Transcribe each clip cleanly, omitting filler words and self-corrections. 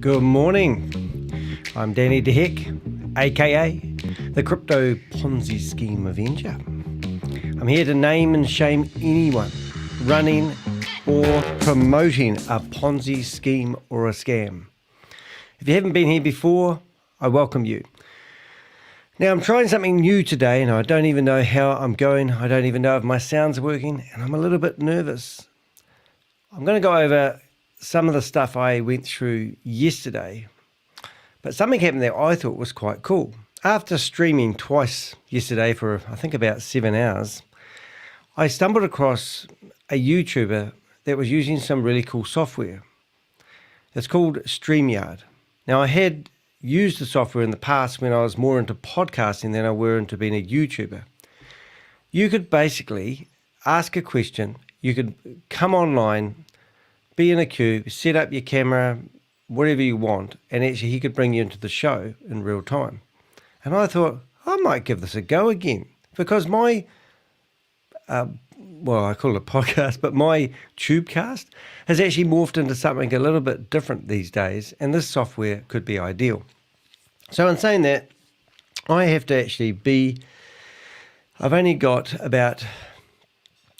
Good morning. I'm Danny DeHeck, aka the Crypto Ponzi Scheme Avenger. I'm here to name and shame anyone running or promoting a Ponzi scheme or a scam. If you haven't been here before, I welcome you. Now, I'm trying something new today, and I don't even know how I'm going. I don't even know if my sound's working, and I'm a little bit nervous. I'm going to go over some of the stuff I went through yesterday, but something happened that I thought was quite cool. After streaming twice yesterday for, I think, about 7 hours, I stumbled across a YouTuber that was using some really cool software. It's called StreamYard. Now, I had used the software in the past when I was more into podcasting than I were into being a YouTuber. You could basically ask a question, you could come online, be in a queue, set up your camera, whatever you want, and actually he could bring you into the show in real time. And I thought, I might give this a go again, because my, I call it a podcast, but my Tubecast has actually morphed into something a little bit different these days, and this software could be ideal. So in saying that, I have to actually I've only got about,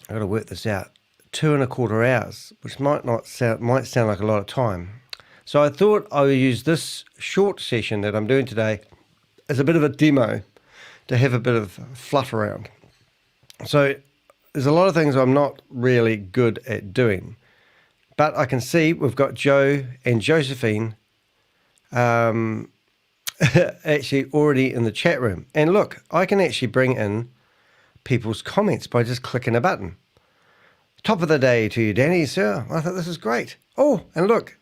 I've got to work this out, 2.25 hours, which might sound like a lot of time. So I thought I would use this short session that I'm doing today as a bit of a demo to have a bit of fluff around. So there's a lot of things I'm not really good at doing, but I can see we've got Joe and Josephine actually already in the chat room. And look, I can actually bring in people's comments by just clicking a button. Top of the day to you, Danny, sir. I thought this is great. Oh, and look,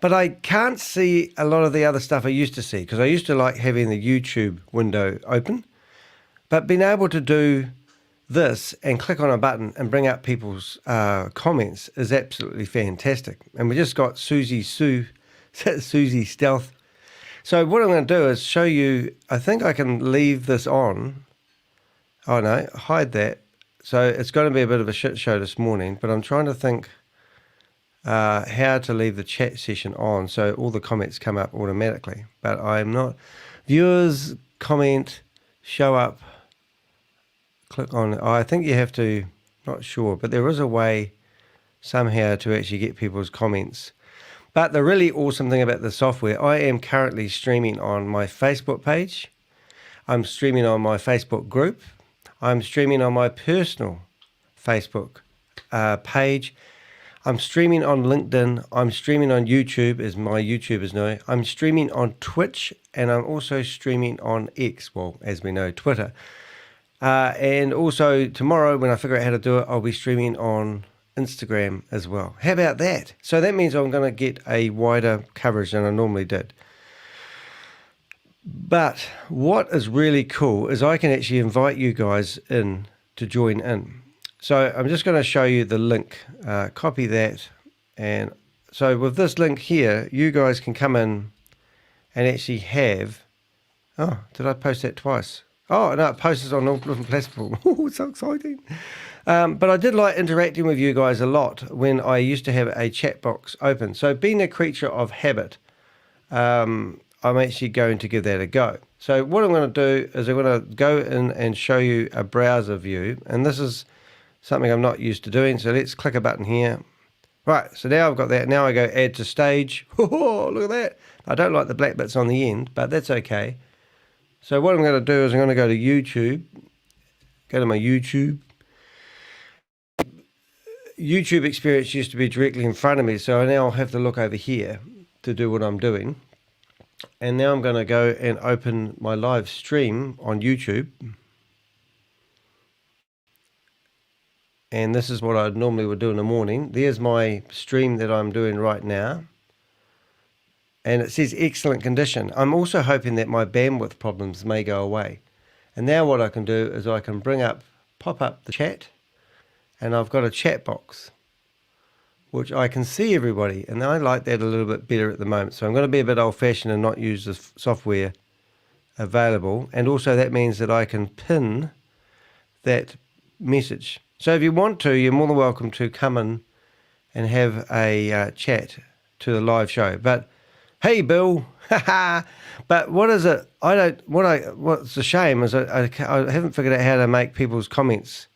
but I can't see a lot of the other stuff I used to see, because I used to like having the YouTube window open, but being able to do this and click on a button and bring up people's comments is absolutely fantastic. And we just got Susie Stealth. So what I'm going to do is show you, I think I can leave this on. Oh no, hide that. So it's going to be a bit of a shit show this morning, but I'm trying to think how to leave the chat session on so all the comments come up automatically. But I'm not. Viewers, comment, show up, click on. I think you have to, not sure, but there is a way somehow to actually get people's comments. But the really awesome thing about the software, I am currently streaming on my Facebook page. I'm streaming on my Facebook group. I'm streaming on my personal Facebook page. I'm streaming on LinkedIn. I'm streaming on YouTube, as my YouTubers know. I'm streaming on Twitch, and I'm also streaming on X, well, as we know, Twitter. And also tomorrow, when I figure out how to do it, I'll be streaming on Instagram as well. How about that? So that means I'm going to get a wider coverage than I normally did. But what is really cool is I can actually invite you guys in to join in. So I'm just going to show you the link, copy that. And so with this link here, you guys can come in and actually have, oh, did I post that twice? Oh, no, it posts on all different platforms. Oh, it's so exciting. But I did like interacting with you guys a lot when I used to have a chat box open. So being a creature of habit, I'm actually going to give that a go. So what I'm going to do is I'm going to go in and show you a browser view. And this is something I'm not used to doing. So let's click a button here. Right, so now I've got that. Now I go add to stage. Oh, look at that. I don't like the black bits on the end, but that's okay. So what I'm going to do is I'm going to go to YouTube. Go to my YouTube. YouTube experience used to be directly in front of me. So now I'll have to look over here to do what I'm doing. And now I'm going to go and open my live stream on YouTube. And this is what I normally would do in the morning. There's my stream that I'm doing right now. And it says excellent condition. I'm also hoping that my bandwidth problems may go away. And now what I can do is I can pop up the chat. And I've got a chat box, which I can see everybody, and I like that a little bit better at the moment. So I'm going to be a bit old-fashioned and not use the software available, and also that means that I can pin that message. So if you want to, you're more than welcome to come in and have a chat to the live show. But Hey, Bill. But what is it? What's a shame is I haven't figured out how to make people's comments.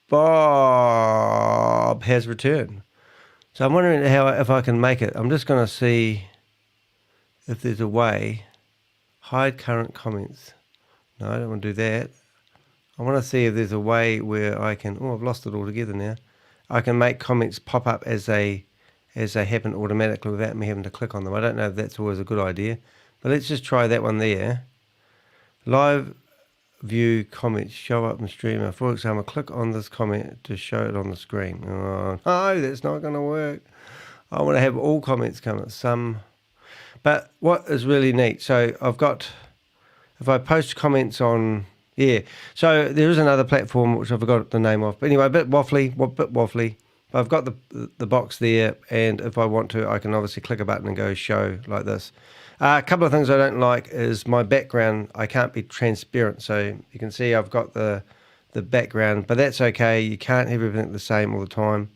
Bob has returned. So I'm wondering if I can make it. I'm just going to see if there's a way. Hide current comments. No, I don't want to do that. I want to see if there's a way where I can. Oh, I've lost it altogether now. I can make comments pop up as they happen automatically without me having to click on them. I don't know if that's always a good idea, but let's just try that one there. Live view comments show up in Streamer. For example, click on this comment to show it on the screen. Oh, no, that's not going to work. I want to have all comments come at some. But what is really neat, so I've got, if I post comments on, yeah, so there is another platform which I forgot the name of. But anyway, a bit waffly. But I've got the box there, and if I want to, I can obviously click a button and go show like this. A couple of things I don't like is my background. I can't be transparent, so you can see I've got the background, but that's okay. You can't have everything the same all the time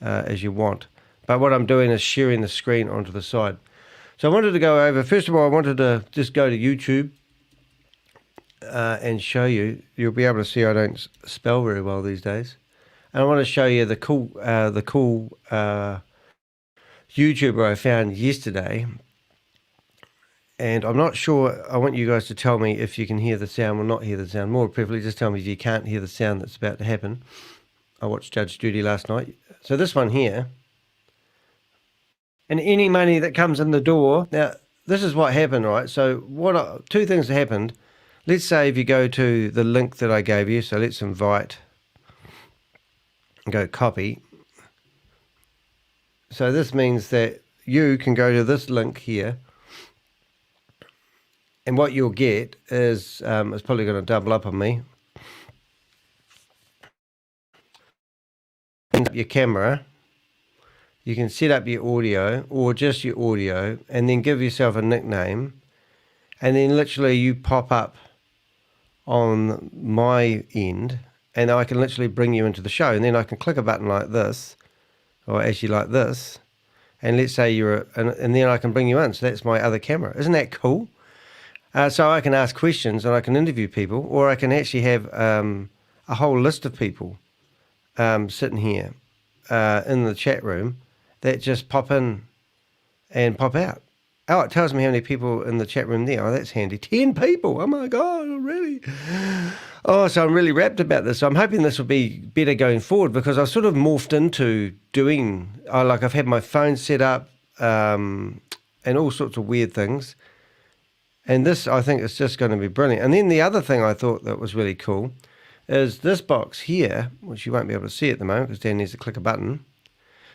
as you want. But what I'm doing is sharing the screen onto the side. So I wanted to go over, first of all, I wanted to just go to YouTube and show you. You'll be able to see I don't spell very well these days. And I want to show you the cool YouTuber I found yesterday. And I'm not sure, I want you guys to tell me if you can hear the sound or not hear the sound. More preferably, just tell me if you can't hear the sound that's about to happen. I watched Judge Judy last night. So this one here, and any money that comes in the door. Now, this is what happened, right? So two things happened. Let's say if you go to the link that I gave you, so let's invite, and go copy. So this means that you can go to this link here, and what you'll get is, it's probably going to double up on me. Your camera, you can set up your audio or just your audio, and then give yourself a nickname, and then literally you pop up on my end, and I can literally bring you into the show, and then I can click a button like this, or actually like this, and let's say and then I can bring you in. So that's my other camera. Isn't that cool? So I can ask questions and I can interview people, or I can actually have a whole list of people sitting here in the chat room that just pop in and pop out. Oh, it tells me how many people in the chat room there. Oh, that's handy. 10 people. Oh my God, already. Oh, so I'm really rapt about this. So I'm hoping this will be better going forward, because I've sort of morphed into doing, like I've had my phone set up and all sorts of weird things. And this, I think, is just going to be brilliant. And then the other thing I thought that was really cool is this box here, which you won't be able to see at the moment because Dan needs to click a button.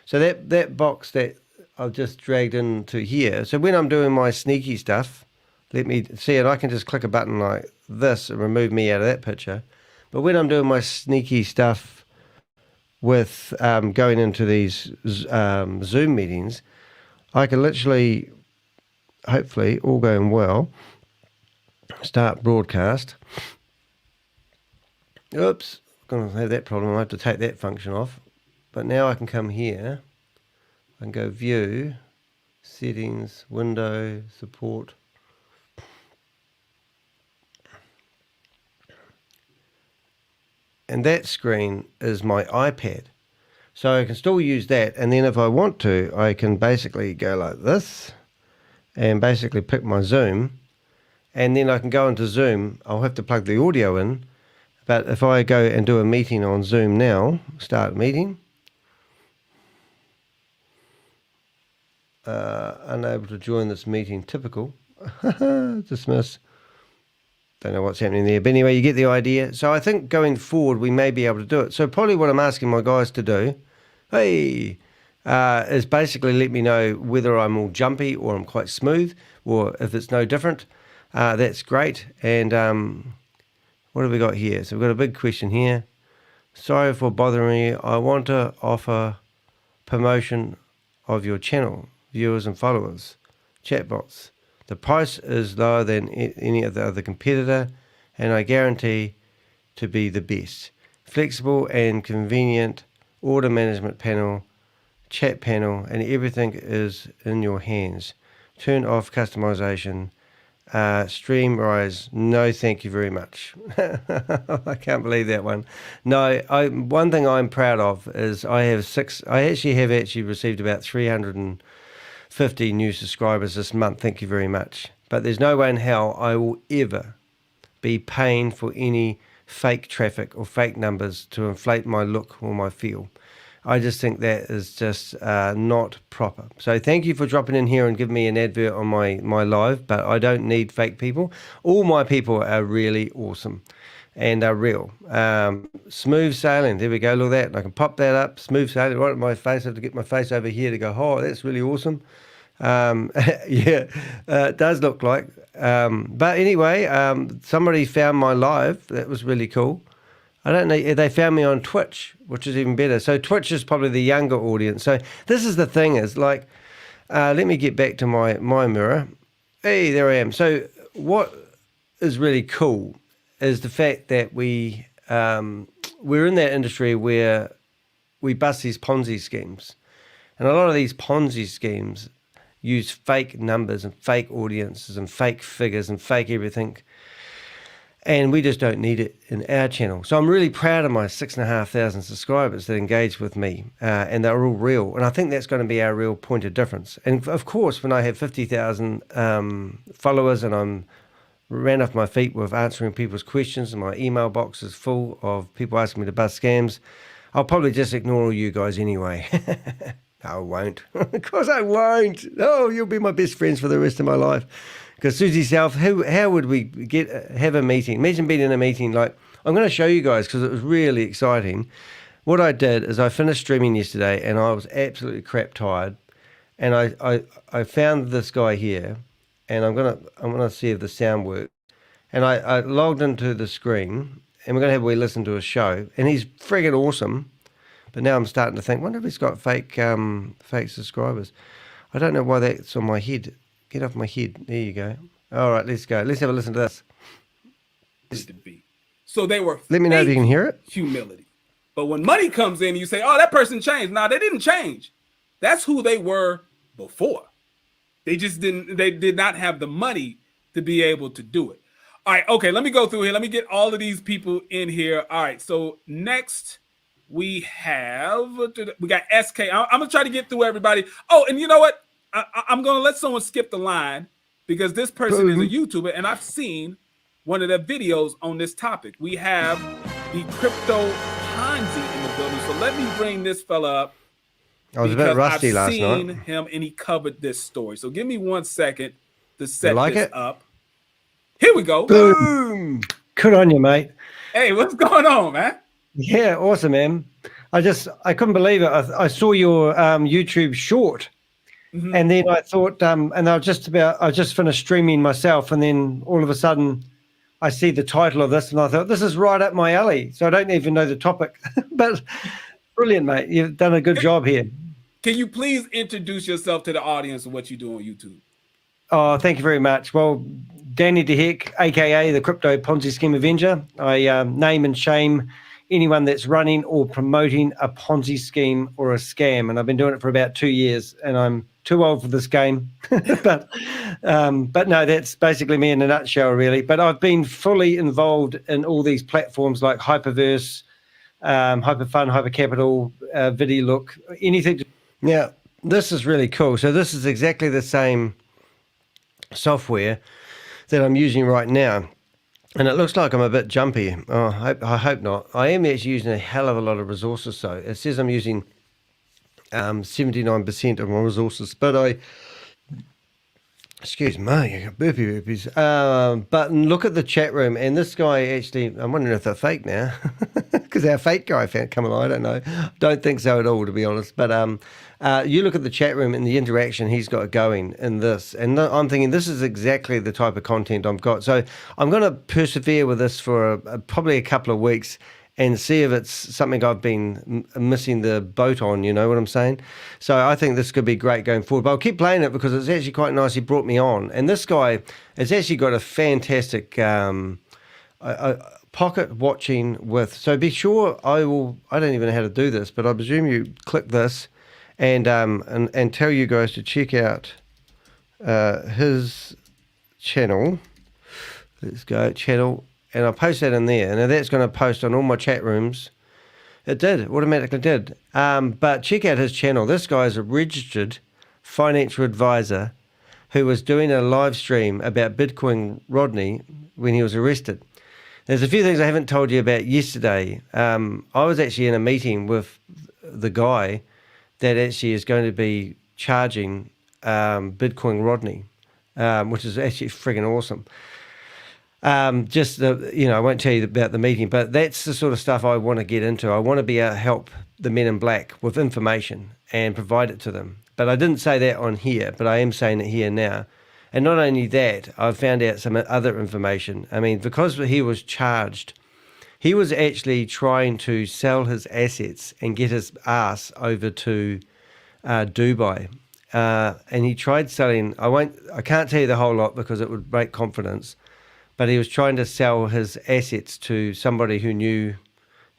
So that box that I've just dragged into here. So when I'm doing my sneaky stuff, let me see it. I can just click a button like this and remove me out of that picture. But when I'm doing my sneaky stuff with going into these Zoom meetings, I can literally, hopefully, all going well, start broadcast. Oops, I'm going to have that problem. I have to take that function off. But now I can come here. I can go view, settings, window, support. And that screen is my iPad. So I can still use that. And then if I want to, I can basically go like this and basically pick my Zoom. And then I can go into Zoom. I'll have to plug the audio in. But if I go and do a meeting on Zoom now, start meeting. Unable to join this meeting, typical. Dismiss. Don't know what's happening there. But anyway, you get the idea. So I think going forward, we may be able to do it. So probably what I'm asking my guys to do, is basically let me know whether I'm all jumpy or I'm quite smooth, or if it's no different. That's great. And what have we got here? So we've got a big question here. Sorry for bothering you. I want to offer promotion of your channel, viewers and followers, chatbots. The price is lower than any of the other competitor, and I guarantee to be the best. Flexible and convenient order management panel, chat panel, and everything is in your hands. Turn off customization. Stream rise, no thank you very much. I can't believe that one. No, one thing I'm proud of is I actually received about 350 new subscribers this month. Thank you very much. But there's no way in hell I will ever be paying for any fake traffic or fake numbers to inflate my look or my feel. I just think that is just not proper. So thank you for dropping in here and giving me an advert on my live, but I don't need fake people. All my people are really awesome and are real. Smooth sailing, there we go, look at that. And I can pop that up, smooth sailing, right at my face. I have to get my face over here to go, oh, that's really awesome. Yeah, it does look like. But anyway, somebody found my live. That was really cool. I don't know, they found me on Twitch, which is even better. So Twitch is probably the younger audience. So this is the thing is like, let me get back to my mirror. Hey, there I am. So what is really cool is the fact that we're in that industry where we bust these Ponzi schemes. And a lot of these Ponzi schemes use fake numbers and fake audiences and fake figures and fake everything. And we just don't need it in our channel. So I'm really proud of my 6,500 subscribers that engage with me, and they're all real. And I think that's going to be our real point of difference. And of course, when I have 50,000 followers and I'm ran off my feet with answering people's questions and my email box is full of people asking me to bust scams, I'll probably just ignore all you guys anyway. No, I won't. Of course I won't. Oh, you'll be my best friends for the rest of my life. Because Susie Self, how would we have a meeting? Imagine being in a meeting like, I'm going to show you guys because it was really exciting. What I did is I finished streaming yesterday and I was absolutely crap tired. And I found this guy here and I'm gonna see if the sound works. And I logged into the screen and we're going to have a wee listen to a show. And he's friggin' awesome. But now I'm starting to think, wonder if he's got fake subscribers. I don't know why that's on my head. Get off my head. There you go. All right, let's go. Let's have a listen to this. So they were. Let me know if you can hear it. Humility. But when money comes in, you say, "Oh, that person changed." No, they didn't change. That's who they were before. They just didn't. They did not have the money to be able to do it. All right. Okay. Let me go through here. Let me get all of these people in here. All right. So next we got SK. I'm gonna try to get through everybody. Oh, and you know what? I'm going to let someone skip the line because this person is a YouTuber and I've seen one of their videos on this topic. We have the Crypto Ponzi in the building. So let me bring this fella up. I was a bit rusty last night. I've seen him and he covered this story. So give me 1 second to set this up. Here we go. Boom. Good on you, mate. Hey, what's going on, man? Yeah, awesome, man. I couldn't believe it. I saw your YouTube short. Mm-hmm. And then I thought, and I just finished streaming myself, and then all of a sudden I see the title of this, and I thought, this is right up my alley. So I don't even know the topic, but brilliant, mate. You've done a good job here. Can you please introduce yourself to the audience and what you do on YouTube? Oh, thank you very much. Well, Danny DeHick, aka the Crypto Ponzi Scheme Avenger. I name and shame anyone that's running or promoting a Ponzi scheme or a scam, and I've been doing it for about 2 years, and I'm too old for this game. but no, that's basically me in a nutshell, really. But I've been fully involved in all these platforms like HyperVerse, HyperFun, HyperCapital, VideoLook, anything. Now, this is really cool. So this is exactly the same software that I'm using right now. And it looks like I'm a bit jumpy. Oh, I hope not. I am actually using a hell of a lot of resources, though. It says I'm using 79% of my resources, but excuse me, I got burpies. But look at the chat room, and this guy actually, I'm wondering if they're fake now, because our fake guy found come along. I don't know. Don't think so at all, to be honest. But you look at the chat room and the interaction he's got going in this, and I'm thinking this is exactly the type of content I've got. So I'm going to persevere with this for probably a couple of weeks and see if it's something I've been missing the boat on, you know what I'm saying? So I think this could be great going forward. But I'll keep playing it because it's actually quite nice. He brought me on. And this guy has actually got a fantastic pocket watching with. So be sure I don't even know how to do this, but I presume you click this and tell you guys to check out his channel. Let's go channel, and I'll post that in there, and that's going to post on all my chat rooms. It automatically did. But check out his channel. This guy is a registered financial advisor who was doing a live stream about Bitcoin Rodney when he was arrested. There's a few things I haven't told you about yesterday. I was actually in a meeting with the guy that actually is going to be charging Bitcoin Rodney, which is actually friggin' awesome. I won't tell you about the meeting, but that's the sort of stuff I want to get into. I want to be able to help the men in black with information and provide it to them. But I didn't say that on here, but I am saying it here now. And not only that, I've found out some other information. I mean, because he was charged, he was actually trying to sell his assets and get his ass over to Dubai. And he tried selling, I can't tell you the whole lot because it would break confidence, but he was trying to sell his assets to somebody who knew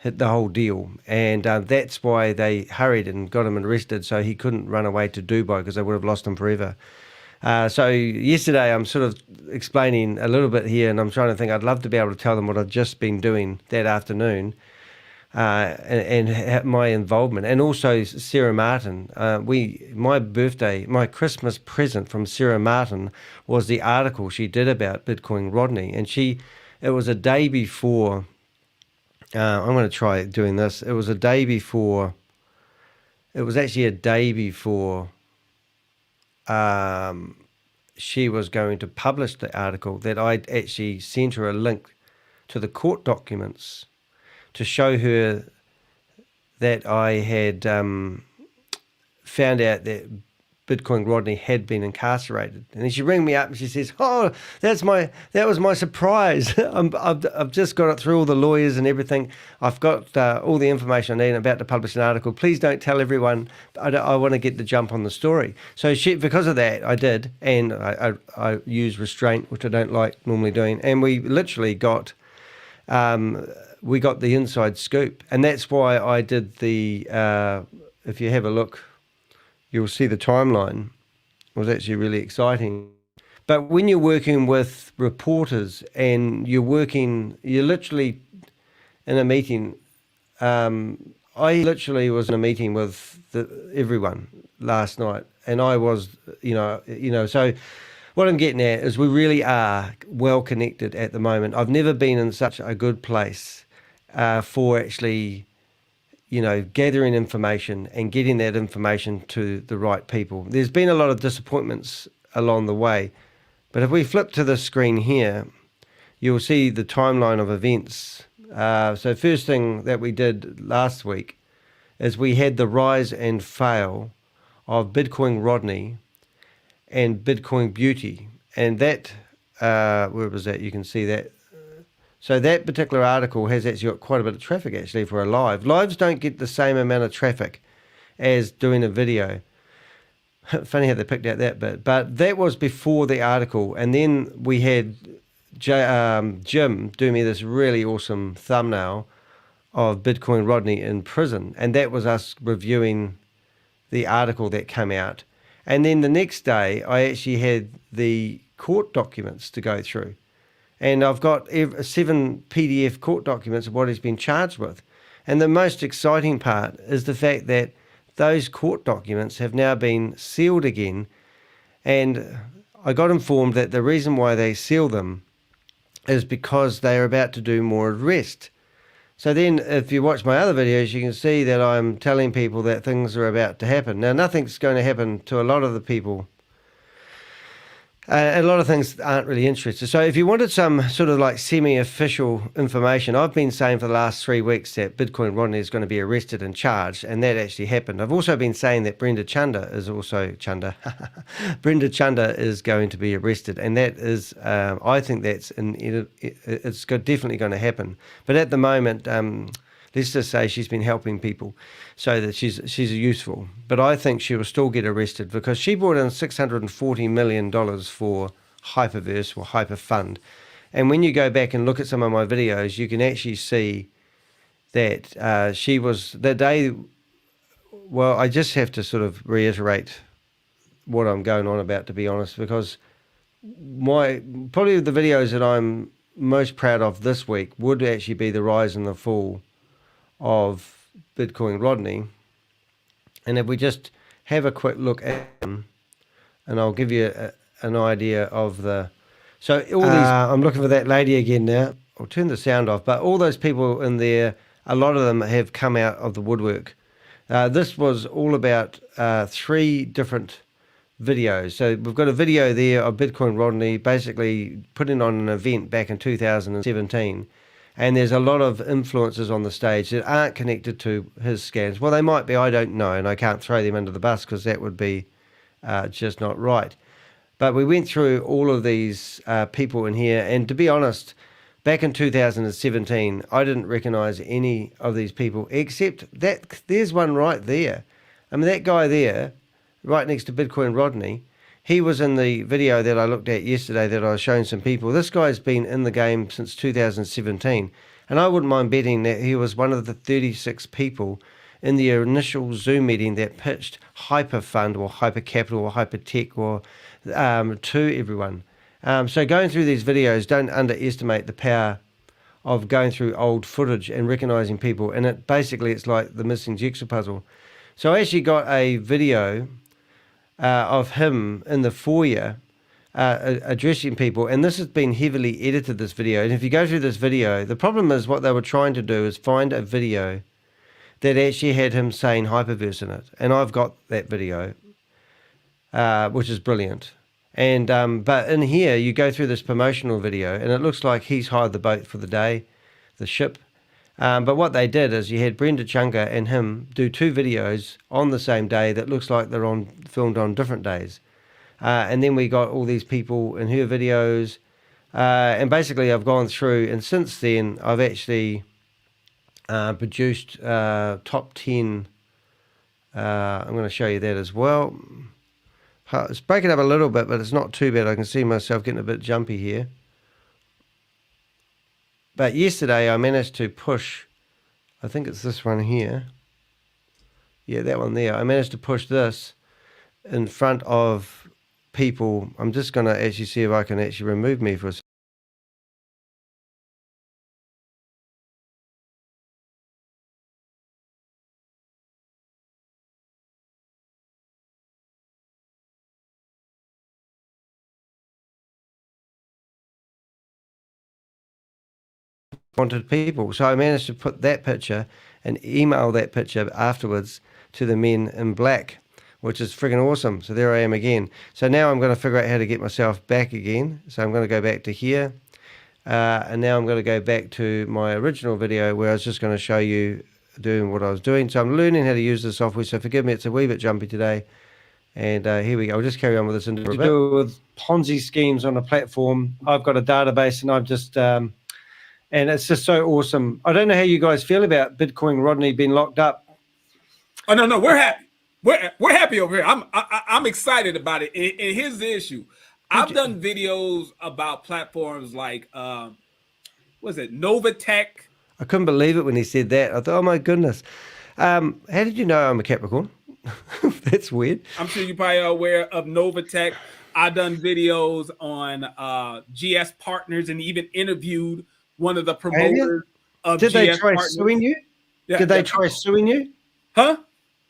the whole deal. And that's why they hurried and got him arrested, so he couldn't run away to Dubai because they would have lost him forever. So yesterday I'm sort of explaining a little bit here, and I'm trying to think, I'd love to be able to tell them what I've just been doing that afternoon, and my involvement. And also Sarah Martin, my Christmas present from Sarah Martin was the article she did about Bitcoin Rodney. And it was a day before, I'm going to try doing this. It was actually a day before she was going to publish the article that I'd actually sent her a link to the court documents to show her that I had found out that Bitcoin Rodney had been incarcerated. And then she rang me up and she says, "Oh, that was my surprise. I've just got it through all the lawyers and everything. I've got all the information I need. I'm about to publish an article. Please don't tell everyone. I want to get the jump on the story." So because of that, I did, and I used restraint, which I don't like normally doing, and we literally got the inside scoop. And that's why I did the, if you have a look, you'll see the timeline. It was actually really exciting. But when you're working with reporters and you're literally in a meeting, I literally was in a meeting with everyone last night, and I was, so what I'm getting at is we really are well connected at the moment. I've never been in such a good place for actually, gathering information and getting that information to the right people. There's been a lot of disappointments along the way, but if we flip to the screen here, you'll see the timeline of events. So first thing that we did last week is we had the rise and fail of Bitcoin Rodney and Bitcoin Beauty. And that, where was that? You can see that. So that particular article has actually got quite a bit of traffic actually for a live. Lives don't get the same amount of traffic as doing a video. Funny how they picked out that bit. But that was before the article. And then we had Jim do me this really awesome thumbnail of Bitcoin Rodney in prison. And that was us reviewing the article that came out. And then the next day, I actually had the court documents to go through. And I've got 7 PDF court documents of what he's been charged with. And the most exciting part is the fact that those court documents have now been sealed again. And I got informed that the reason why they seal them is because they are about to do more arrest. So then if you watch my other videos, you can see that I'm telling people that things are about to happen. Now, nothing's going to happen to a lot of the people. A lot of things aren't really interested. So if you wanted some sort of like semi-official information, I've been saying for the last 3 weeks that Bitcoin Rodney is going to be arrested and charged, and that actually happened. I've also been saying that Brenda Chanda is going to be arrested, and that is, I think that's it's definitely going to happen. But at the moment, let's just say she's been helping people so that she's useful. But I think she will still get arrested because she brought in $640 million for HyperVerse or HyperFund. And when you go back and look at some of my videos, you can actually see that she was, the day Well, I just have to sort of reiterate what I'm going on about, to be honest, because probably the videos that I'm most proud of this week would actually be the rise and the fall of Bitcoin Rodney. And if we just have a quick look at them, and I'll give you an idea of the... So all these... I'm looking for that lady again now. I'll turn the sound off. But all those people in there, a lot of them have come out of the woodwork. This was all about 3 different videos. So we've got a video there of Bitcoin Rodney basically putting on an event back in 2017. And there's a lot of influencers on the stage that aren't connected to his scams. Well, they might be, I don't know, and I can't throw them under the bus because that would be just not right. But we went through all of these people in here, and to be honest, back in 2017, I didn't recognize any of these people, except that there's one right there. I mean, that guy there, right next to Bitcoin Rodney, he was in the video that I looked at yesterday that I was showing some people. This guy's been in the game since 2017, and I wouldn't mind betting that he was one of the 36 people in the initial Zoom meeting that pitched Hyperfund or Hypercapital or Hypertech or to everyone. So going through these videos, don't underestimate the power of going through old footage and recognizing people. And it's like the missing jigsaw puzzle. So I actually got a video of him in the foyer addressing people, and this has been heavily edited, this video. And if you go through this video, the problem is what they were trying to do is find a video that actually had him saying HyperVerse in it, and I've got that video, which is brilliant. And but in here you go through this promotional video, and it looks like he's hired the boat for the day, the ship. But what they did is you had Brenda Chunga and him do 2 videos on the same day that looks like they're filmed on different days. And then we got all these people in her videos. And basically I've gone through, and since then I've actually produced top 10. I'm going to show you that as well. It's breaking up a little bit, but it's not too bad. I can see myself getting a bit jumpy here. But yesterday I managed to push, I think it's this one here. Yeah, that one there. I managed to push this in front of people. I'm just going to actually see if I can actually remove me for a second. Wanted people. So I managed to put that picture and email that picture afterwards to the men in black, which is friggin' awesome. So there I am again. So now I'm going to figure out how to get myself back again. So I'm going to go back to here. And now I'm going to go back to my original video where I was just going to show you doing what I was doing. So I'm learning how to use the software. So forgive me, it's a wee bit jumpy today. And here we go. I'll just carry on with this. To do with Ponzi schemes on a platform. I've got a database, and I've just... and it's just so awesome. I don't know how you guys feel about Bitcoin Rodney being locked up. Oh no, we're happy. We're happy over here. I'm excited about it. And here's the issue. I've done videos about platforms like was it Novatech? I couldn't believe it when he said that. I thought, oh my goodness. How did you know I'm a Capricorn? That's weird. I'm sure you probably are aware of Novatech. I've done videos on GS Partners and even interviewed one of the promoters of Did GS they try Partners. suing you? Yeah, Did they try suing you? Huh?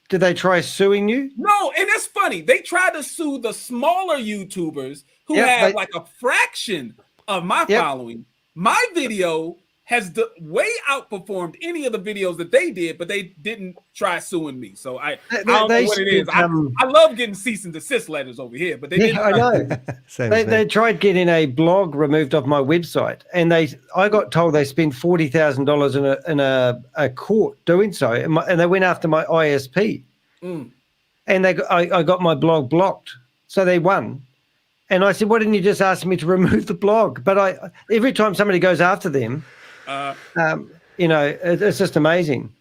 Did they try suing you? No, and it's funny. They tried to sue the smaller YouTubers who had like a fraction of my following. My video has way outperformed any of the videos that they did, but they didn't try suing me. So I don't know what it is. I love getting cease and desist letters over here, but they didn't. I know. They tried getting a blog removed off my website, and I got told they spent $40,000 in a court doing so, and they went after my ISP, and I got my blog blocked, so they won. And I said, why didn't you just ask me to remove the blog? But every time somebody goes after them, it's just amazing.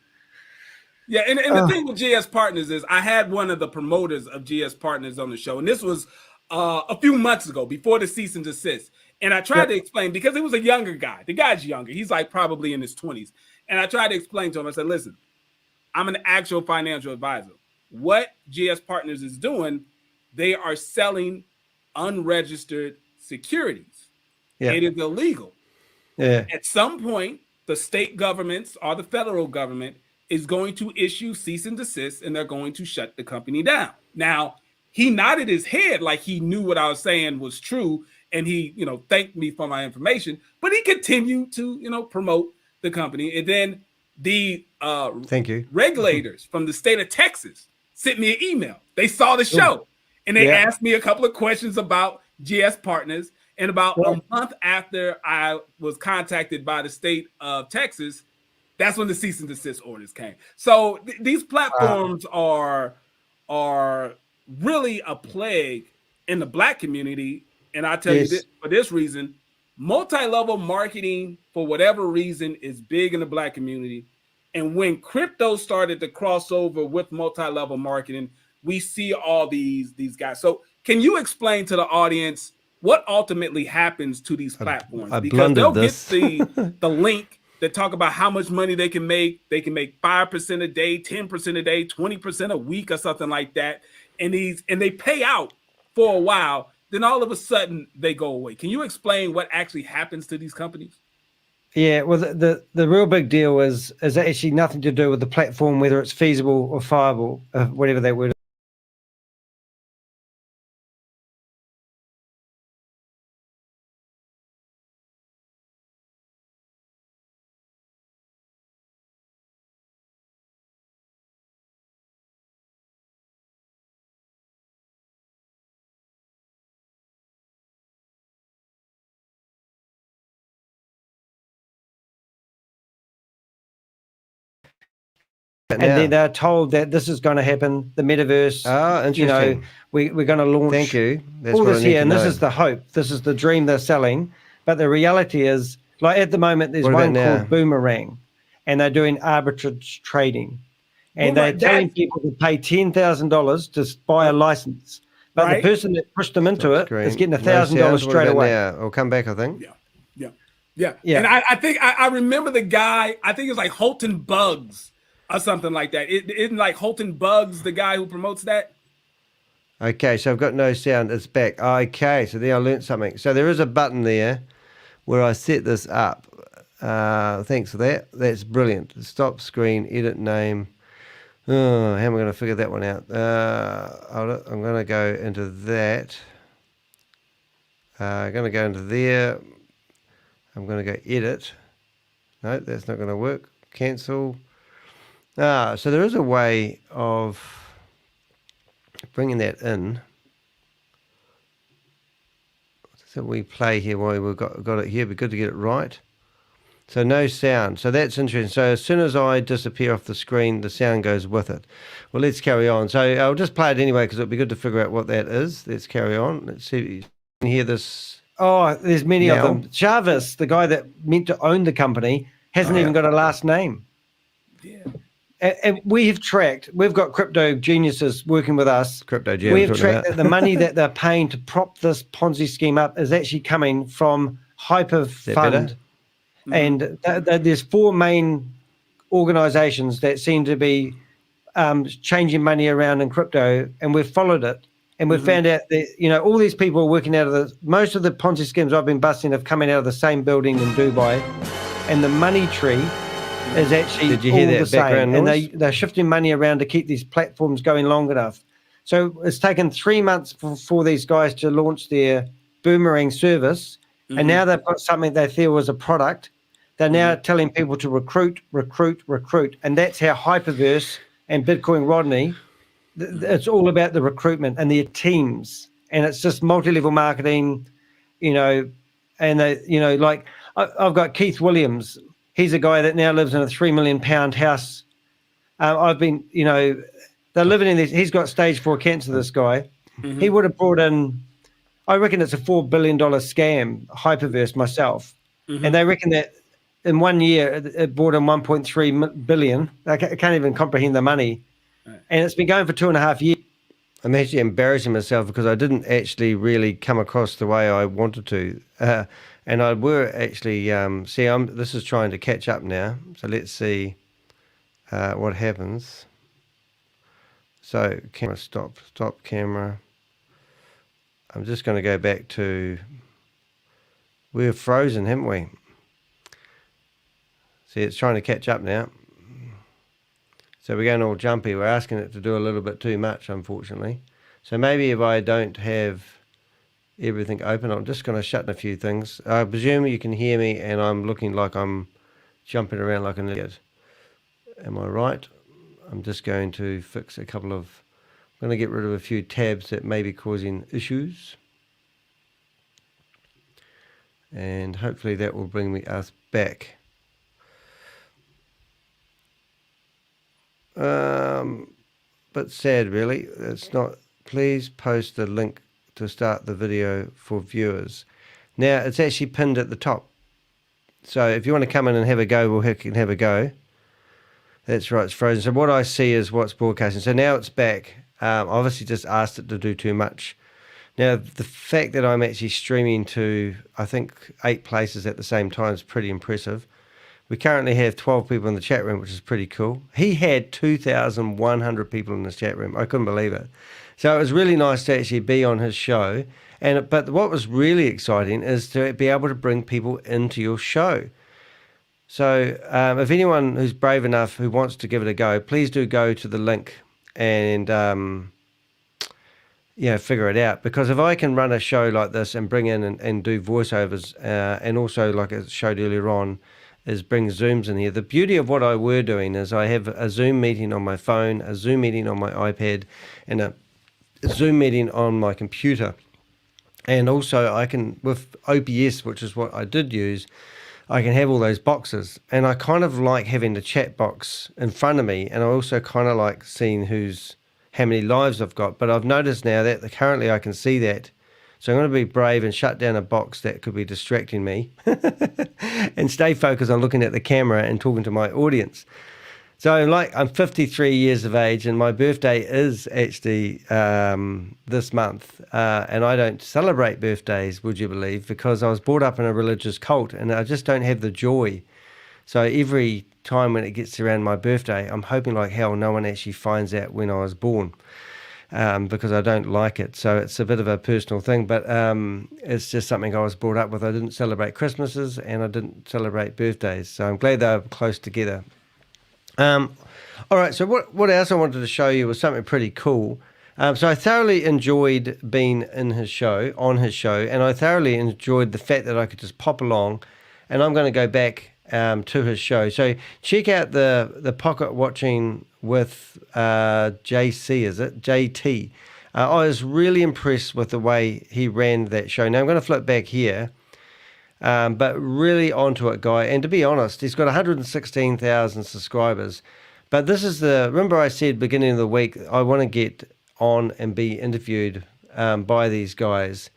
Yeah, and the thing with GS Partners is I had one of the promoters of GS Partners on the show, and this was a few months ago before the cease and desist. And I tried to explain, because it was a younger guy. The guy's younger. He's like probably in his 20s. And I tried to explain to him, I said, listen, I'm an actual financial advisor. what GS Partners is doing, they are selling unregistered securities. Yeah. It is illegal. Yeah. At some point, the state governments or the federal government is going to issue cease and desist, and they're going to shut the company down. Now, he nodded his head like he knew what I was saying was true, and he, thanked me for my information, but he continued to, promote the company. And then the thank you regulators from the state of Texas sent me an email. They saw the show, and they asked me a couple of questions about GS Partners. And about a month after I was contacted by the state of Texas, that's when the cease and desist orders came. So these platforms are really a plague in the Black community. And I tell you this, for this reason, multi-level marketing, for whatever reason, is big in the Black community. And when crypto started to cross over with multi-level marketing, we see all these guys. So can you explain to the audience what ultimately happens to these platforms? Because they'll get the link that talk about how much money they can make. They can make 5% a day, 10% a day, 20% a week, or something like that. And they pay out for a while. Then all of a sudden they go away. Can you explain what actually happens to these companies? Yeah, well, the real big deal is actually nothing to do with the platform, whether it's feasible or viable, whatever that word is. And then they're told that this is going to happen, the metaverse. Oh, interesting. We're going to launch. Thank you. That's all what this I need here, to and know. this is the hope. This is the dream they're selling. But the reality is, like at the moment, there's one called Boomerang, and they're doing arbitrage trading, and they're telling people to pay $10,000 to buy a license. But the person that pushed them into it is getting $1,000 straight away. Now, I'll come back, I think. Yeah. And I think I remember the guy. I think it's like Holton Bugs or something like that. Isn't like Holton Bugs the guy who promotes that? Okay, so I've got no sound. It's back. Okay, so there I learned something. So there is a button there where I set this up. Thanks for that. That's brilliant. Stop screen, edit name. Oh, how am I going to figure that one out? I'm going to go into that. I'm going to go into there. I'm going to go edit. No, that's not going to work. Cancel. So there is a way of bringing that in. So we play here while we've got it here. It'd be good to get it right. So no sound. So that's interesting. So as soon as I disappear off the screen, the sound goes with it. Well, let's carry on. So I'll just play it anyway because it'd be good to figure out what that is. Let's carry on. Let's see if you can hear this. Oh, there's many of them. Jarvis, the guy that meant to own the company, hasn't even got a last name. Yeah. And we've got crypto geniuses working with us. We've tracked that the money that they're paying to prop this Ponzi scheme up is actually coming from HyperFund. And there's four main organizations that seem to be changing money around in crypto, and we've followed it. And we've found out that, all these people are working out of most of the Ponzi schemes I've been busting have come out of the same building in Dubai. And the money tree is actually Did you hear all that the same. background And noise? they're shifting money around to keep these platforms going long enough. So it's taken 3 months for these guys to launch their Boomerang service. And now they've got something they feel was a product. They're now telling people to recruit. And that's how HyperVerse and Bitcoin Rodney, it's all about the recruitment and their teams. And it's just multi-level marketing, and they, like I've got Keith Williams. He's a guy that now lives in a £3 million house. I've been, they're living in this. He's got stage 4 cancer, this guy. He would have brought in, I reckon it's a $4 billion scam, HyperVerse myself. And they reckon that in 1 year, it brought in 1.3 billion. I can't even comprehend the money. And it's been going for 2.5 years. I'm actually embarrassing myself because I didn't actually really come across the way I wanted to. And I were actually, this is trying to catch up now. So let's see what happens. So camera, stop camera. I'm just going to go back to, we're frozen, haven't we? See, it's trying to catch up now. So we're going all jumpy. We're asking it to do a little bit too much, unfortunately. So maybe if I don't have everything open, I'm just going to shut in a few things. I presume you can hear me and I'm looking like I'm jumping around like an idiot. Am I right? I'm just going to fix a couple of, I'm going to get rid of a few tabs that may be causing issues. And hopefully that will bring us back. But sad really, it's not. Please post the link to start the video for viewers. Now it's actually pinned at the top, so if you want to come in and have a go, we can have a go. That's right, it's frozen. So what I see is what's broadcasting. So now it's back. Obviously just asked it to do too much. Now the fact that I'm actually streaming to, I think, 8 places at the same time is pretty impressive. We currently have 12 people in the chat room, which is pretty cool. He had 2,100 people in this chat room. I couldn't believe it. So it was really nice to actually be on his show. But what was really exciting is to be able to bring people into your show. So if anyone who's brave enough who wants to give it a go, please do go to the link and figure it out. Because if I can run a show like this and bring in and do voiceovers and also, like I showed earlier on, is bring Zooms in here. The beauty of what I were doing is I have a Zoom meeting on my phone, a Zoom meeting on my iPad, and a Zoom meeting on my computer. And also I can, with OBS, which is what I did use, I can have all those boxes. And I kind of like having the chat box in front of me, and I also kind of like seeing how many lives I've got. But I've noticed now that currently I can see that. So I'm going to be brave and shut down a box that could be distracting me and stay focused on looking at the camera and talking to my audience. So I'm 53 years of age and my birthday is actually this month. And I don't celebrate birthdays, would you believe, because I was brought up in a religious cult and I just don't have the joy. So every time when it gets around my birthday, I'm hoping like hell no one actually finds out when I was born. Because I don't like it. So it's a bit of a personal thing, but it's just something I was brought up with. I didn't celebrate Christmases and I didn't celebrate birthdays. So I'm glad they're close together. All right, so what else I wanted to show you was something pretty cool. So I thoroughly enjoyed being on his show, and I thoroughly enjoyed the fact that I could just pop along, and I'm going to go back to his show. So check out the Pocket Watching with JC, is it? JT. I was really impressed with the way he ran that show. Now I'm going to flip back here, but really onto it, guy. And to be honest, he's got 116,000 subscribers. But this is remember I said beginning of the week, I want to get on and be interviewed by these guys.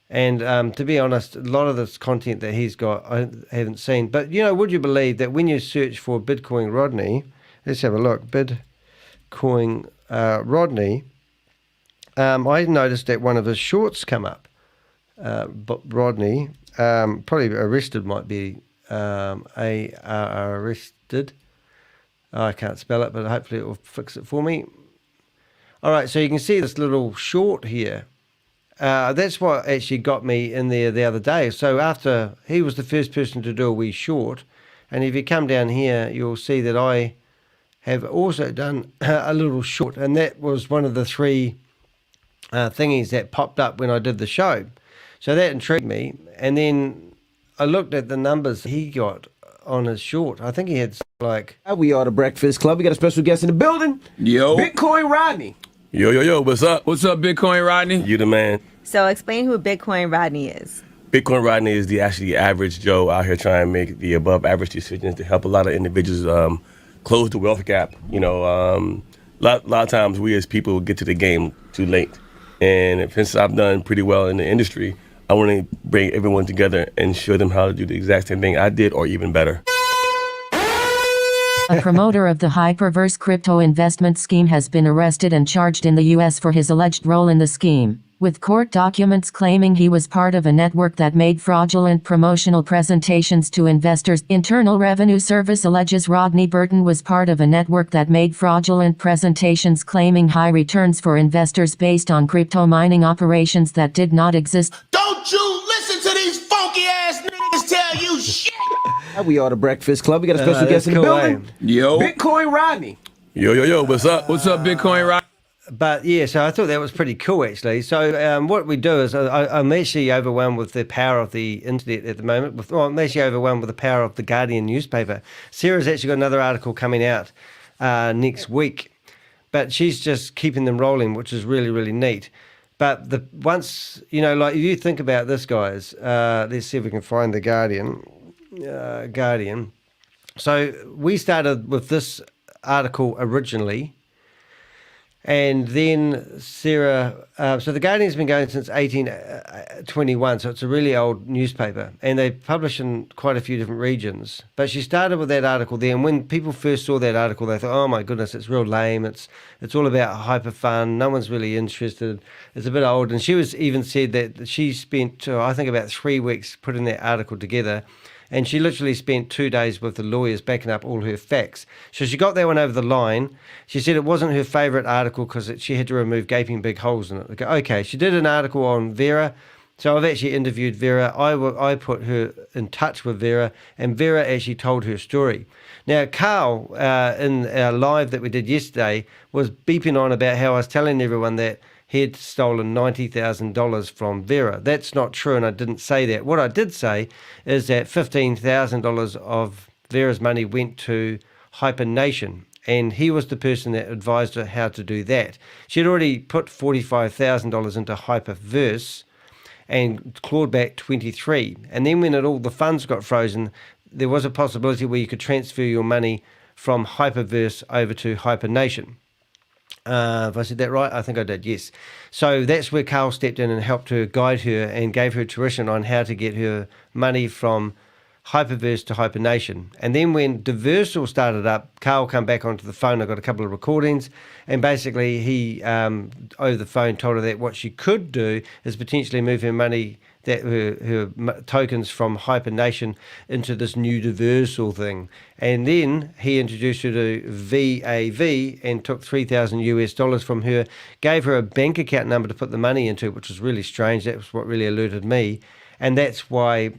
And to be honest, a lot of this content that he's got, I haven't seen. But, would you believe that when you search for Bitcoin Rodney, let's have a look, Bitcoin Rodney, I noticed that one of his shorts come up. Rodney, probably arrested might be arrested. I can't spell it, but hopefully it will fix it for me. All right, so you can see this little short here. That's what actually got me in there the other day. So after he was the first person to do a wee short, and if you come down here, you'll see that I have also done a little short, and that was one of the 3 thingies that popped up when I did the show. So that intrigued me, and then I looked at the numbers he got on his short. I think he had like... We are the Breakfast Club. We got a special guest in the building. Yo. Bitcoin Rodney. Yo, what's up? What's up, Bitcoin Rodney? You the man. So explain who Bitcoin Rodney is. Bitcoin Rodney is the average Joe out here trying to make the above average decisions to help a lot of individuals close the wealth gap. A lot of times we as people get to the game too late. And since I've done pretty well in the industry, I want to bring everyone together and show them how to do the exact same thing I did or even better. A promoter of the HyperVerse crypto investment scheme has been arrested and charged in the U.S. for his alleged role in the scheme. with court documents claiming he was part of a network that made fraudulent promotional presentations to investors. Internal Revenue Service alleges Rodney Burton was part of a network that made fraudulent presentations claiming high returns for investors based on crypto mining operations that did not exist. Don't you listen to these funky ass niggas tell you shit. We are the Breakfast Club. We got a special guest in the cool, building. Yo. Bitcoin Rodney. Yo, what's up? What's up, Bitcoin Rock? But yeah, so I thought that was pretty cool actually. So what we do is I'm actually overwhelmed with the power of the internet at the moment. I'm actually overwhelmed with the power of the Guardian newspaper. Sarah's actually got another article coming out next week, but she's just keeping them rolling, which is really, really neat. But once, you know, like if you think about this, guys, let's see if we can find the Guardian. So we started with this article originally. And then Sarah, so the Guardian's been going since 1821, so it's a really old newspaper, and they publish in quite a few different regions. But she started with that article there, and when people first saw that article, they thought, "Oh my goodness, it's real lame. It's all about hyper fun. No one's really interested. It's a bit old." And she was even said that she spent, I think, about 3 weeks putting that article together. And she literally spent 2 days with the lawyers backing up all her facts. So she got that one over the line. She said it wasn't her favourite article because she had to remove gaping big holes in it. Okay, she did an article on Vera. So I've actually interviewed Vera. I put her in touch with Vera, and Vera actually told her story. Now, Carl, in our live that we did yesterday, was beeping on about how I was telling everyone that he had stolen $90,000 from Vera. That's not true, and I didn't say that. What I did say is that $15,000 of Vera's money went to HyperNation, and he was the person that advised her how to do that. She had already put $45,000 into HyperVerse and clawed back 23. And then when all the funds got frozen, there was a possibility where you could transfer your money from HyperVerse over to HyperNation. If I said that right, I think I did, yes. So that's where Carl stepped in and helped her, guide her, and gave her tuition on how to get her money from HyperVerse to HyperNation. And then when Diversal started up, Carl came back onto the phone. I got a couple of recordings, and basically he, over the phone, told her that what she could do is potentially move her money, that her tokens from HyperNation into this new Diversal thing. And then he introduced her to VAV and took $3,000 from her, gave her a bank account number to put the money into, which was really strange. That was what really alerted me. And that's why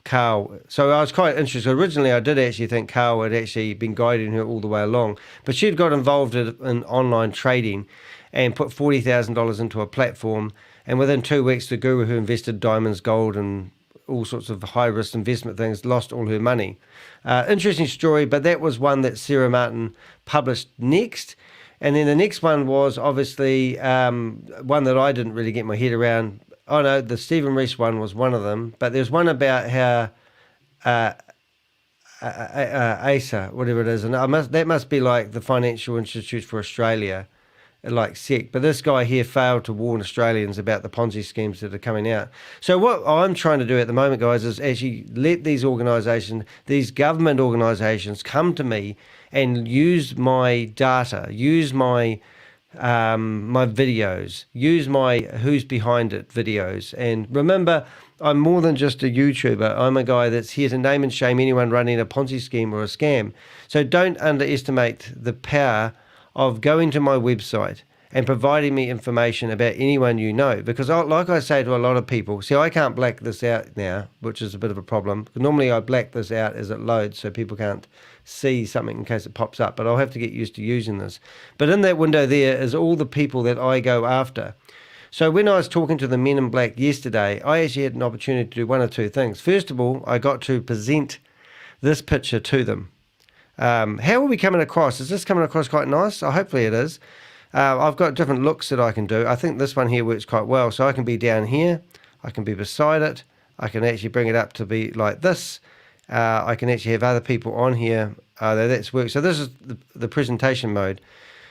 Carl, so I was quite interested. Originally, I did actually think Carl had actually been guiding her all the way along, but she'd got involved in online trading and put $40,000 into a platform. And within 2 weeks, the guru who invested diamonds, gold, and all sorts of high-risk investment things lost all her money. Interesting story, but that was one that Sarah Martin published next. And then the next one was obviously one that I didn't really get my head around. Oh no, the Stephen Reese one was one of them, but there's one about how ASA, whatever it is, and that must be like the Financial Institute for Australia, like SEC. But this guy here failed to warn Australians about the Ponzi schemes that are coming out. So what I'm trying to do at the moment, guys, is actually let these organisations, these government organisations, come to me and use my data, use my my videos, use my who's behind it videos. And remember, I'm more than just a YouTuber. I'm a guy that's here to name and shame anyone running a Ponzi scheme or a scam. So don't underestimate the power of going to my website and providing me information about anyone you know. Because like I say to a lot of people, see, I can't black this out now, which is a bit of a problem. Normally I black this out as it loads so people can't see something in case it pops up, but I'll have to get used to using this. But in that window there is all the people that I go after. So when I was talking to the men in black yesterday, I actually had an opportunity to do one or two things. First of all, I got to present this picture to them. How are we coming across? Is this coming across quite nice? Hopefully it is. I've got different looks that I can do. I think this one here works quite well. So I can be down here. I can be beside it. I can actually bring it up to be like this. I can actually have other people on here. That's work. So this is the presentation mode.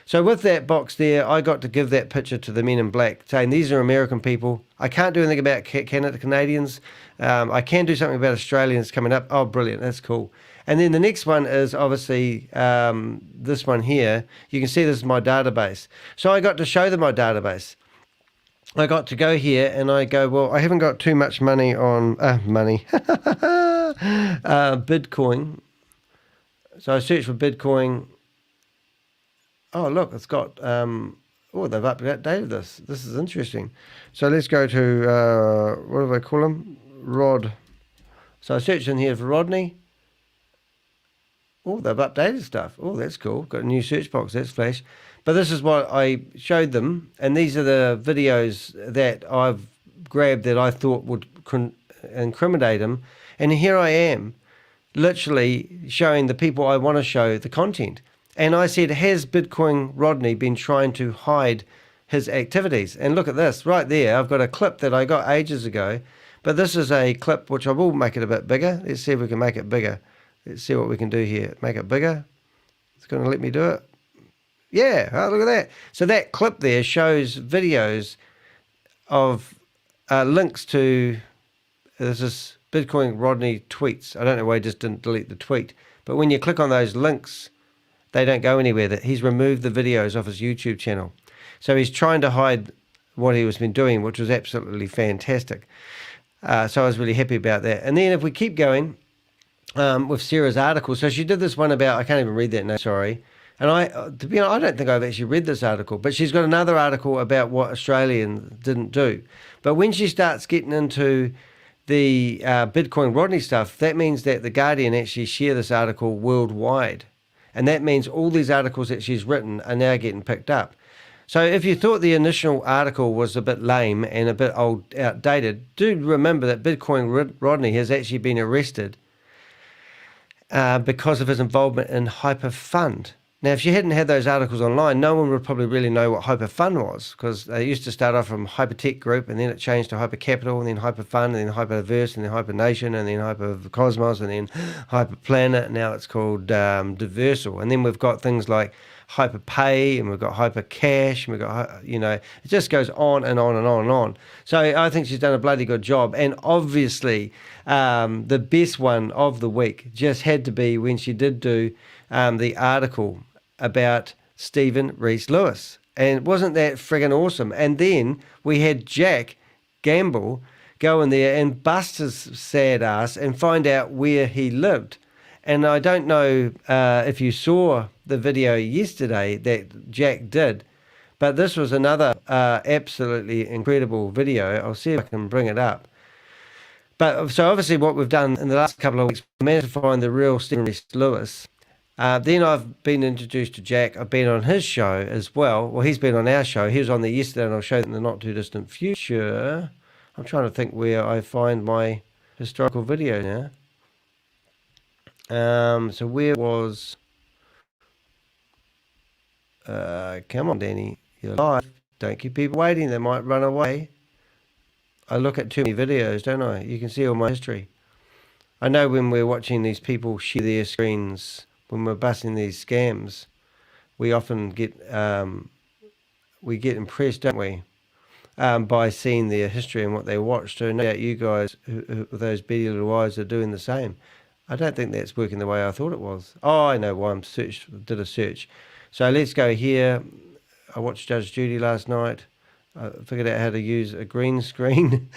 So with that box there, I got to give that picture to the men in black, saying these are American people. I can't do anything about Canadians. I can do something about Australians coming up. Oh, brilliant. That's cool. And then the next one is obviously this one here. You can see this is my database. So I got to show them my database. I got to go here and I go, well, I haven't got too much money on Bitcoin. So I searched for Bitcoin. Oh, look, it's got, they've updated this. This is interesting. So let's go to, what do they call him? Rod. So I searched in here for Rodney. Oh, they've updated stuff. Oh, that's cool. Got a new search box. That's flash. But this is what I showed them. And these are the videos that I've grabbed that I thought would incriminate him. And here I am, literally showing the people I want to show the content. And I said, has Bitcoin Rodney been trying to hide his activities? And look at this right there. I've got a clip that I got ages ago. But this is a clip which I will make it a bit bigger. Let's see if we can make it bigger. Let's see what we can do here. Make it bigger. It's going to let me do it. Yeah, oh, look at that. So that clip there shows videos of links to, this is Bitcoin Rodney tweets. I don't know why he just didn't delete the tweet. But when you click on those links, they don't go anywhere. That he's removed the videos off his YouTube channel. So he's trying to hide what he was been doing, which was absolutely fantastic. So I was really happy about that. And then if we keep going with Sarah's article, so she did this one about, I can't even read that now, sorry. And to be honest, I don't think I've actually read this article, but she's got another article about what Australians didn't do. But when she starts getting into the Bitcoin Rodney stuff, that means that The Guardian actually share this article worldwide. And that means all these articles that she's written are now getting picked up. So if you thought the initial article was a bit lame and a bit outdated, do remember that Bitcoin Rodney has actually been arrested because of his involvement in HyperFund. Now, if she hadn't had those articles online, no one would probably really know what HyperFund was, because they used to start off from Hypertech Group, and then it changed to HyperCapital, and then HyperFund, and then HyperVerse, and then HyperNation, and then HyperCosmos, and then HyperPlanet. Now it's called Diversal. And then we've got things like HyperPay, and we've got HyperCash, and we've got, it just goes on and on and on and on. So I think she's done a bloody good job. And obviously, the best one of the week just had to be when she did do the article about Stephen Reese Lewis. And wasn't that friggin' awesome? And then we had Jack Gamble go in there and bust his sad ass and find out where he lived. And I don't know if you saw the video yesterday that Jack did, but this was another absolutely incredible video. I'll see if I can bring it up. But so obviously what we've done in the last couple of weeks, we managed to find the real Stephen Reese Lewis. Then I've been introduced to Jack. I've been on his show as well. Well, he's been on our show. He was on there yesterday, and I'll show that in the not too distant future. I'm trying to think where I find my historical video now. So where was... come on, Danny. You're live. Don't keep people waiting. They might run away. I look at too many videos, don't I? You can see all my history. I know when we're watching these people share their screens, when we're busting these scams, we often get impressed, don't we, by seeing their history and what they watched. So no doubt you guys, with those beady little eyes, are doing the same. I don't think that's working the way I thought it was. Oh, I know why did a search. So let's go here. I watched Judge Judy last night. I figured out how to use a green screen,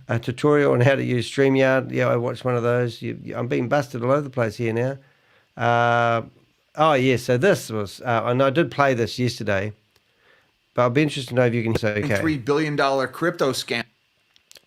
a tutorial on how to use StreamYard. Yeah, I watched one of those. I'm being busted all over the place here now. So this was, and I did play this yesterday, but I'll be interested to know if you can say okay. $3 billion crypto scam.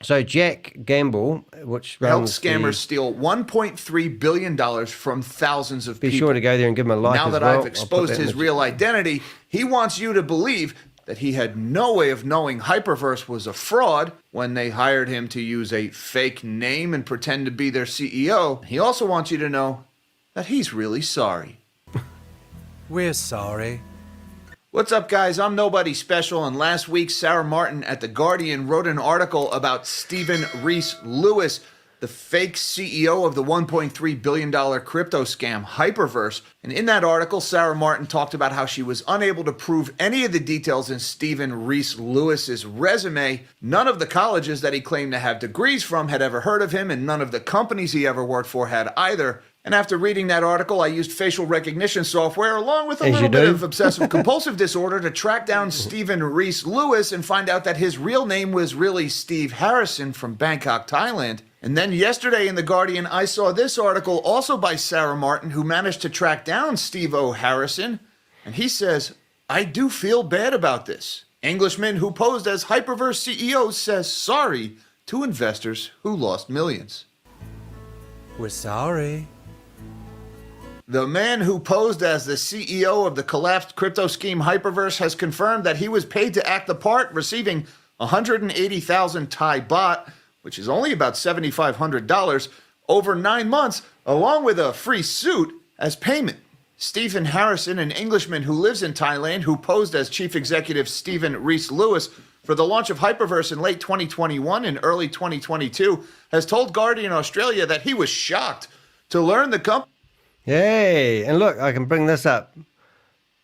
So Jack Gamble, which runs helped scammers steal $1.3 billion from thousands of people. Be sure to go there and give him a like. Now as that well. I've exposed his real identity, he wants you to believe that he had no way of knowing HyperVerse was a fraud when they hired him to use a fake name and pretend to be their CEO. He also wants you to know that he's really sorry. We're sorry. What's up, guys? I'm Nobody Special, and last week Sarah Martin at The Guardian wrote an article about Stephen Reese Lewis, the fake CEO of the $1.3 billion crypto scam HyperVerse. And in that article, Sarah Martin talked about how she was unable to prove any of the details in Stephen Reese Lewis's resume. None of the colleges that he claimed to have degrees from had ever heard of him, and none of the companies he ever worked for had either. And after reading that article, I used facial recognition software along with a As little you bit do. of obsessive compulsive disorder to track down Stephen Reese Lewis and find out that his real name was really Steve Harrison from Bangkok, Thailand. And then yesterday in The Guardian, I saw this article also by Sarah Martin, who managed to track down Steve O. Harrison. And he says, I do feel bad about this. Englishman who posed as HyperVerse CEO says sorry to investors who lost millions. We're sorry. The man who posed as the CEO of the collapsed crypto scheme HyperVerse has confirmed that he was paid to act the part, receiving 180,000 Thai baht, which is only about $7,500, over 9 months, along with a free suit as payment. Stephen Harrison, an Englishman who lives in Thailand, who posed as chief executive Stephen Reese Lewis for the launch of HyperVerse in late 2021 and early 2022, has told Guardian Australia that he was shocked to learn the company. Yay! And look, I can bring this up.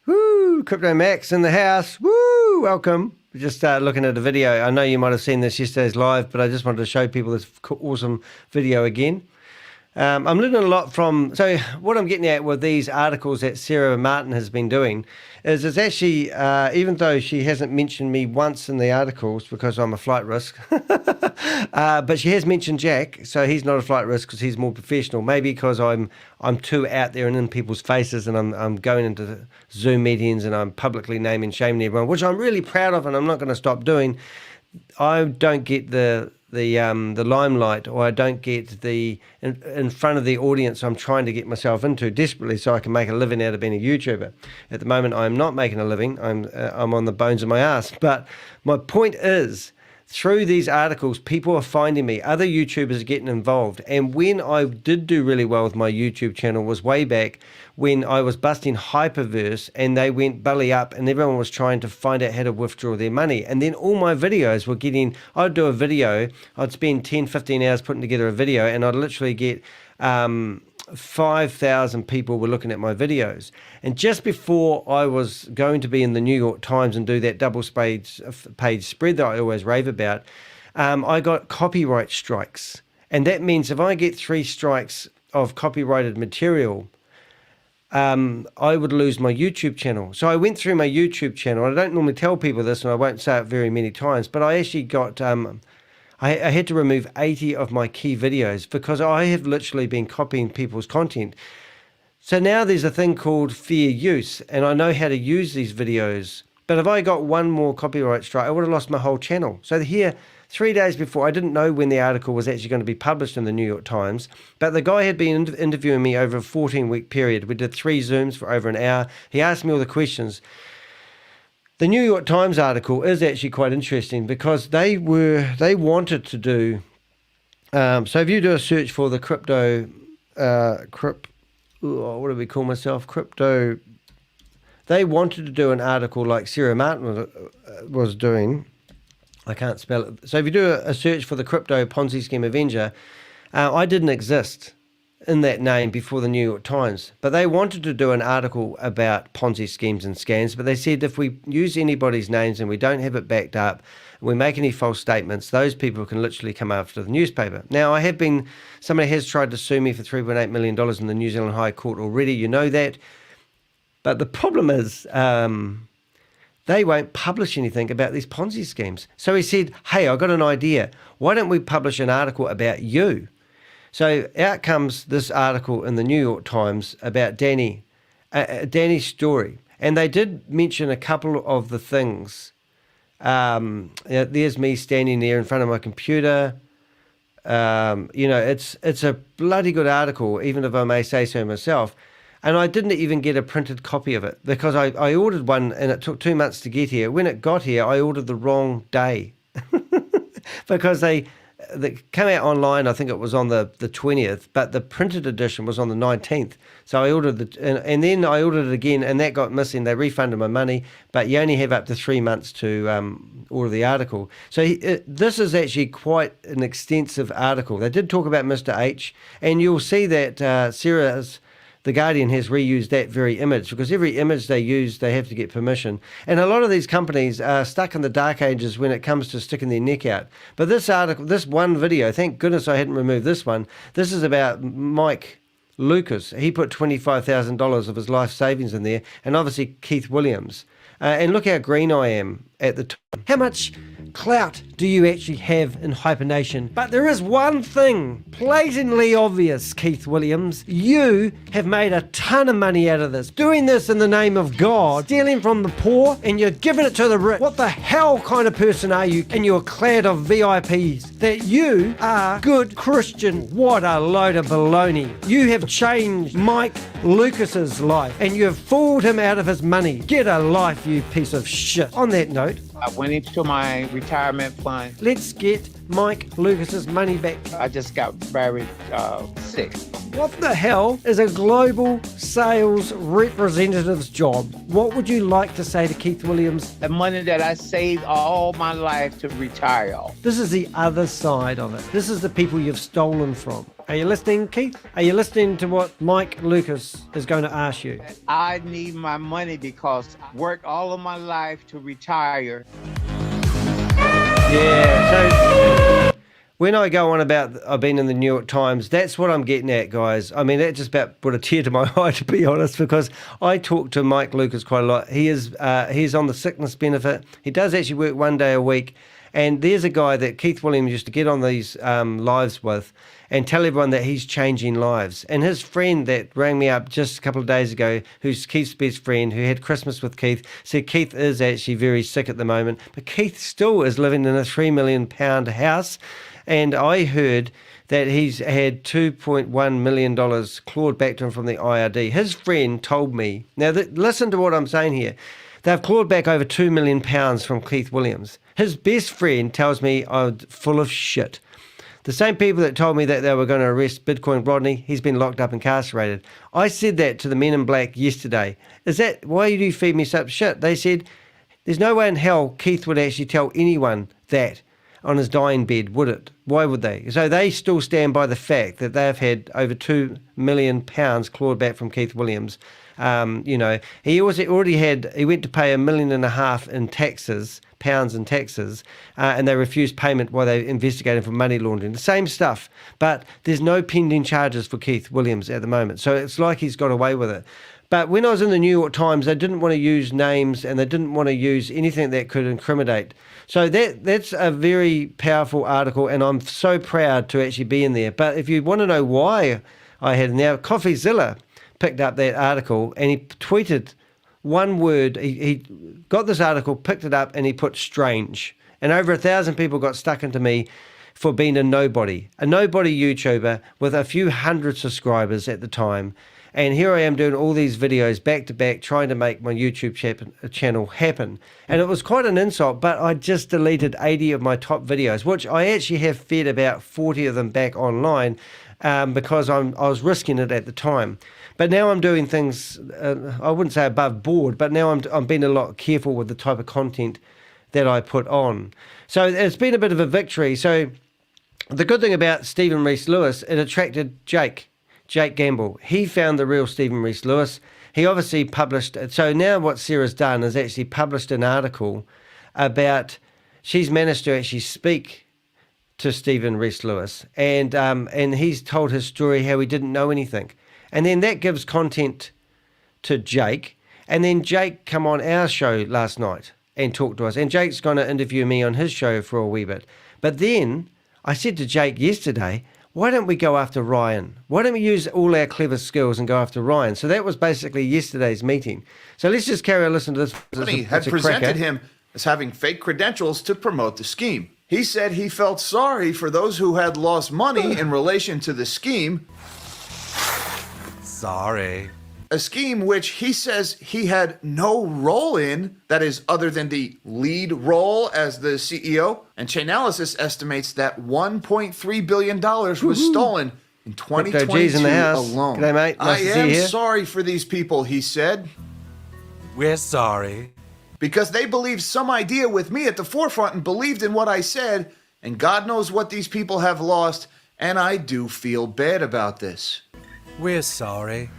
Woo! Crypto Max in the house. Woo! Welcome. We just started looking at a video. I know you might have seen this yesterday's live, but I just wanted to show people this awesome video again. I'm learning a lot from, so what I'm getting at with these articles that Sarah Martin has been doing is it's actually, even though she hasn't mentioned me once in the articles because I'm a flight risk, but she has mentioned Jack, so he's not a flight risk because he's more professional. Maybe because I'm too out there and in people's faces, and I'm going into Zoom meetings and I'm publicly naming shaming everyone, which I'm really proud of and I'm not going to stop doing. I don't get the limelight, or I don't get the in front of the audience I'm trying to get myself into desperately so I can make a living out of being a YouTuber. At the moment, I'm not making a living. I'm on the bones of my ass. But my point is, through these articles, people are finding me. Other YouTubers are getting involved. And when I did do really well with my YouTube channel was way back when I was busting HyperVerse and they went belly up and everyone was trying to find out how to withdraw their money. And then all my videos were getting, I'd do a video, I'd spend 10, 15 hours putting together a video, and I'd literally get 5,000 people were looking at my videos. And just before I was going to be in the New York Times and do that double-page spread that I always rave about, I got copyright strikes. And that means if I get 3 strikes of copyrighted material, I would lose my YouTube channel. So I went through my YouTube channel. I don't normally tell people this, and I won't say it very many times, but I actually got... I had to remove 80 of my key videos because I have literally been copying people's content. So now there's a thing called fair use, and I know how to use these videos. But if I got one more copyright strike, I would have lost my whole channel. So here, 3 days before, I didn't know when the article was actually going to be published in the New York Times, but the guy had been interviewing me over a 14-week period. We did 3 Zooms for over an hour. He asked me all the questions. The New York Times article is actually quite interesting because they wanted to do, so if you do a search for the crypto, what do we call myself? Crypto, they wanted to do an article like Sarah Martin was doing. I can't spell it. So if you do a search for the Crypto Ponzi Scheme Avenger, I didn't exist in that name before the New York Times, but they wanted to do an article about Ponzi schemes and scams, but they said if we use anybody's names and we don't have it backed up, and we make any false statements, those people can literally come after the newspaper. Now, somebody has tried to sue me for $3.8 million in the New Zealand High Court already, you know that, but the problem is they won't publish anything about these Ponzi schemes. So he said, hey, I got an idea. Why don't we publish an article about you? So out comes this article in the New York Times about Danny's story. And they did mention a couple of the things. There's me standing there in front of my computer. It's a bloody good article, even if I may say so myself. And I didn't even get a printed copy of it because I ordered one and it took 2 months to get here. When it got here, I ordered the wrong day because they came out online. I think it was on the 20th, but the printed edition was on the 19th. So I ordered and then I ordered it again, and that got missing. They refunded my money, but you only have up to 3 months to order the article. So this is actually quite an extensive article. They did talk about Mr. H, and you'll see that Sarah's The Guardian has reused that very image, because every image they use, they have to get permission. And a lot of these companies are stuck in the dark ages when it comes to sticking their neck out. But this article, this one video, thank goodness I hadn't removed this one. This is about Mike Lucas. He put $25,000 of his life savings in there, and obviously Keith Williams. And look how green I am at the time. How much clout do you actually have in Hypernation? But there is one thing blatantly obvious, Keith Williams. You have made a ton of money out of this. Doing this in the name of God, stealing from the poor, and you're giving it to the rich. What the hell kind of person are you? And you're clad of VIPs. That you are good Christian. What a load of baloney. You have changed Mike Lucas's life, and you have fooled him out of his money. Get a life, you piece of shit. On that note, I went into my retirement fund. let's get Mike Lucas's money back. I just got very sick. What the hell is a global sales representative's job? What would you like to say to Keith Williams? The money that I saved all my life to retire off. This is the other side of it. This is the people you've stolen from. Are you listening, Keith? Are you listening to what Mike Lucas is going to ask you? I need my money because I worked all of my life to retire. Yeah, so when I go on about I've been in the New York Times, that's what I'm getting at, guys. I mean, that just about put a tear to my eye, to be honest, because I talk to Mike Lucas quite a lot. He's on the sickness benefit. He does actually work 1 day a week. And there's a guy that Keith Williams used to get on these lives with and tell everyone that he's changing lives. And his friend that rang me up just a couple of days ago, who's Keith's best friend, who had Christmas with Keith, said Keith is actually very sick at the moment. But Keith still is living in a £3 million house. And I heard that he's had $2.1 million clawed back to him from the IRD. His friend told me, now listen to what I'm saying here. They've clawed back over £2 million from Keith Williams. His best friend tells me I'm full of shit. The same people that told me that they were going to arrest Bitcoin Rodney, he's been locked up, incarcerated. I said that to the men in black yesterday. Why do you feed me such shit? They said, there's no way in hell Keith would actually tell anyone that on his dying bed, would it? Why would they? So they still stand by the fact that they've had over £2 million clawed back from Keith Williams. He already went to pay £1.5 million in taxes, pounds in taxes, and they refused payment while they investigated for money laundering. The same stuff, but there's no pending charges for Keith Williams at the moment. So it's like he's got away with it. But when I was in the New York Times, they didn't want to use names and they didn't want to use anything that could incriminate. So that's a very powerful article, and I'm so proud to actually be in there. But if you want to know why I had now, CoffeeZilla picked up that article and he tweeted one word. He got this article, picked it up, and he put strange. And over 1,000 people got stuck into me for being a nobody YouTuber with a few hundred subscribers at the time. And here I am doing all these videos back to back, trying to make my YouTube channel happen. And it was quite an insult, but I just deleted 80 of my top videos, which I actually have fed about 40 of them back online because I was risking it at the time. But now I'm doing things, I wouldn't say above board, but now I'm being a lot careful with the type of content that I put on. So it's been a bit of a victory. So the good thing about Stephen Reese Lewis, it attracted Jake Gamble. He found the real Stephen Reese Lewis. He obviously published, so now what Sarah's done is actually published an article about, she's managed to actually speak to Stephen Reese Lewis, and he's told his story, how he didn't know anything. And then that gives content to Jake. And then Jake come on our show last night and talk to us. And Jake's going to interview me on his show for a wee bit. But then I said to Jake yesterday, why don't we go after Ryan? Why don't we use all our clever skills and go after Ryan? So that was basically yesterday's meeting. So let's just carry on listening to this. Company had presented him as having fake credentials to promote the scheme. He said he felt sorry for those who had lost money in relation to the scheme. Sorry. A scheme which he says he had no role in, that is, other than the lead role as the CEO. And Chainalysis estimates that $1.3 billion was stolen in 2022 in the house. alone. G'day, mate. Nice to see you here. Sorry for these people, he said. We're sorry. Because they believed some idea with me at the forefront and believed in what I said. And God knows what these people have lost. And I do feel bad about this. We're sorry.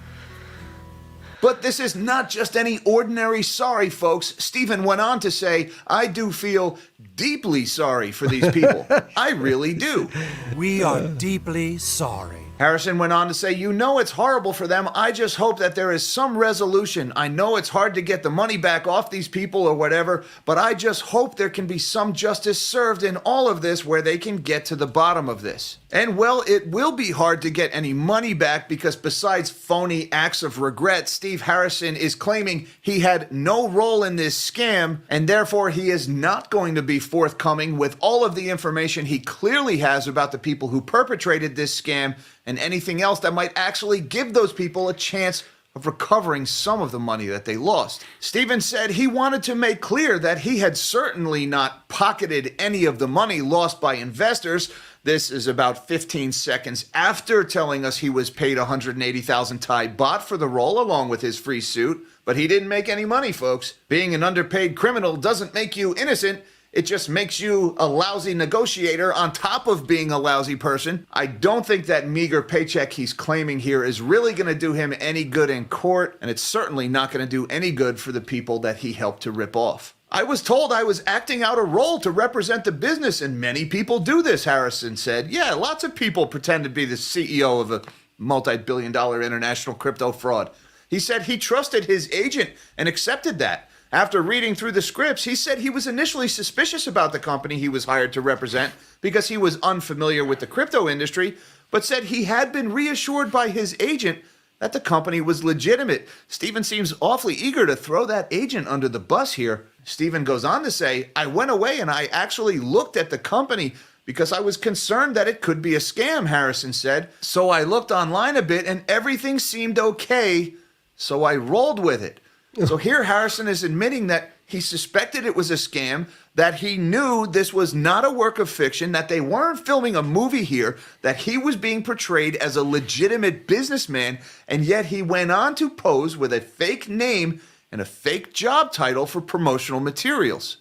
But this is not just any ordinary sorry, folks. Stephen went on to say, I do feel deeply sorry for these people. I really do. We are deeply sorry. Harrison went on to say, "You know it's horrible for them. I just hope that there is some resolution. I know it's hard to get the money back off these people or whatever, but I just hope there can be some justice served in all of this where they can get to the bottom of this." And well, it will be hard to get any money back because besides phony acts of regret, Steve Harrison is claiming he had no role in this scam, and therefore he is not going to be forthcoming with all of the information he clearly has about the people who perpetrated this scam and anything else that might actually give those people a chance of recovering some of the money that they lost. Steven said he wanted to make clear that he had certainly not pocketed any of the money lost by investors. This is about 15 seconds after telling us he was paid 180,000 Thai baht for the role along with his free suit. But he didn't make any money, folks. Being an underpaid criminal doesn't make you innocent. It just makes you a lousy negotiator on top of being a lousy person. I don't think that meager paycheck he's claiming here is really going to do him any good in court, and it's certainly not going to do any good for the people that he helped to rip off. "I was told I was acting out a role to represent the business, and many people do this," Harrison said. Yeah, lots of people pretend to be the CEO of a multi-billion-dollar international crypto fraud. He said he trusted his agent and accepted that. After reading through the scripts, he said he was initially suspicious about the company he was hired to represent because he was unfamiliar with the crypto industry, but said he had been reassured by his agent that the company was legitimate. Steven seems awfully eager to throw that agent under the bus here. Steven goes on to say, "I went away and I actually looked at the company because I was concerned that it could be a scam," Harrison said. "So I looked online a bit and everything seemed okay, so I rolled with it." So here Harrison is admitting that he suspected it was a scam, that he knew this was not a work of fiction, that they weren't filming a movie here, that he was being portrayed as a legitimate businessman, and yet he went on to pose with a fake name and a fake job title for promotional materials.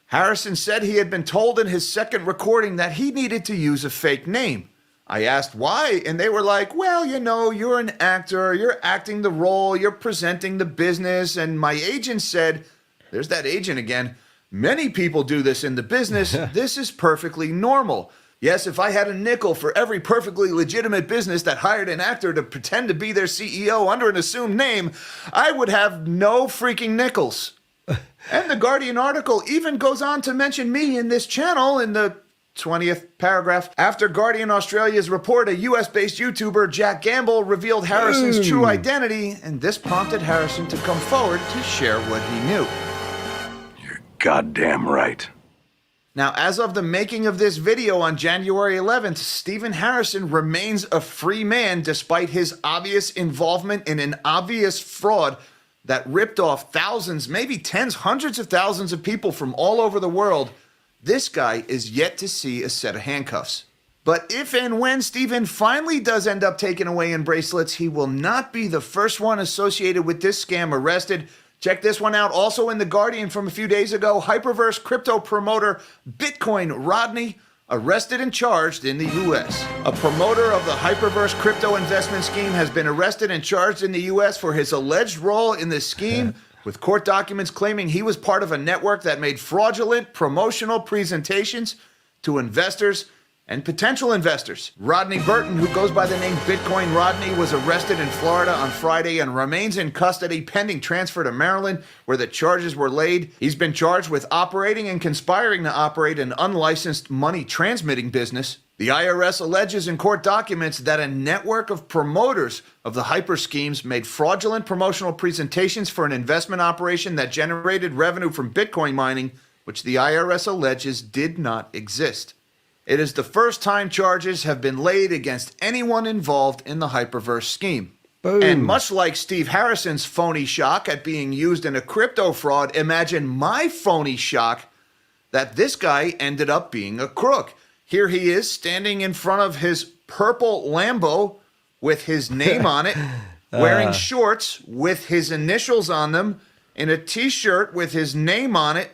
Harrison said he had been told in his second recording that he needed to use a fake name. I asked why, and they were like, "Well, you know, you're an actor, you're acting the role, you're presenting the business," and my agent said, there's that agent again, "Many people do this in the business, this is perfectly normal. Yes, if I had a nickel for every perfectly legitimate business that hired an actor to pretend to be their CEO under an assumed name, I would have no freaking nickels." And the Guardian article even goes on to mention me in this channel in the 20th paragraph. After Guardian Australia's report, a US-based YouTuber, Jack Gamble, revealed Harrison's true identity, and this prompted Harrison to come forward to share what he knew. You're goddamn right. Now, as of the making of this video on January 11th, Stephen Harrison remains a free man despite his obvious involvement in an obvious fraud that ripped off thousands, maybe tens, hundreds of thousands of people from all over the world. This guy is yet to see a set of handcuffs. But if and when Stephen finally does end up taken away in bracelets, he will not be the first one associated with this scam arrested. Check this one out. Also in The Guardian from a few days ago, HyperVerse crypto promoter Bitcoin Rodney arrested and charged in the U.S. A promoter of the HyperVerse crypto investment scheme has been arrested and charged in the U.S. for his alleged role in this scheme, with court documents claiming he was part of a network that made fraudulent promotional presentations to investors and potential investors. Rodney Burton, who goes by the name Bitcoin Rodney, was arrested in Florida on Friday and remains in custody pending transfer to Maryland, where the charges were laid. He's been charged with operating and conspiring to operate an unlicensed money transmitting business. The IRS alleges in court documents that a network of promoters of the hyper schemes made fraudulent promotional presentations for an investment operation that generated revenue from Bitcoin mining, which the IRS alleges did not exist. It is the first time charges have been laid against anyone involved in the HyperVerse scheme. Boom. And much like Steve Harrison's phony shock at being used in a crypto fraud, imagine my phony shock that this guy ended up being a crook. Here he is standing in front of his purple Lambo with his name on it, wearing shorts with his initials on them, and a t-shirt with his name on it,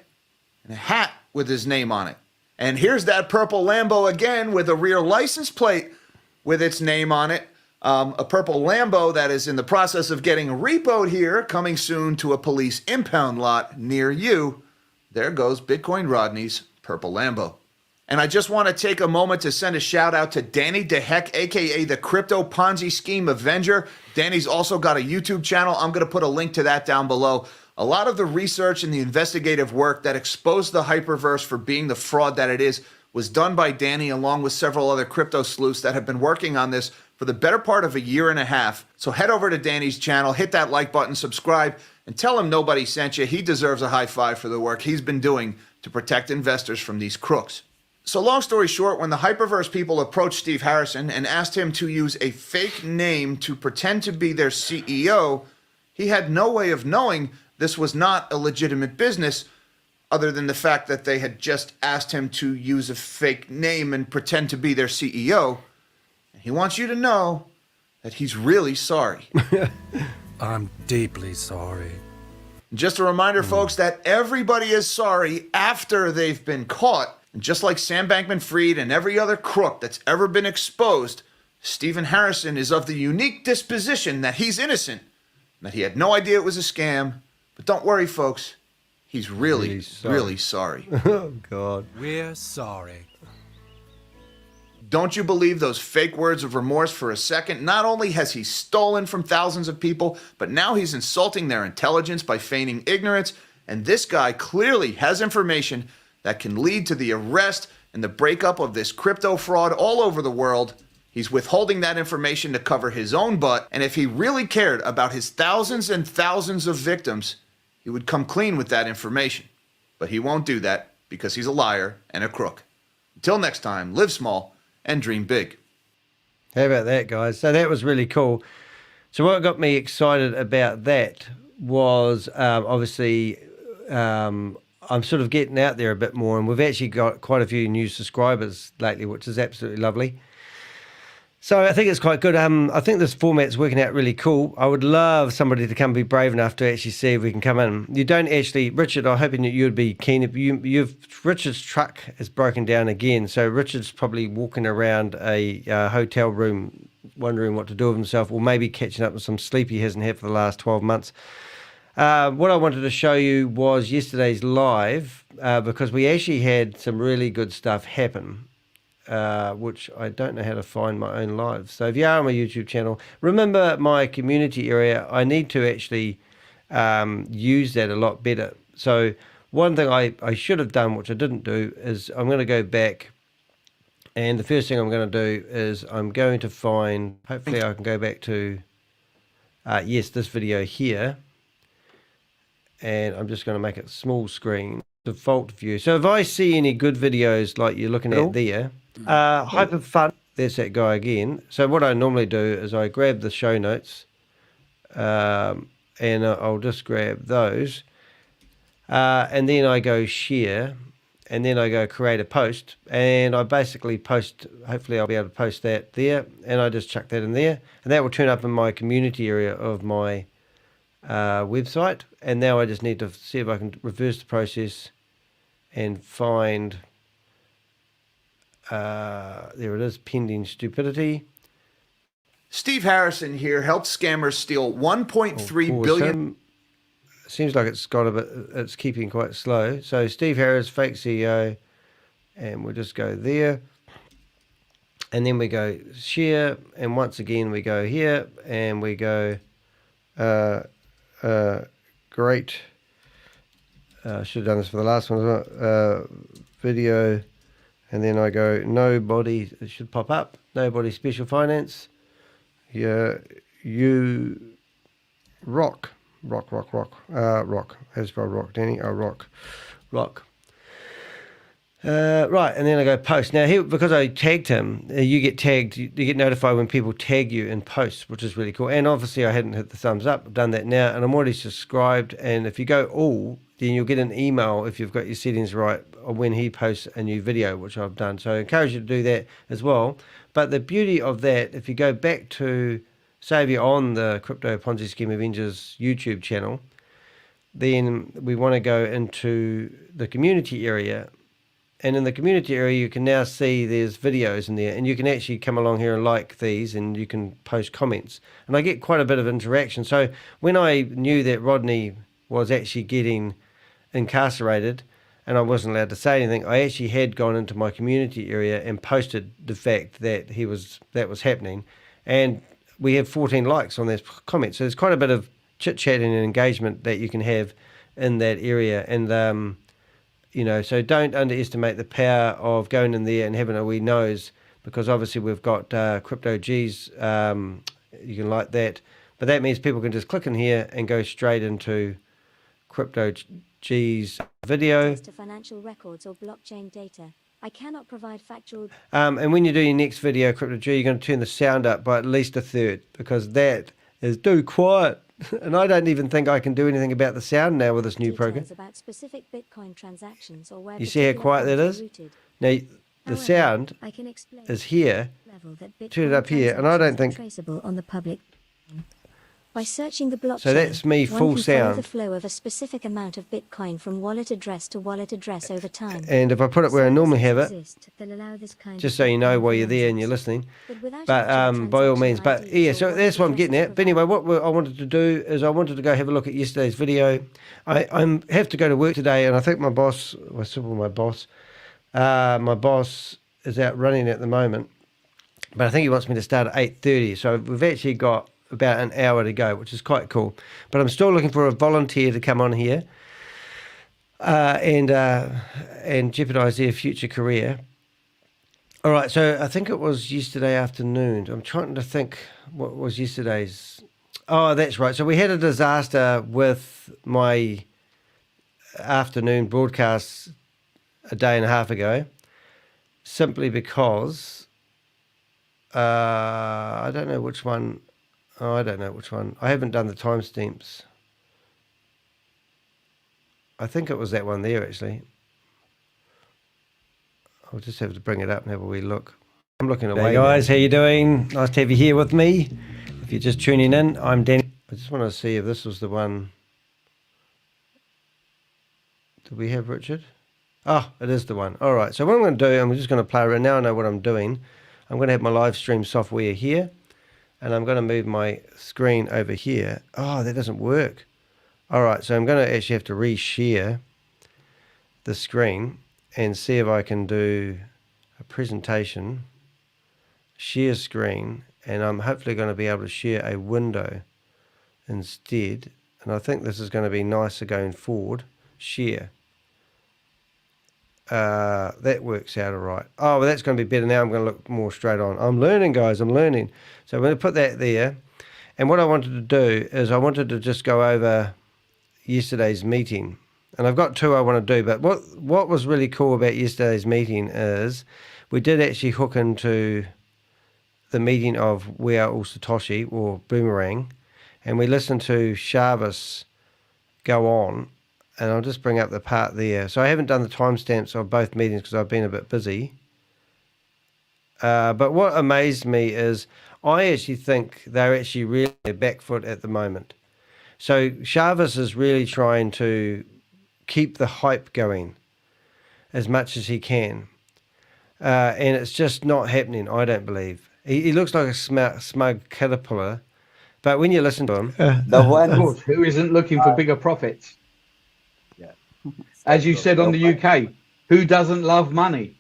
and a hat with his name on it. And here's that purple Lambo again with a rear license plate with its name on it. A purple Lambo that is in the process of getting repoed here, coming soon to a police impound lot near you. There goes Bitcoin Rodney's purple Lambo. And I just want to take a moment to send a shout out to Danny DeHeck, aka the Crypto Ponzi Scheme Avenger. Danny's also got a YouTube channel. I'm going to put a link to that down below. A lot of the research and the investigative work that exposed the HyperVerse for being the fraud that it is was done by Danny along with several other crypto sleuths that have been working on this for the better part of a year and a half. So head over to Danny's channel, hit that like button, subscribe, and tell him nobody sent you. He deserves a high five for the work he's been doing to protect investors from these crooks. So long story short, when the HyperVerse people approached Steve Harrison and asked him to use a fake name to pretend to be their CEO, he had no way of knowing this was not a legitimate business other than the fact that they had just asked him to use a fake name and pretend to be their CEO. He wants you to know that he's really sorry. I'm deeply sorry. Just a reminder, folks, that everybody is sorry after they've been caught. And just like Sam Bankman-Fried and every other crook that's ever been exposed, Stephen Harrison is of the unique disposition that he's innocent, that he had no idea it was a scam. But don't worry, folks. He's really sorry. Oh, God. We're sorry. Don't you believe those fake words of remorse for a second? Not only has he stolen from thousands of people, but now he's insulting their intelligence by feigning ignorance. And this guy clearly has information that can lead to the arrest and the breakup of this crypto fraud all over the world. He's withholding that information to cover his own butt. And if he really cared about his thousands and thousands of victims, he would come clean with that information. But he won't do that because he's a liar and a crook. Until next time, live small and dream big. How about that, guys? So that was really cool. So what got me excited about that was obviously I'm sort of getting out there a bit more, and we've actually got quite a few new subscribers lately, which is absolutely lovely. So I think it's quite good. I think this format's working out really cool. I would love somebody to come be brave enough to actually see if we can come in. You don't actually, Richard, I'm hoping that you'd be keen. If Richard's truck is broken down again, so Richard's probably walking around a hotel room wondering what to do with himself, or maybe catching up with some sleep he hasn't had for the last 12 months. What I wanted to show you was yesterday's live, because we actually had some really good stuff happen. Which I don't know how to find my own live. So if you are on my YouTube channel, remember my community area. I need to actually use that a lot better. So one thing I should have done, which I didn't do, is I'm going to go back, and the first thing I'm going to do is I'm going to find, hopefully I can go back to, yes, this video here, and I'm just going to make it small screen, default view. So if I see any good videos like you're looking at there, Hyper Fun, there's that guy again. So what I normally do is I grab the show notes, and I'll just grab those, and then I go share, and then I go create a post, and I basically post, hopefully I'll be able to post that there, and I just chuck that in there, and that will turn up in my community area of my website. And now I just need to see if I can reverse the process and find, there it is, pending stupidity. Steve Harrison here helped scammers steal $1.3 billion. Seems like it's got a bit, it's keeping quite slow. So Steve Harris, fake CEO, and we'll just go there. And then we go share, and once again we go here, and we go great. I should have done this for the last one as well. Video, and then I go nobody, it should pop up, nobody special finance. Yeah, you rock. Rock. How's spelled rock, Danny? Oh, rock. Right, and then I go post. Now here, because I tagged him, you get tagged, you get notified when people tag you in posts, which is really cool. And obviously I hadn't hit the thumbs up, I've done that now, and I'm already subscribed. And if you go all, then you'll get an email if you've got your settings right when he posts a new video, which I've done. So I encourage you to do that as well. But the beauty of that, if you go back to, say if you're on the Crypto Ponzi Scheme Avengers YouTube channel, then we want to go into the community area. And in the community area, you can now see there's videos in there, and you can actually come along here and like these, and you can post comments. And I get quite a bit of interaction. So when I knew that Rodney was actually getting incarcerated, and I wasn't allowed to say anything. I actually had gone into my community area and posted the fact that that was happening, and we have 14 likes on this comment. So there's quite a bit of chit-chatting and engagement that you can have in that area. And, so don't underestimate the power of going in there and having a wee nose, because obviously we've got Crypto G's, you can like that. But that means people can just click in here and go straight into Crypto G's video. To financial records or blockchain data. I cannot provide factual. And when you do your next video, Crypto G, you're going to turn the sound up by at least a third, because that is too quiet. And I don't even think I can do anything about the sound now with this new program. About specific Bitcoin transactions or where you see how quiet that is? Now, the sound is here. Turn it up here, and I don't think. Traceable on the public. By searching the blockchain, so that's me full sound. The flow of a specific amount of Bitcoin from wallet address to wallet address over time. And if I put it where I normally have it, just so you know while you're there and you're listening. But by all means, but yeah, so that's what I'm getting at. But anyway, what I wanted to do is I wanted to go have a look at yesterday's video. I have to go to work today, and I think my boss is out running at the moment. But I think he wants me to start at 8:30. So we've actually got about an hour to go, which is quite cool. But I'm still looking for a volunteer to come on here and jeopardise their future career. All right, so I think it was yesterday afternoon. I'm trying to think what was yesterday's. Oh, that's right. So we had a disaster with my afternoon broadcasts a day and a half ago, simply because I don't know which one. Oh, I don't know which one. I haven't done the timestamps. I think it was that one there, actually. I'll just have to bring it up and have a wee look. I'm looking away. Hey guys, how you doing? Nice to have you here with me. If you're just tuning in, I'm Danny. I just want to see if this was the one. Do we have Richard? Oh, it is the one. All right, so what I'm going to do, I'm just going to play around. Now I know what I'm doing. I'm going to have my live stream software here. And I'm going to move my screen over here. Oh, that doesn't work. All right, so I'm going to actually have to reshare the screen and see if I can do a presentation, share screen, and I'm hopefully going to be able to share a window instead. And I think this is going to be nicer going forward. Share. That works out all right. Oh, well, that's going to be better now. I'm going to look more straight on. I'm learning, guys. I'm learning. So I'm going to put that there. And what I wanted to do is I wanted to just go over yesterday's meeting. And I've got two I want to do. But what was really cool about yesterday's meeting is we did actually hook into the meeting of We Are All Satoshi, or Boomerang. And we listened to Jarvis go on. And I'll just bring up the part there. So I haven't done the timestamps of both meetings because I've been a bit busy. But what amazed me is I actually think they're actually really on their back foot at the moment. So Jarvis is really trying to keep the hype going as much as he can. And it's just not happening, I don't believe. He looks like a smug caterpillar. But when you listen to him... the one who isn't looking for bigger profits. As you said on the UK, who doesn't love money?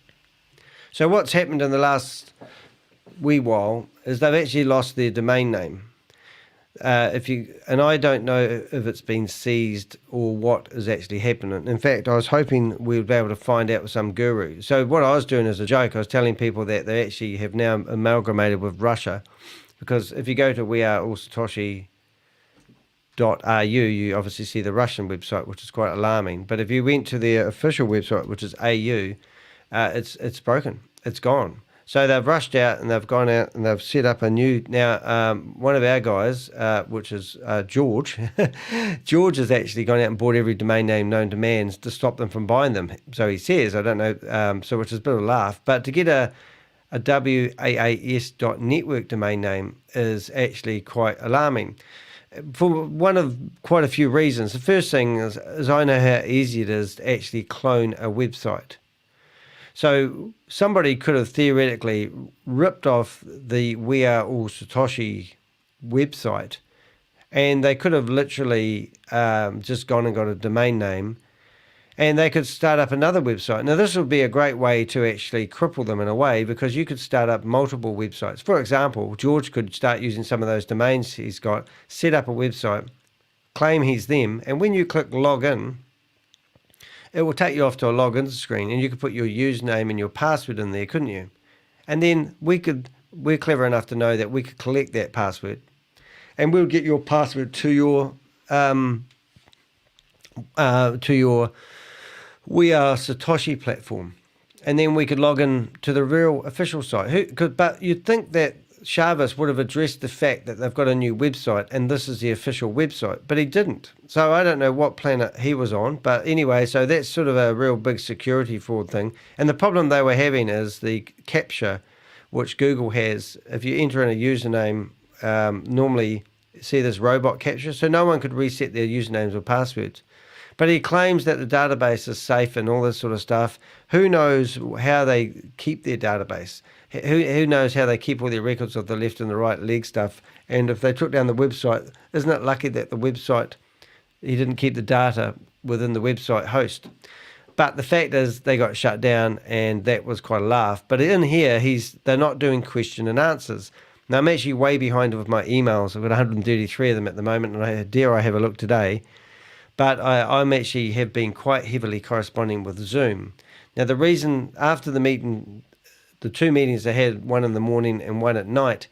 So what's happened in the last wee while is they've actually lost their domain name. And I don't know if it's been seized or what is actually happening. In fact, I was hoping we'd be able to find out with some guru. So what I was doing as a joke, I was telling people that they actually have now amalgamated with Russia, because if you go to weareallsatoshi.ru, you obviously see the Russian website, which is quite alarming. But if you went to their official website, which is AU, it's broken. It's gone. So they've rushed out and they've gone out and they've set up a new... Now, one of our guys, which is George, George has actually gone out and bought every domain name known to man to stop them from buying them. So he says, I don't know, so which is a bit of a laugh. But to get a WAAS.network domain name is actually quite alarming. For one of quite a few reasons. The first thing is I know how easy it is to actually clone a website. So somebody could have theoretically ripped off the We Are All Satoshi website, and they could have literally just gone and got a domain name and they could start up another website. Now, this would be a great way to actually cripple them in a way, because you could start up multiple websites. For example, George could start using some of those domains he's got, set up a website, claim he's them, and when you click log in, it will take you off to a login screen, and you could put your username and your password in there, couldn't you? And then we're clever enough to know that we could collect that password, and we'll get your password to your We Are Satoshi platform, and then we could log in to the real official site. But you'd think that Jarvis would have addressed the fact that they've got a new website and this is the official website, but he didn't. So I don't know what planet he was on, but anyway, so that's sort of a real big security fraud thing. And the problem they were having is the captcha, which Google has. If you enter in a username, normally see this robot captcha, so no one could reset their usernames or passwords. But he claims that the database is safe and all this sort of stuff. Who knows how they keep their database? Who knows how they keep all their records of the left and the right leg stuff? And if they took down the website, isn't it lucky that the website, he didn't keep the data within the website host? But the fact is they got shut down, and that was quite a laugh. But in here, they're not doing question and answers. Now, I'm actually way behind with my emails. I've got 133 of them at the moment, and I have a look today. But I'm actually have been quite heavily corresponding with Zoom. Now, the reason after the meeting, the two meetings they had, one in the morning and one at night,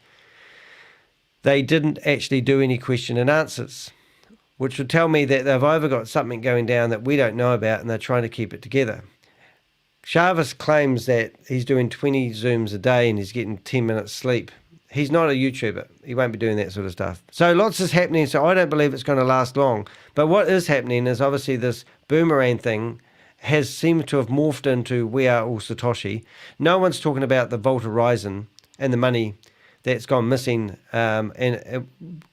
they didn't actually do any question and answers, which would tell me that they've either got something going down that we don't know about and they're trying to keep it together. Jarvis claims that he's doing 20 Zooms a day and he's getting 10 minutes sleep. He's not a YouTuber. He won't be doing that sort of stuff. So lots is happening, so I don't believe it's going to last long. But what is happening is obviously this boomerang thing has seemed to have morphed into We Are All Satoshi. No one's talking about the Vault Horizon and the money that's gone missing.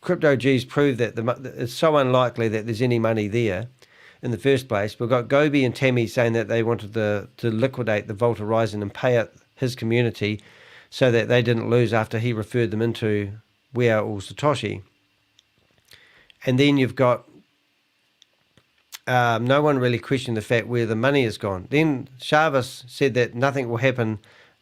Crypto G's proved that it's so unlikely that there's any money there in the first place. We've got Gobi and Tammy saying that they wanted to liquidate the Vault Horizon and pay out his community so that they didn't lose after he referred them into We Are All Satoshi. And then you've got no one really questioned the fact where the money has gone. Then Jarvis said that nothing will happen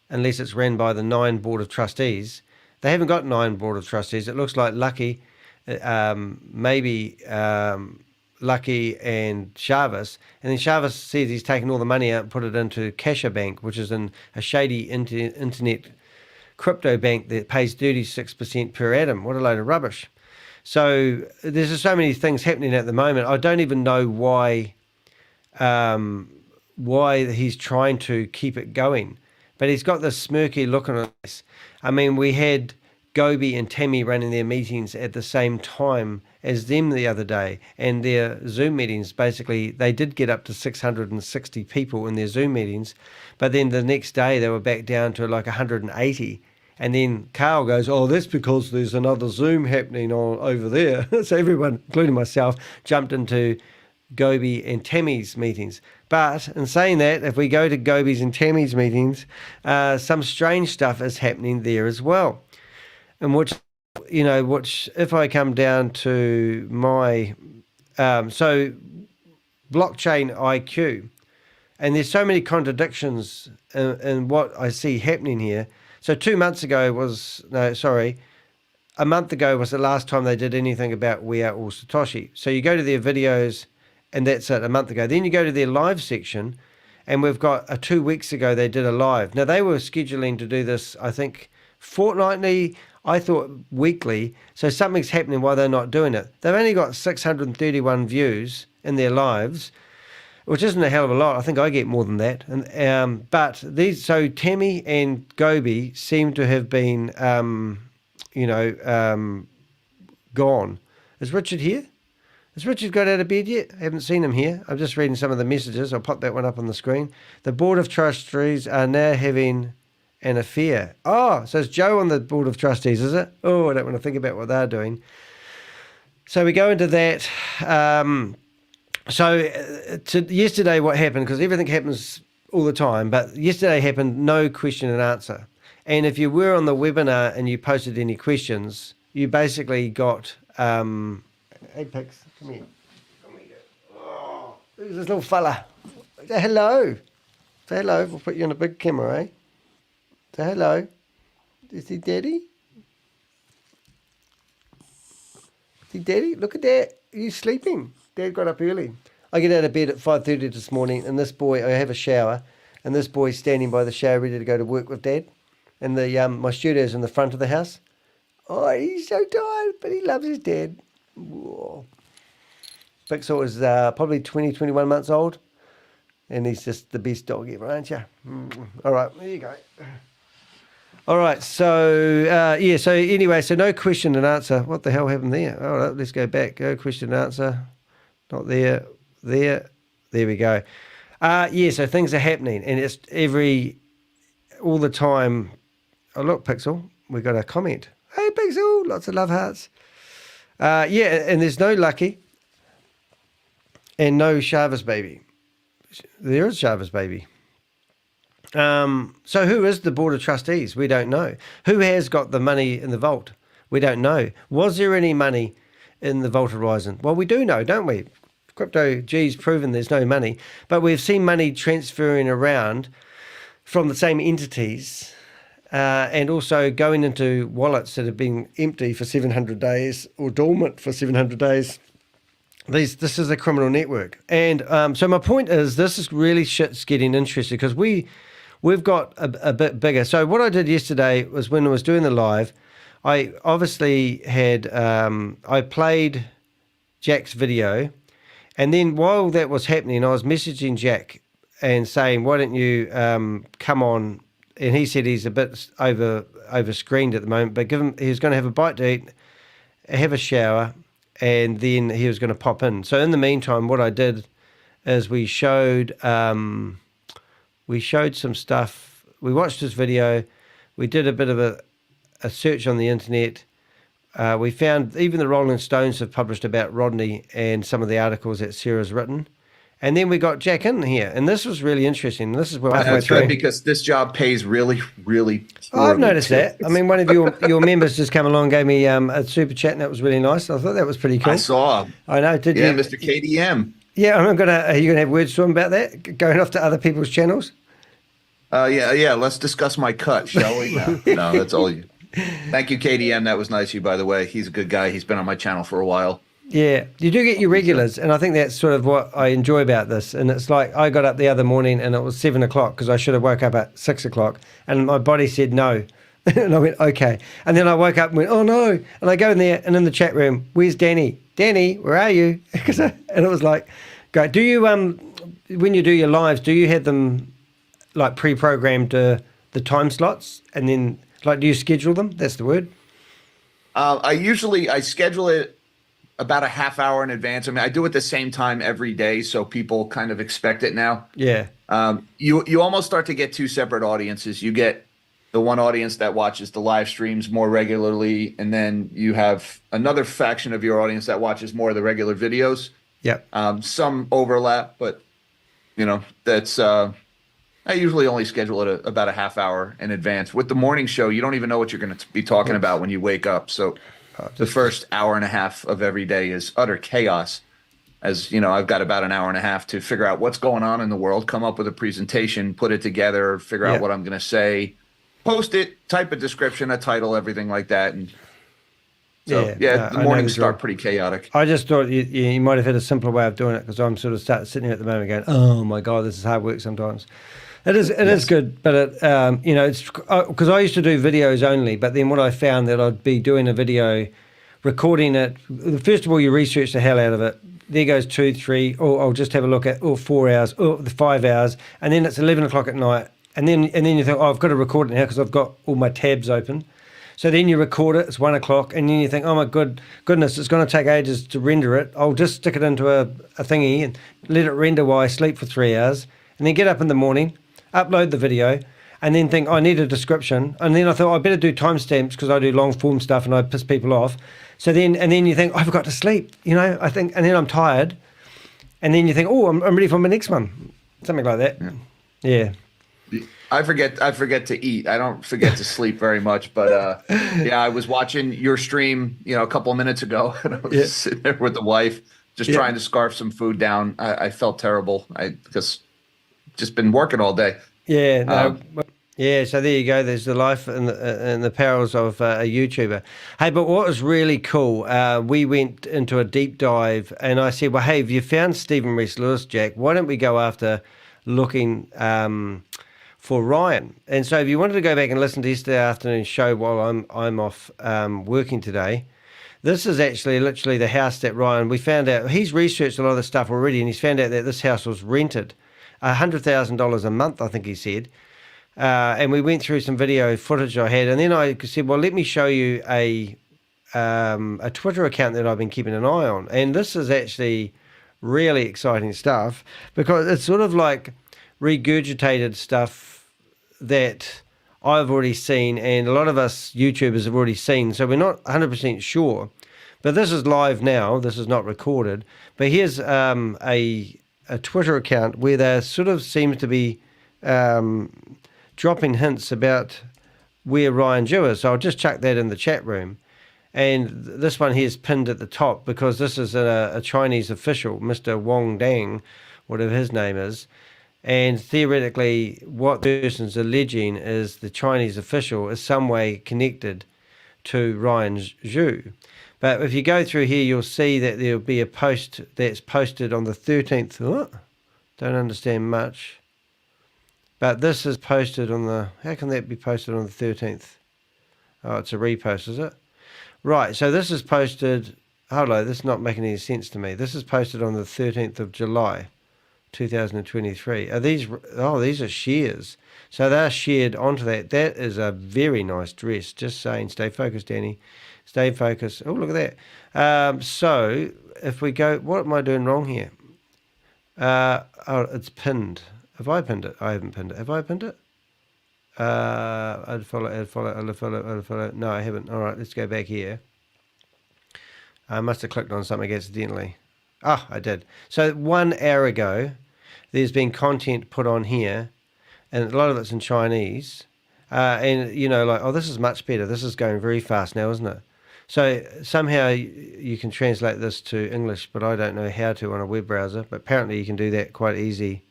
unless it's ran by the 9 board of trustees. They haven't got 9 board of trustees. It looks like Lucky, maybe Lucky and Jarvis. And then Jarvis says he's taken all the money out and put it into Casha Bank, which is a shady internet crypto bank that pays 36% per annum. What a load of rubbish. So there's just so many things happening at the moment. I don't even know why he's trying to keep it going. But he's got this smirky look on his face. I mean, we had Gobi and Tammy running their meetings at the same time as them the other day. And their Zoom meetings, basically, they did get up to 660 people in their Zoom meetings. But then the next day, they were back down to like 180. And then Carl goes, oh, that's because there's another Zoom happening over there. So everyone, including myself, jumped into Gobi and Tammy's meetings. But in saying that, if we go to Gobi's and Tammy's meetings, some strange stuff is happening there as well. And which if I come down to my, so BlockchainIQ, and there's so many contradictions in what I see happening here. So a month ago was the last time they did anything about We Are All Satoshi. So you go to their videos, and that's it, a month ago. Then you go to their live section, and we've got 2 weeks ago they did a live. Now, they were scheduling to do this, I think, fortnightly. I thought weekly. So something's happening while they're not doing it. They've only got 631 views in their lives, which isn't a hell of a lot. I think I get more than that. And so Tammy and Gobi seem to have been, gone. Is Richard here? Has Richard got out of bed yet? I haven't seen him here. I'm just reading some of the messages. I'll pop that one up on the screen. The Board of Trustees are now having an affair. Oh, so it's Joe on the Board of Trustees, is it? Oh, I don't want to think about what they're doing. So we go into that. Yesterday what happened, because everything happens all the time, but yesterday happened no question and answer. And if you were on the webinar and you posted any questions, you basically got... hey, Pix, come here. Oh, who's this little fella? Say hello. Say hello. We'll put you on a big camera, eh? Say hello. Is he Daddy? Is he Daddy? Look at that. Are you sleeping? Dad got up early. I get out of bed at 5:30 this morning, and this boy, I have a shower, and this boy's standing by the shower ready to go to work with Dad. And the my studio's in the front of the house. Oh, he's so tired, but he loves his dad. Whoa. Pixel is probably 20, 21 months old. And he's just the best dog ever, aren't you? All right, there you go. All right, so, yeah, so anyway, so no question and answer. What the hell happened there? All right, let's go back. Go question and answer. Not there. There we go. Yeah, so things are happening, and it's all the time. Oh, look, Pixel, we got a comment. Hey, Pixel, lots of love hearts. Yeah, and there's no Lucky and no Sharvis Baby. There is Sharvis Baby. So who is the board of trustees? We don't know. Who has got the money in the vault? We don't know. Was there any money in the Vault Horizon? Well, we do know, don't we? Crypto G's proven there's no money, but we've seen money transferring around from the same entities and also going into wallets that have been empty for 700 days or dormant for 700 days. This is a criminal network. And so my point is, this is really shit's getting interesting because we've got a bit bigger. So what I did yesterday was when I was doing the live, I obviously had, I played Jack's video. And then while that was happening, I was messaging Jack and saying, why don't you come on? And he said he's a bit over-screened at the moment, but he's going to have a bite to eat, have a shower, and then he was going to pop in. So in the meantime, what I did is we showed some stuff. We watched his video. We did a bit of a search on the internet. We found even the Rolling Stones have published about Rodney and some of the articles that Sarah's written. And then we got Jack in here. And this was really interesting. This is where that's good because this job pays really, really poorly. I've noticed that. I mean, one of your members just came along and gave me a super chat, and that was really nice. I thought that was pretty cool. I saw. I know. Did you? Yeah, Mr. KDM. Yeah, are you going to have words to him about that? Going off to other people's channels? Yeah. Let's discuss my cut, shall we? No, that's all you. Thank you, KDM. That was nice of you, by the way. He's a good guy. He's been on my channel for a while. Yeah, you do get your regulars, and I think that's sort of what I enjoy about this. And it's like I got up the other morning, and it was 7 o'clock because I should have woke up at 6 o'clock, and my body said no. And I went, okay. And then I woke up and went, oh, no. And I go in there, and in the chat room, where's Danny? Danny, where are you? And it was like, great. Do you, when you do your lives, do you have them like pre-programmed the time slots, and then like do you schedule them? That's the word. I schedule it about a half hour in advance. I mean, I do it the same time every day, so people kind of expect it now. Yeah. You almost start to get two separate audiences. You get the one audience that watches the live streams more regularly, and then you have another faction of your audience that watches more of the regular videos. Yeah. Some overlap, but that's I usually only schedule it about a half hour in advance. With the morning show, you don't even know what you're going to be talking about when you wake up. So the first hour and a half of every day is utter chaos. As you know, I've got about an hour and a half to figure out what's going on in the world, come up with a presentation, put it together, figure out what I'm going to say, post it, type a description, a title, everything like that. And so, the mornings start pretty chaotic. I just thought you might have had a simpler way of doing it because I'm sort of sitting here at the moment going, oh my God, this is hard work sometimes. It is good, but it's because I used to do videos only, but then what I found that I'd be doing a video, recording it. First of all, you research the hell out of it. There goes 2, 3, or I'll just have a look at 4 hours, or the 5 hours, and then it's 11 o'clock at night, and then you think, oh, I've got to record it now because I've got all my tabs open. So then you record it, it's 1 o'clock, and then you think, oh my goodness, it's going to take ages to render it. I'll just stick it into a thingy and let it render while I sleep for 3 hours, and then get up in the morning, upload the video, and then think, I need a description. And then I thought, I better do timestamps because I do long form stuff and I piss people off. So then you think, I've got to sleep, I think, and then I'm tired. And then you think, oh, I'm ready for my next one. Something like that. Yeah. I forget to eat. I don't forget to sleep very much, but I was watching your stream, a couple of minutes ago, and I was sitting there with the wife, just trying to scarf some food down. I felt terrible because just been working all day. Yeah, no, yeah. So there you go. There's the life and the perils of a YouTuber. Hey, but what was really cool? We went into a deep dive, and I said, "Well, hey, have you found Stephen Reese Lewis, Jack? Why don't we go after looking for Ryan?" And so, if you wanted to go back and listen to yesterday afternoon's show while I'm off working today, this is actually literally the house that Ryan. We found out he's researched a lot of the stuff already, and he's found out that this house was rented $100,000 a month, I think he said. And we went through some video footage I had, and then I said, well, let me show you a Twitter account that I've been keeping an eye on. And this is actually really exciting stuff because it's sort of like regurgitated stuff that I've already seen and a lot of us YouTubers have already seen. So we're not 100% sure. But this is live now. This is not recorded. But here's a Twitter account where there sort of seems to be dropping hints about where Ryan Jew is. So I'll just chuck that in the chat room. And this one here is pinned at the top because this is a Chinese official, Mr. Wong Dang, whatever his name is. And theoretically, what the person's alleging is the Chinese official is some way connected to Ryan Zhu. But if you go through here, you'll see that there'll be a post that's posted on the 13th. Oh, don't understand much. But this is posted on the... How can that be posted on the 13th? Oh, it's a repost, is it? Right, so this is posted... Hold on, this is not making any sense to me. This is posted on the 13th of July, 2023. Are these... Oh, these are shares. So they're shared onto that. That is a very nice dress. Just saying. Stay focused, Danny. Stay focused. Oh, look at that. So if we go... What am I doing wrong here? Oh, it's pinned. Have I pinned it? I haven't pinned it. Have I pinned it? I'd follow. No, I haven't. All right, let's go back here. I must have clicked on something accidentally. Ah, I did. So 1 hour ago, there's been content put on here, and a lot of it's in Chinese. And, you know, like, oh, this is much better. This is going very fast now, isn't it? So somehow you can translate this to English, but I don't know how to on a web browser. But apparently you can do that quite easy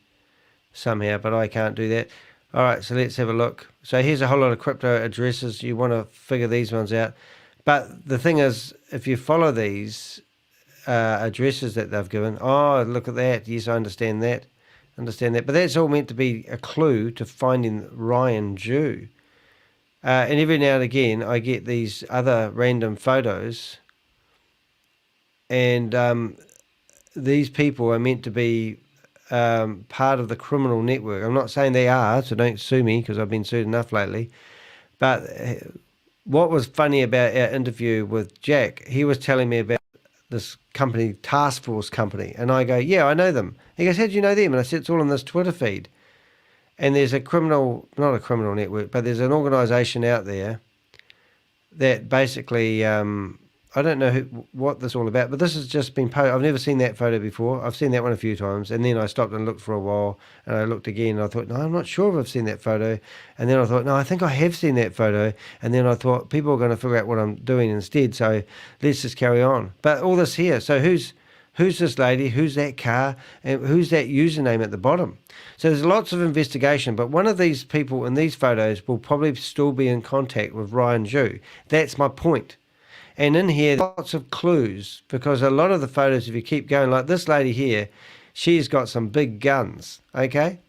somehow, but I can't do that. All right, so let's have a look. So here's a whole lot of crypto addresses. You want to figure these ones out. But the thing is, if you follow these addresses that they've given, oh, look at that. Yes, I understand that. But that's all meant to be a clue to finding Ryan Jew. And every now and again, I get these other random photos. And these people are meant to be part of the criminal network. I'm not saying they are, so don't sue me because I've been sued enough lately. But what was funny about our interview with Jack, he was telling me about this company, Task Force Company. And I go, yeah, I know them. He goes, how do you know them? And I said, it's all in this Twitter feed. And there's a criminal, not a criminal network, but there's an organisation out there that basically, I don't know what this is all about, but this has just been posted. I've never seen that photo before. I've seen that one a few times, and then I stopped and looked for a while, and I looked again, and I thought, no, I'm not sure if I've seen that photo. And then I thought, no, I think I have seen that photo. And then I thought, people are going to figure out what I'm doing instead, so let's just carry on. But all this here, so who's this lady, who's that car, and who's that username at the bottom? So there's lots of investigation, but one of these people in these photos will probably still be in contact with Ryan Zhu. That's my point. And in here, lots of clues, because a lot of the photos, if you keep going, like this lady here, she's got some big guns, okay?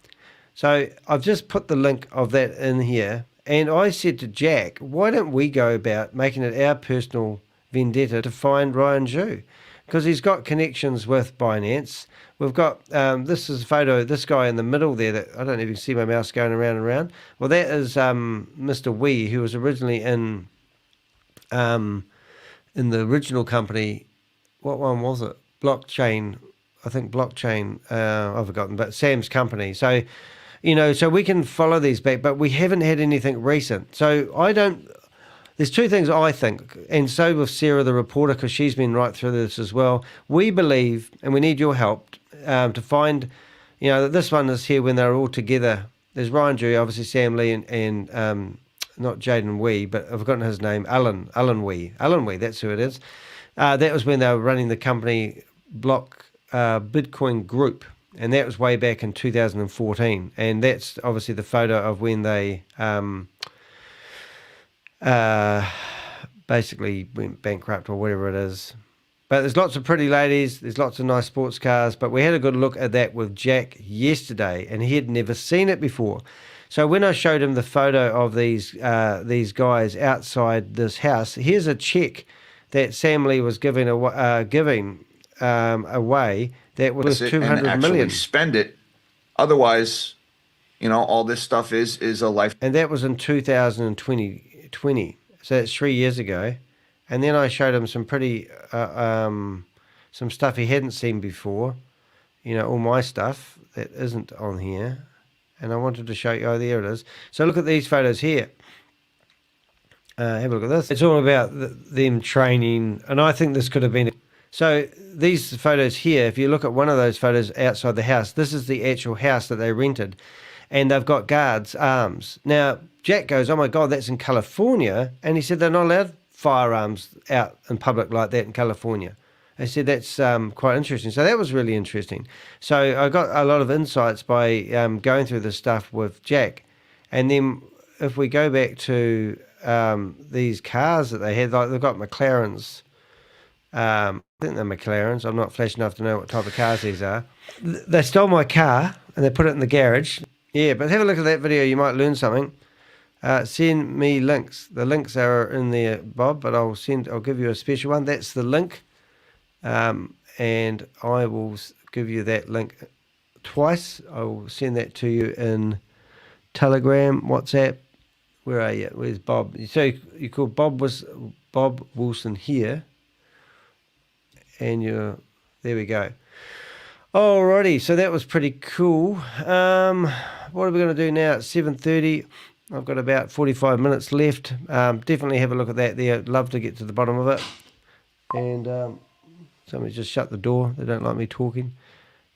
So I've just put the link of that in here, and I said to Jack, why don't we go about making it our personal vendetta to find Ryan Zhu? Because he's got connections with Binance. We've got, this is a photo, this guy in the middle there, that I don't even see my mouse going around and around. Well, that is Mr. Wee, who was originally in the original company. What one was it? Blockchain, I think Blockchain, I've forgotten, but Sam's company. So, you know, so we can follow these back, but we haven't had anything recent. So there's two things I think, and so with Sarah, the reporter, because she's been right through this as well. We believe, and we need your help to find, you know, this one is here when they're all together. There's Ryan Jew, obviously Sam Lee, and not Jaden Wee, but I've forgotten his name, Alan Wee, that's who it is. That was when they were running the company Bitcoin Group, And that was way back in 2014. And that's obviously the photo of when they basically went bankrupt or whatever it is. But there's lots of pretty ladies, there's lots of nice sports cars, but we had a good look at that with Jack yesterday, and he had never seen it before. So when I showed him the photo of these guys outside this house, here's a check that Sam Lee was giving away that was 200 and actually million. Spend it. Otherwise, you know, all this stuff is a life. And that was in 2020. So that's 3 years ago. And then I showed him some pretty, some stuff he hadn't seen before. You know, all my stuff that isn't on here. And I wanted to show you, oh, there it is. So look at these photos here. Have a look at this. It's all about them training. And I think this could have been. So these photos here, if you look at one of those photos outside the house, this is the actual house that they rented. And they've got guards' arms. Now, Jack goes, oh my God, that's in California. And he said they're not allowed firearms out in public like that in California. I said that's quite interesting. So that was really interesting. So I got a lot of insights by going through this stuff with Jack. And then if we go back to these cars that they had, like they've got McLarens. I think they're McLarens. I'm not flash enough to know what type of cars these are. They stole my car and they put it in the garage. Yeah, but have a look at that video. You might learn something. Send me links. The links are in there, Bob, but I'll give you a special one. That's the link. And I will give you that link twice. I will send that to you in Telegram, WhatsApp. Where are you? Where's Bob? So you call Bob Wilson here. And there we go. Alrighty, so that was pretty cool. What are we going to do now? It's 7:30. I've got about 45 minutes left. Definitely have a look at that there. I'd love to get to the bottom of it. And somebody just shut the door. They don't like me talking.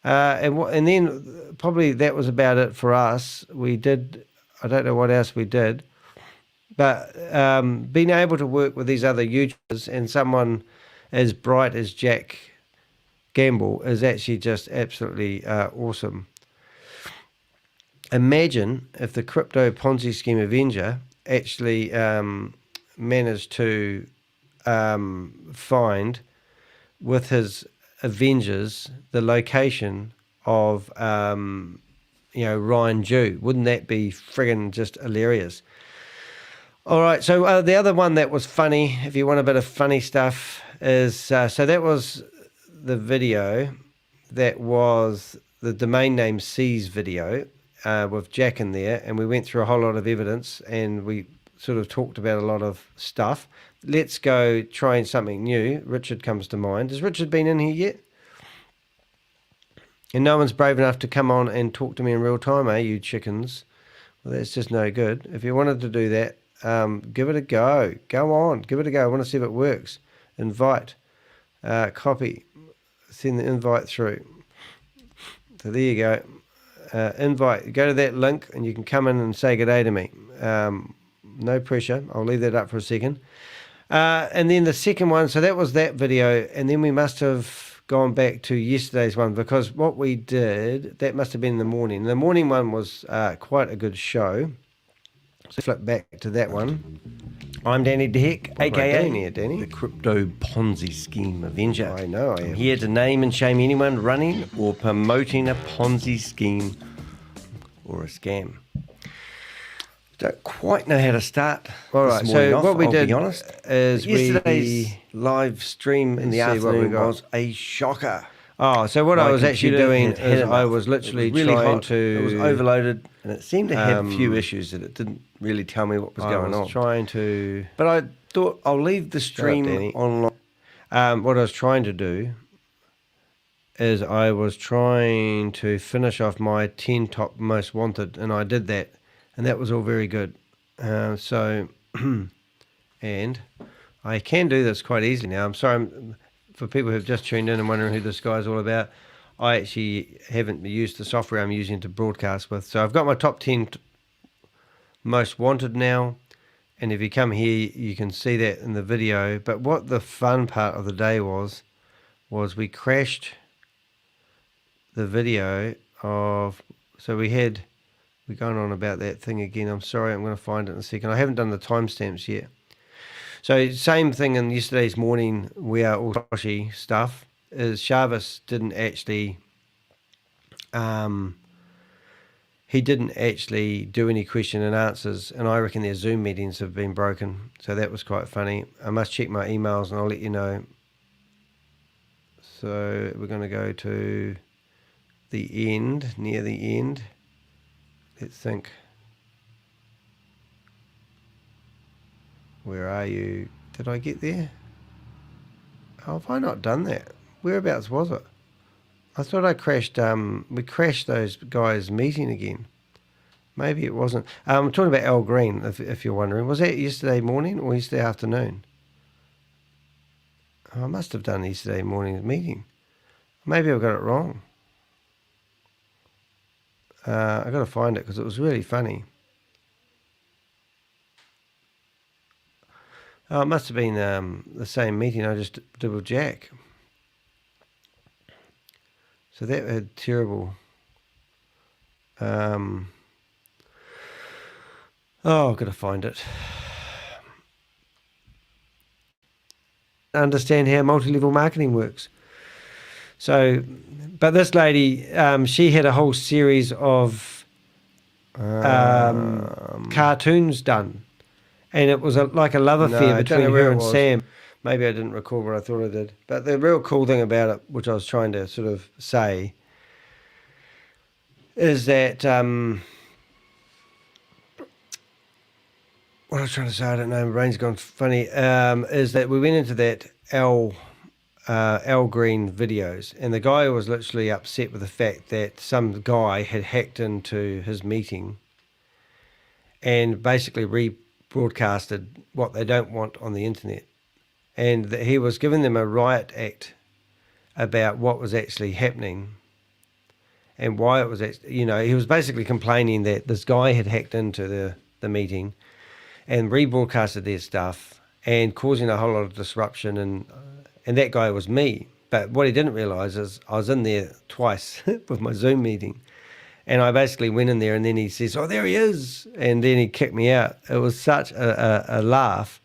And then probably that was about it for us. We did, I don't know what else we did, but being able to work with these other YouTubers and someone as bright as Jack Gamble is actually just absolutely awesome. Imagine if the Crypto Ponzi Scheme Avenger actually managed to find with his Avengers the location of Ryan Jew. Wouldn't that be friggin' just hilarious? All right, so the other one that was funny, if you want a bit of funny stuff, is so that was the video that was the domain name C's video with Jack in there, and we went through a whole lot of evidence and we sort of talked about a lot of stuff. Let's go trying something new. Richard comes to mind. Has Richard been in here yet? And no one's brave enough to come on and talk to me in real time, eh, you chickens? Well, that's just no good. If you wanted to do that, give it a go. Go on, give it a go. I want to see if it works. Invite, copy, send the invite through. So there you go. Invite, go to that link and you can come in and say good day to me. No pressure. I'll leave that up for a second. And then the second one, so that was that video, and then we must have gone back to yesterday's one, because what we did, that must have been in the morning. The morning one was quite a good show. So flip back to that one. I'm Danny DeHick, a.k.a. The Crypto Ponzi Scheme Avenger. I know I am. I'm here to name and shame anyone running or promoting a Ponzi scheme or a scam. Don't quite know how to start. All right, so what we did, be honest, is yesterday's live stream in the afternoon was a shocker. Oh, so what I was actually doing is I was literally really trying hot. to... It was overloaded, and it seemed to have a few issues that it didn't really tell me what was going on. Trying to... But I thought I'll leave the stream online. What I was trying to do is I was trying to finish off my 10 top most wanted, and I did that, and that was all very good. And I can do this quite easily now. I'm sorry for people who've just tuned in and wondering who this guy's all about. I actually haven't used the software I'm using to broadcast with. So I've got my top 10 most wanted now, and if you come here you can see that in the video. But what the fun part of the day was we crashed the video of, so we're going on about that thing again. I'm sorry, I'm going to find it in a second. I haven't done the timestamps yet. So same thing in yesterday's morning where all Satoshi stuff is Chavis didn't actually, he didn't actually do any question and answers, and I reckon their Zoom meetings have been broken. So that was quite funny. I must check my emails and I'll let you know. So we're going to go to the end, near the end. Let's think. Where are you? Did I get there? Oh, have I not done that? Whereabouts was it? I thought I crashed, we crashed those guys' meeting again. Maybe it wasn't. I'm talking about Al Green, if you're wondering. Was that yesterday morning or yesterday afternoon? Oh, I must have done yesterday morning's meeting. Maybe I've got it wrong. I've got to find it because it was really funny. Oh, it must have been the same meeting I just did with Jack. So that had terrible. Oh, I've got to find it. Understand how multi-level marketing works. So, but this lady, she had a whole series of cartoons done. And it was like a love affair between her and Sam. Maybe I didn't record what I thought I did. But the real cool thing about it, which I was trying to sort of say, is that, what I was trying to say, I don't know, my brain's gone funny, is that we went into that Al Green videos, and the guy was literally upset with the fact that some guy had hacked into his meeting and basically rebroadcasted what they don't want on the internet. And that he was giving them a riot act about what was actually happening and why it was actually, you know, he was basically complaining that this guy had hacked into the meeting and rebroadcasted their stuff and causing a whole lot of disruption, and that guy was me. But what he didn't realise is I was in there twice with my Zoom meeting, and I basically went in there and then he says, oh, there he is, and then he kicked me out. It was such a laugh.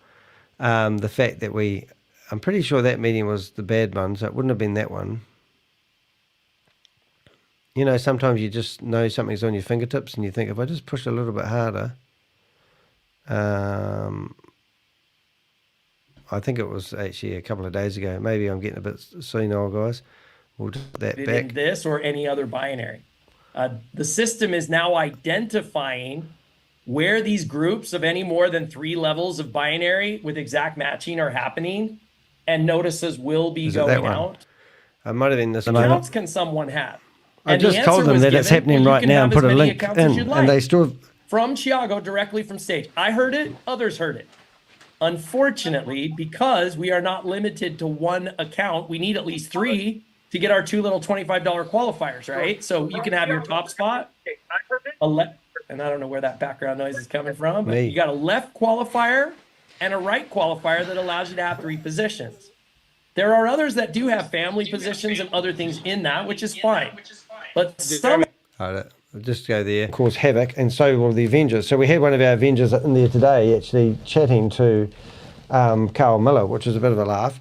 The fact that I'm pretty sure that meeting was the bad one, so it wouldn't have been that one. You know, sometimes you just know something's on your fingertips and you think, if I just push a little bit harder, I think it was actually a couple of days ago. Maybe I'm getting a bit senile, guys. We'll do that back. In this or any other binary. The system is now identifying where these groups of any more than 3 levels of binary with exact matching are happening, and notices will be going out. I might have been this one. What else can someone have? I just told them that it's happening right now and put a link in, and they still... From Chiago, directly from stage. I heard it, others heard it. Unfortunately, because we are not limited to one account, we need at least 3 to get our 2 little $25 qualifiers, right? So you can have your top spot, and I don't know where that background noise is coming from, but you got a left qualifier and a right qualifier that allows you to have 3 positions. There are others that do have family positions and other things in that, which is fine. But some... I'll just go there. Cause havoc, and so will the Avengers. So we had one of our Avengers in there today actually chatting to Carl Miller, which was a bit of a laugh.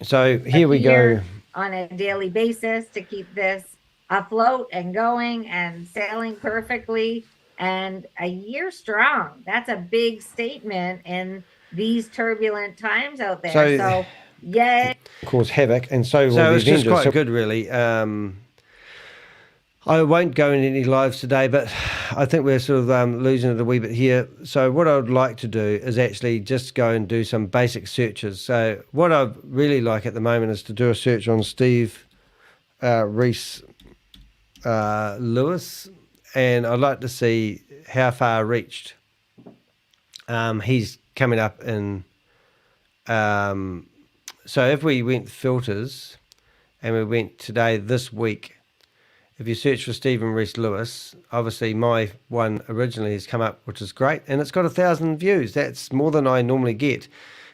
So here we go. On a daily basis to keep this afloat and going and sailing perfectly, and a year strong. That's a big statement in these turbulent times out there. So yay. Cause havoc, and so will the Avengers. So it's just quite good, really. I won't go into any lives today, but I think we're sort of losing it a wee bit here. So what I would like to do is actually just go and do some basic searches. So what I really like at the moment is to do a search on Steve Reese Lewis, and I'd like to see how far reached. He's coming up in... so if we went filters and we went today, this week, if you search for Stephen Reese Lewis, obviously my one originally has come up, which is great, and it's got 1,000 views. That's more than I normally get.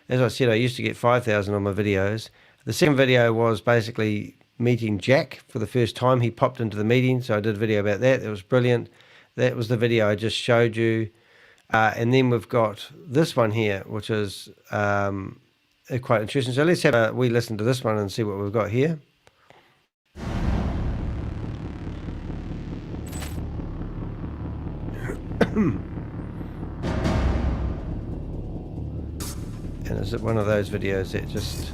As I said, I used to get 5,000 on my videos. The second video was basically meeting Jack for the first time. He popped into the meeting, so I did a video about that. It was brilliant. That was the video I just showed you. And then we've got this one here, which is quite interesting. So let's have a wee listen to this one and see what we've got here. And is it one of those videos that just...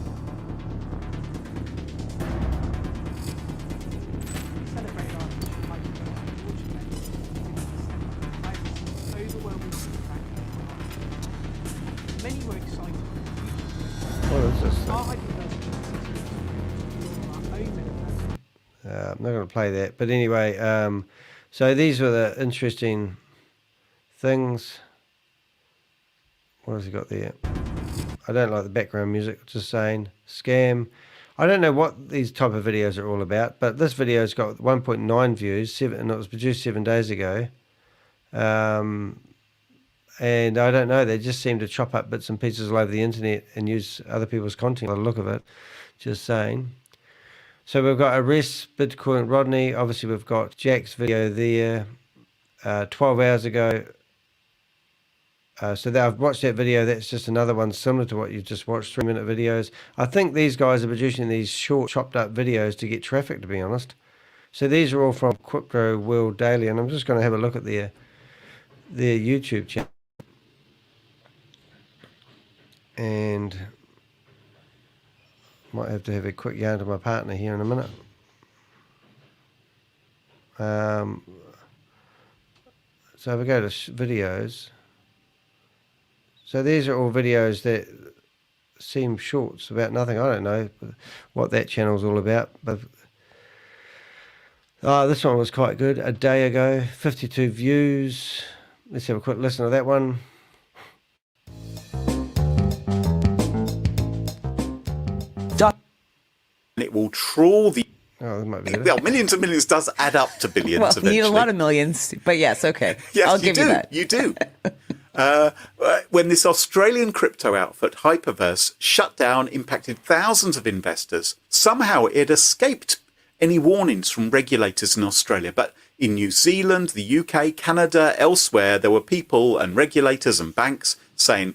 What is this thing? I'm not going to play that. But anyway, so these were the interesting things. What has he got there? I don't like the background music, just saying. Scam. I don't know what these type of videos are all about, but this video's got 1.9 views, and it was produced 7 days ago. And I don't know, they just seem to chop up bits and pieces all over the internet and use other people's content by the look of it. Just saying. So we've got arrest Bitcoin Rodney. Obviously we've got Jack's video there 12 hours ago. So I've watched that video. That's just another one similar to what you've just watched, 3-minute videos. I think these guys are producing these short chopped up videos to get traffic, to be honest. So these are all from Crypto World Daily, and I'm just going to have a look at their YouTube channel. And might have to have a quick yarn to my partner here in a minute. So if we go to videos, so these are all videos that seem shorts about nothing. I don't know what that channel's all about, but this one was quite good. A day ago, 52 views. Let's have a quick listen to that one. It will trawl the... Oh, that might be well, millions and millions does add up to billions Well, eventually. you need a lot of millions, but yes, okay. Yes, I'll give you that. You do. When this Australian crypto outfit, HyperVerse, shut down, impacted thousands of investors, somehow it escaped any warnings from regulators in Australia. But in New Zealand, the UK, Canada, elsewhere, there were people and regulators and banks saying,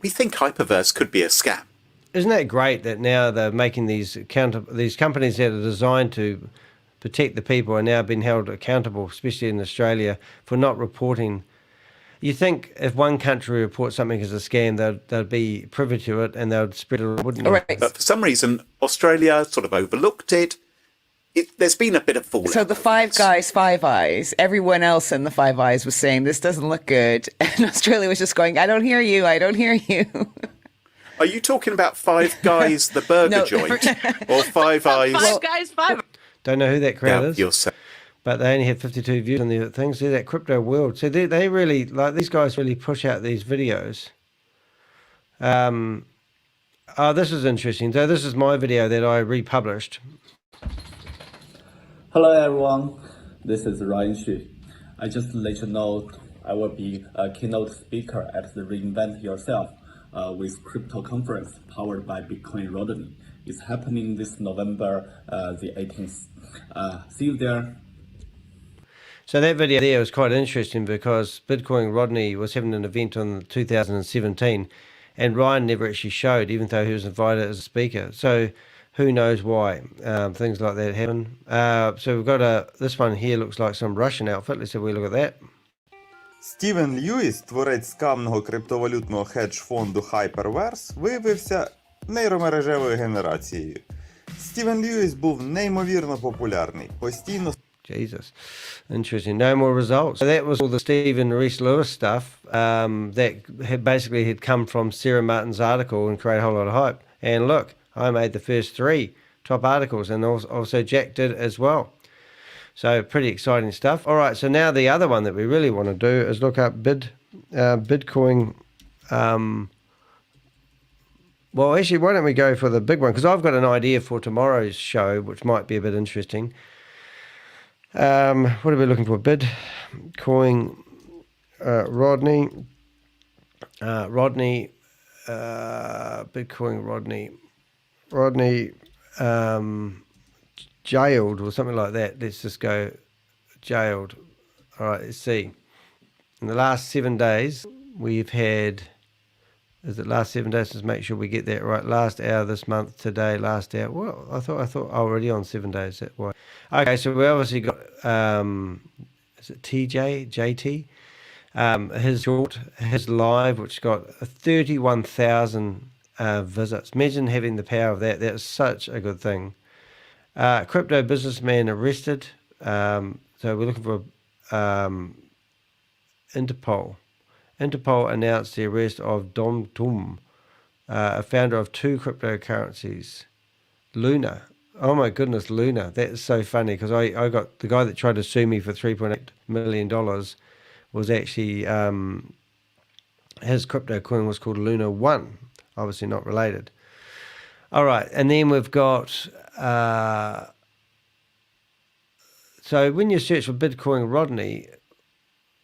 we think HyperVerse could be a scam. Isn't that great that now they're making these companies that are designed to protect the people are now being held accountable, especially in Australia, for not reporting. You think if one country reports something as a scam, they'd be privy to it and they'd spread it, wouldn't they? Right. But for some reason, Australia sort of overlooked it. There's been a bit of fallout. So the Five Guys, Five Eyes, everyone else in the Five Eyes was saying, this doesn't look good. And Australia was just going, I don't hear you, I don't hear you. Are you talking about Five Guys, the burger joint, or Five Eyes? Five Guys, Five. Don't know who that crowd is. You're saying. But they only have 52 views on their things. They're that crypto world. So they really, like, these guys really push out these videos. This is interesting. So this is my video that I republished. Hello everyone, this is Ryan Xu. I just let you know I will be a keynote speaker at the Reinvent Yourself with crypto conference powered by Bitcoin Rodney. It's happening this November the 18th. See you there. So that video there was quite interesting because Bitcoin Rodney was having an event on 2017 and Ryan never actually showed, even though he was invited as a speaker. So who knows why things like that happen. So we've got this one here looks like some Russian outfit. Let's have a look at that. Стівен Льюіс, творець скамного криптовалютного хедж-фонду HyperVerse, виявився нейромережевою генерацією. Стівен Льюіс був неймовірно популярний, постійно... Jesus, interesting. No more results. So that was all the Stephen Reese Lewis stuff that had come from Sarah Martin's article and created a whole lot of hype. And look, I made the first 3 top articles, and also Jack did as well. So pretty exciting stuff. All right, so now the other one that we really want to do is look up Bitcoin. Well, actually, why don't we go for the big one? Because I've got an idea for tomorrow's show, which might be a bit interesting. What are we looking for? Bitcoin Rodney. Bitcoin Rodney. jailed or something like that. Let's just go jailed. All right, let's see. In the last 7 days, we've had, is it last 7 days? Let's make sure we get that right. Last hour this month, today, last hour. Well, I thought already on 7 days. That why. Okay, so we obviously got, is it JT? His live, which got 31,000 visits. Imagine having the power of that. That's such a good thing. Crypto businessman arrested. So we're looking for Interpol. Interpol announced the arrest of Dom Tum, a founder of 2 cryptocurrencies. Luna. Oh my goodness, Luna. That's so funny because I got the guy that tried to sue me for $3.8 million was actually, his crypto coin was called Luna 1. Obviously not related. All right, and then we've got, so when you search for Bitcoin Rodney,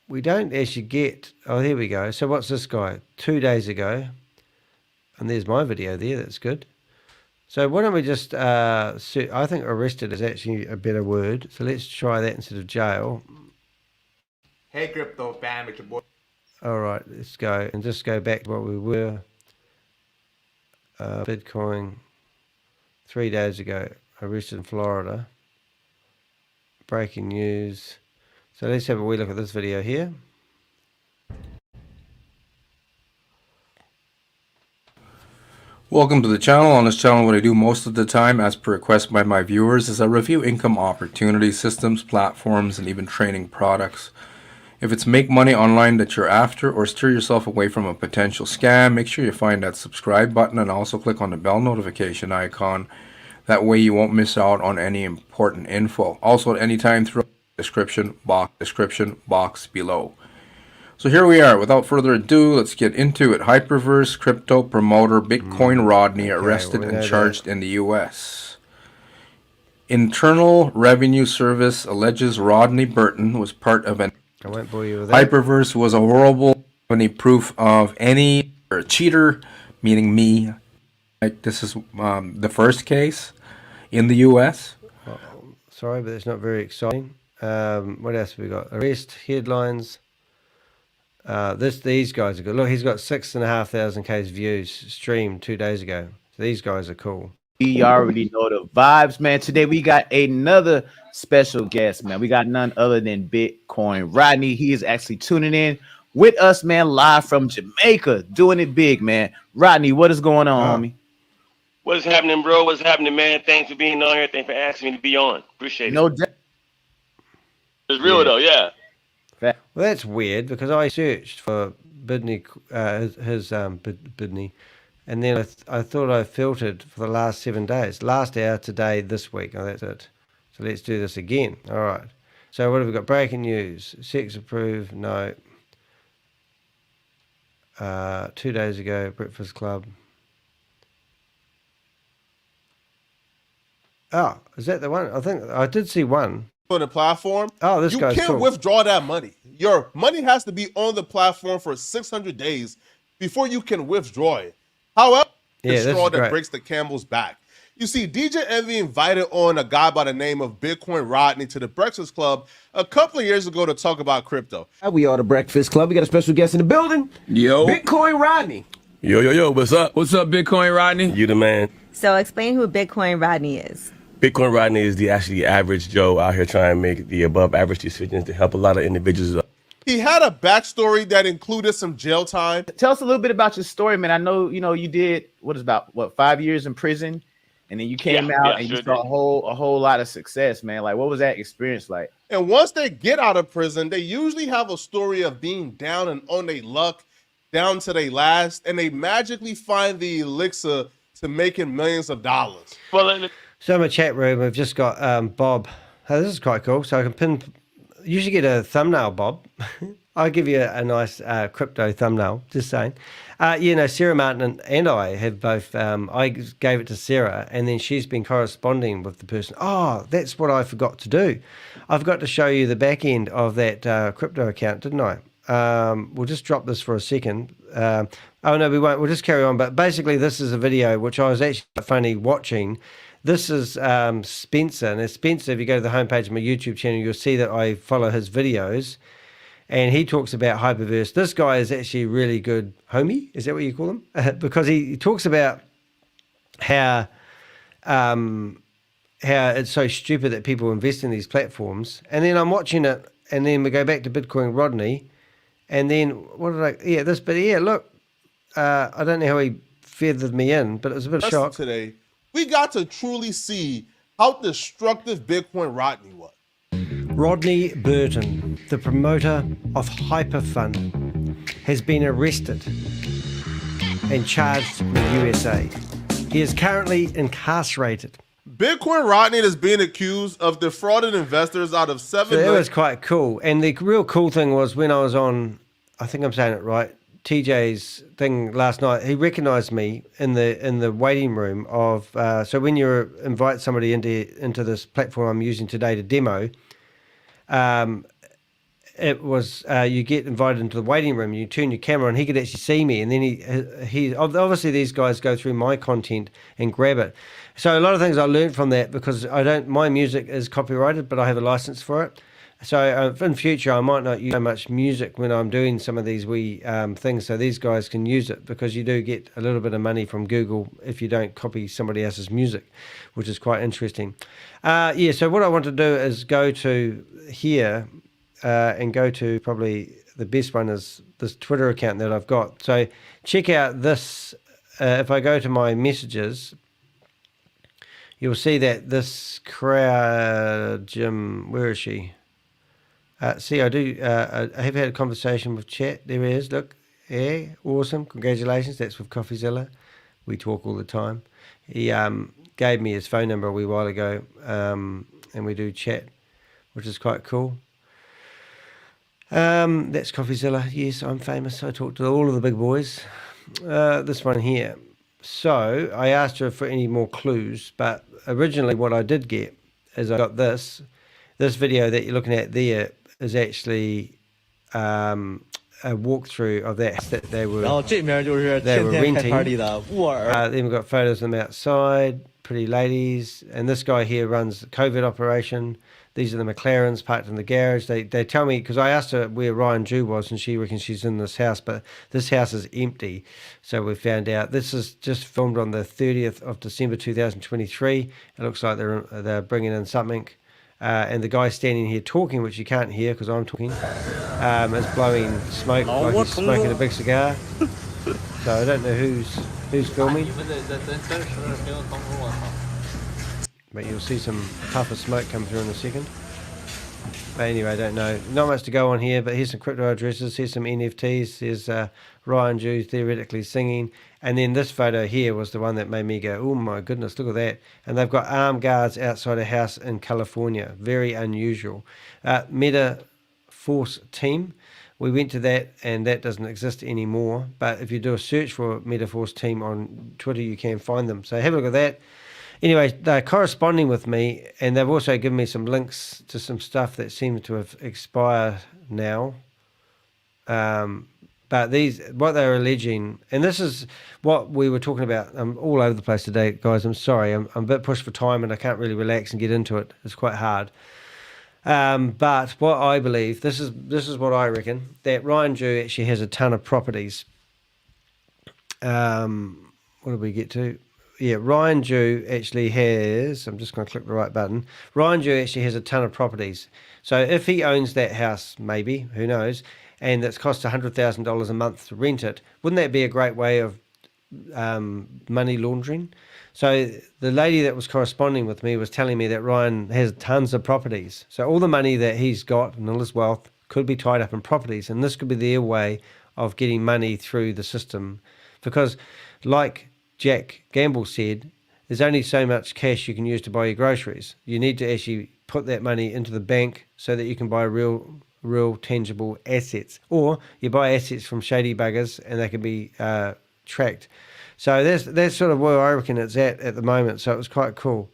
we don't actually get, oh, here we go. So what's this guy? 2 days ago. And there's my video there, that's good. So why don't we just, I think arrested is actually a better word. So let's try that instead of jail. Hey, crypto fam, it's your boy. All right, let's go and just go back to what we were. Bitcoin 3 days ago, arrested in Florida. Breaking news. So let's have a wee look at this video here. Welcome to the channel. On this channel, what I do most of the time, as per request by my viewers, is I review income opportunity systems, platforms, and even training products. If it's make money online that you're after or steer yourself away from a potential scam, make sure you find that subscribe button and also click on the bell notification icon. That way you won't miss out on any important info. Also at any time through the description box below. So here we are. Without further ado, let's get into it. HyperVerse crypto promoter Bitcoin Rodney arrested and charged in the U.S. Internal Revenue Service alleges Rodney Burton was part of an I won't bore you with that. HyperVerse was a horrible any proof of any or cheater, meaning me. Like this is the first case in the U.S. Oh, sorry, but it's not very exciting. What else have we got? Arrest headlines. These guys are good. Look, he's got 6,500 views streamed 2 days ago. So these guys are cool. You already know the vibes, man. Today we got another special guest, man. We got none other than Bitcoin Rodney. He is actually tuning in with us, man, live from Jamaica, doing it big, man. Rodney, what is going on, homie? What is happening, bro? What's happening, man? Thanks for being on here. Thanks for asking me to be on. Appreciate it. No doubt. It's real though, yeah. Well, that's weird because I searched for Bidney, Bidney, and then I thought I filtered for the last 7 days. Last hour, today, this week. Oh, that's it. So let's do this again. All right. So what have we got? Breaking news. Sex approved. No. 2 days ago, Breakfast Club. Oh, is that the one? I think I did see one. On the platform, this you guy's can't cool. withdraw that money. Your money has to be on the platform for 600 days before you can withdraw it. However, the straw that breaks the camel's back. You see, DJ Envy invited on a guy by the name of Bitcoin Rodney to the Breakfast Club a couple of years ago to talk about crypto. We are the Breakfast Club. We got a special guest in the building. Yo. Bitcoin Rodney. Yo, what's up? What's up, Bitcoin Rodney? You the man. So explain who Bitcoin Rodney is. Bitcoin Rodney is the average Joe out here trying to make the above average decisions to help a lot of individuals. He had a backstory that included some jail time. Tell us a little bit about your story, man. I know, you did, 5 years in prison? And then you came out and you saw a whole lot of success, man. Like, what was that experience like? And once they get out of prison, they usually have a story of being down and on their luck, down to their last, and they magically find the elixir to making millions of dollars. So in my chat room, we've just got Bob. Oh, this is quite cool. So I can pin. You should get a thumbnail, Bob. I'll give you a nice crypto thumbnail. Just saying. Sarah Martin and I have both. I gave it to Sarah, and then she's been corresponding with the person. Oh, that's what I forgot to do. I forgot to show you the back end of that crypto account, didn't I? We'll just drop this for a second. Oh no, we won't. We'll just carry on. But basically, this is a video which I was actually funny watching. This is Spencer. Now, Spencer, if you go to the homepage of my YouTube channel, you'll see that I follow his videos. And he talks about HyperVerse. This guy is actually a really good homie. Is that what you call him? Because he talks about how it's so stupid that people invest in these platforms. And then I'm watching it, and then we go back to Bitcoin Rodney. And then, what did I... Yeah, this, but yeah, look. I don't know how he feathered me in, but it was a bit of shock. Today, we got to truly see how destructive Bitcoin Rodney was. Rodney Burton, the promoter of HyperFund, has been arrested and charged in the USA. He is currently incarcerated. Bitcoin Rodney is being accused of defrauding investors out of $7 million. That was quite cool. And the real cool thing was when I was on, I think I'm saying it right, TJ's thing last night, he recognized me in the waiting room of, so when you invite somebody into this platform I'm using today to demo, it was you get invited into the waiting room, you turn your camera on, he could actually see me, and then he obviously these guys go through my content and grab it. So a lot of things I learned from that, because my music is copyrighted, but I have a license for it. So in future, I might not use so much music when I'm doing some of these wee things, so these guys can use it, because you do get a little bit of money from Google if you don't copy somebody else's music, which is quite interesting. Yeah, so what I want to do is go to here and go to probably the best one is this Twitter account that I've got. So check out this. If I go to my messages, you'll see that this crowd, Jim, where is she? See, I have had a conversation with chat. There he is. Look, yeah, awesome. Congratulations. That's with CoffeeZilla. We talk all the time. He gave me his phone number a wee while ago, and we do chat, which is quite cool. That's CoffeeZilla. Yes, I'm famous. I talk to all of the big boys. This one here. So I asked her for any more clues, but originally what I did get is I got this. This video that you're looking at there is actually a walkthrough of that they were renting. Then we've got photos of them outside, pretty ladies, and this guy here runs the COVID operation. These are the McLarens parked in the garage. They tell me, because I asked her where Ryan Jew was, and she reckons she's in this house, but this house is empty. So we found out. This is just filmed on the 30th of December 2023. It looks like they're bringing in something. And the guy standing here talking, which you can't hear because I'm talking, is blowing smoke like he's smoking a big cigar. So I don't know who's filming. But you'll see some puff of smoke come through in a second. But anyway, I don't know. Not much to go on here, but here's some crypto addresses. Here's some NFTs. There's Ryan Jew theoretically singing. And then this photo here was the one that made me go, oh my goodness, look at that. And they've got armed guards outside a house in California. Very unusual. Meta Force Team. We went to that, and that doesn't exist anymore. But if you do a search for Meta Force Team on Twitter, you can find them. So have a look at that. Anyway, they're corresponding with me, and they've also given me some links to some stuff that seems to have expired now. But what they're alleging, and this is what we were talking about. I'm all over the place today, guys. I'm sorry. I'm a bit pushed for time, and I can't really relax and get into it. It's quite hard. But what I believe, this is what I reckon, that Ryan Jew actually has a ton of properties. What did we get to? Yeah, Ryan Jew actually has, I'm just going to click the right button. Ryan Jew actually has a ton of properties. So if he owns that house, maybe, who knows, and it's cost $100,000 a month to rent it, wouldn't that be a great way of money laundering? So the lady that was corresponding with me was telling me that Ryan has tons of properties. So all the money that he's got and all his wealth could be tied up in properties, and this could be their way of getting money through the system. Because like Jack Gamble said, there's only so much cash you can use to buy your groceries. You need to actually put that money into the bank so that you can buy real tangible assets. Or you buy assets from shady buggers and they can be tracked. So that's sort of where I reckon it's at the moment. So it was quite cool.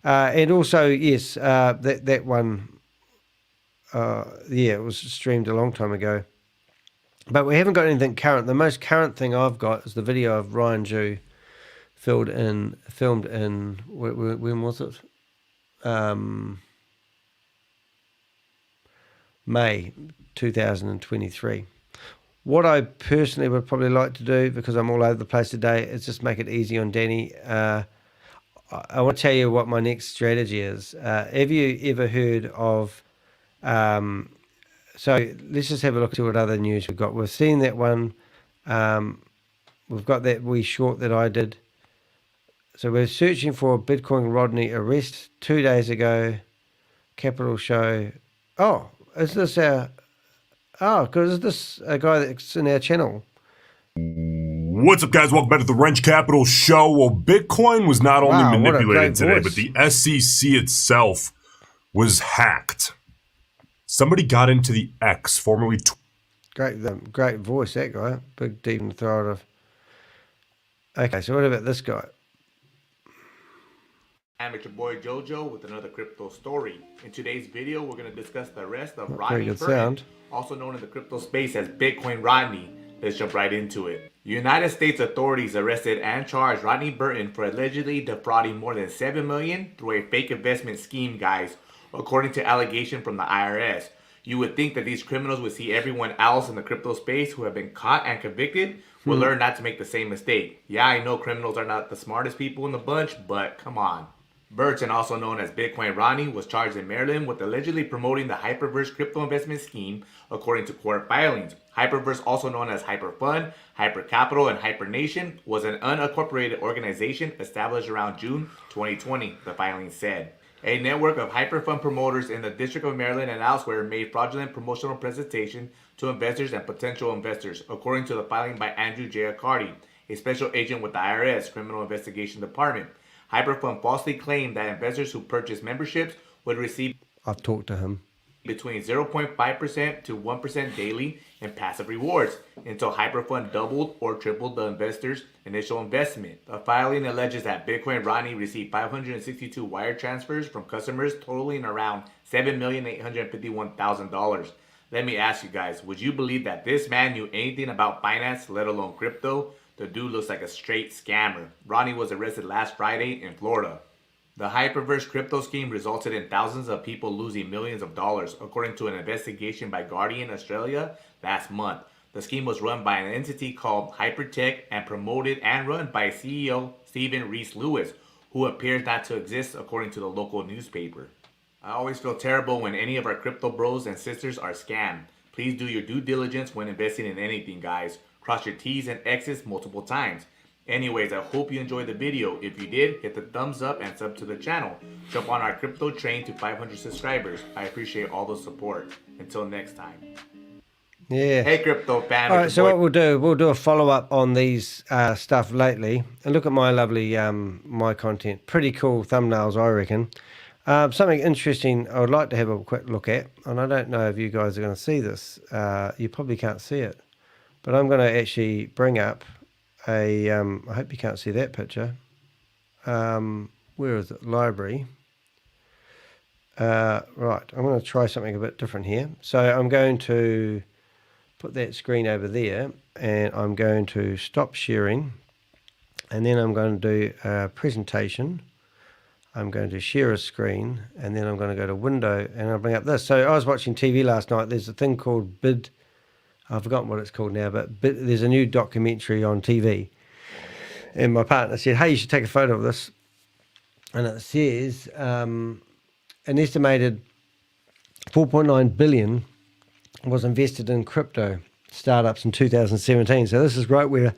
And also, yes, that one, it was streamed a long time ago. But we haven't got anything current. The most current thing I've got is the video of Ryan Jew filmed in when was it? May 2023. What I personally would probably like to do, because I'm all over the place today, is just make it easy on Danny. I want to tell you what my next strategy is. Have you ever heard of... so let's just have a look at what other news we've got. We've seen that one. We've got that wee short that I did. So we're searching for Bitcoin Rodney arrest 2 days ago. Capital Show. Oh, is this our... Oh, because is this a guy that's in our channel? What's up, guys? Welcome back to the Wrench Capital Show. Well, Bitcoin was not only manipulated today, but the SEC itself was hacked. Somebody got into the X, formerly... Great voice, that guy. Big, deep in the throat of... Okay, so what about this guy? I'm your boy Jojo with another crypto story. In today's video, we're going to discuss the arrest of Very Rodney good Burton, sound. also known in the crypto space as Bitcoin Rodney. Let's jump right into it. United States authorities arrested and charged Rodney Burton for allegedly defrauding more than $7 million through a fake investment scheme, guys, according to allegation from the IRS. You would think that these criminals would see everyone else in the crypto space who have been caught and convicted will learn not to make the same mistake. Yeah, I know criminals are not the smartest people in the bunch, but come on. Burton, also known as Bitcoin Rodney, was charged in Maryland with allegedly promoting the HyperVerse crypto investment scheme, according to court filings. HyperVerse, also known as HyperFund, HyperCapital, and HyperNation, was an unincorporated organization established around June 2020, the filing said. A network of HyperFund promoters in the District of Maryland and elsewhere made fraudulent promotional presentation to investors and potential investors, according to the filing by Andrew J. Accardi, a special agent with the IRS Criminal Investigation Department. HyperFund falsely claimed that investors who purchased memberships would receive I've talked to him. between 0.5% to 1% daily in passive rewards until HyperFund doubled or tripled the investor's initial investment. The filing alleges that Bitcoin Rodney received 562 wire transfers from customers totaling around $7,851,000. Let me ask you guys, would you believe that this man knew anything about finance, let alone crypto? The dude looks like a straight scammer. Rodney was arrested last Friday in Florida. The HyperVerse crypto scheme resulted in thousands of people losing millions of dollars, according to an investigation by Guardian Australia last month. The scheme was run by an entity called Hypertech and promoted and run by CEO Stephen Rees-Lewis, who appears not to exist according to the local newspaper. I always feel terrible when any of our crypto bros and sisters are scammed. Please do your due diligence when investing in anything, guys. Cross your T's and X's multiple times. Anyways, I hope you enjoyed the video. If you did, hit the thumbs up and sub to the channel. Jump on our crypto train to 500 subscribers. I appreciate all the support. Until next time. Yeah. Hey, crypto fan. All right, so what we'll do a follow-up on these stuff lately. And look at my lovely, my content. Pretty cool thumbnails, I reckon. Something interesting I would like to have a quick look at. And I don't know if you guys are going to see this. You probably can't see it. But I'm going to actually bring up a, I hope you can't see that picture. Where is it? Library. Right, I'm going to try something a bit different here. So I'm going to put that screen over there and I'm going to stop sharing. And then I'm going to do a presentation. I'm going to share a screen and then I'm going to go to window and I'll bring up this. So I was watching TV last night. There's a thing called I've forgotten what it's called now, but there's a new documentary on TV. And my partner said, hey, you should take a photo of this. And it says an estimated 4.9 billion was invested in crypto startups in 2017. So this is right where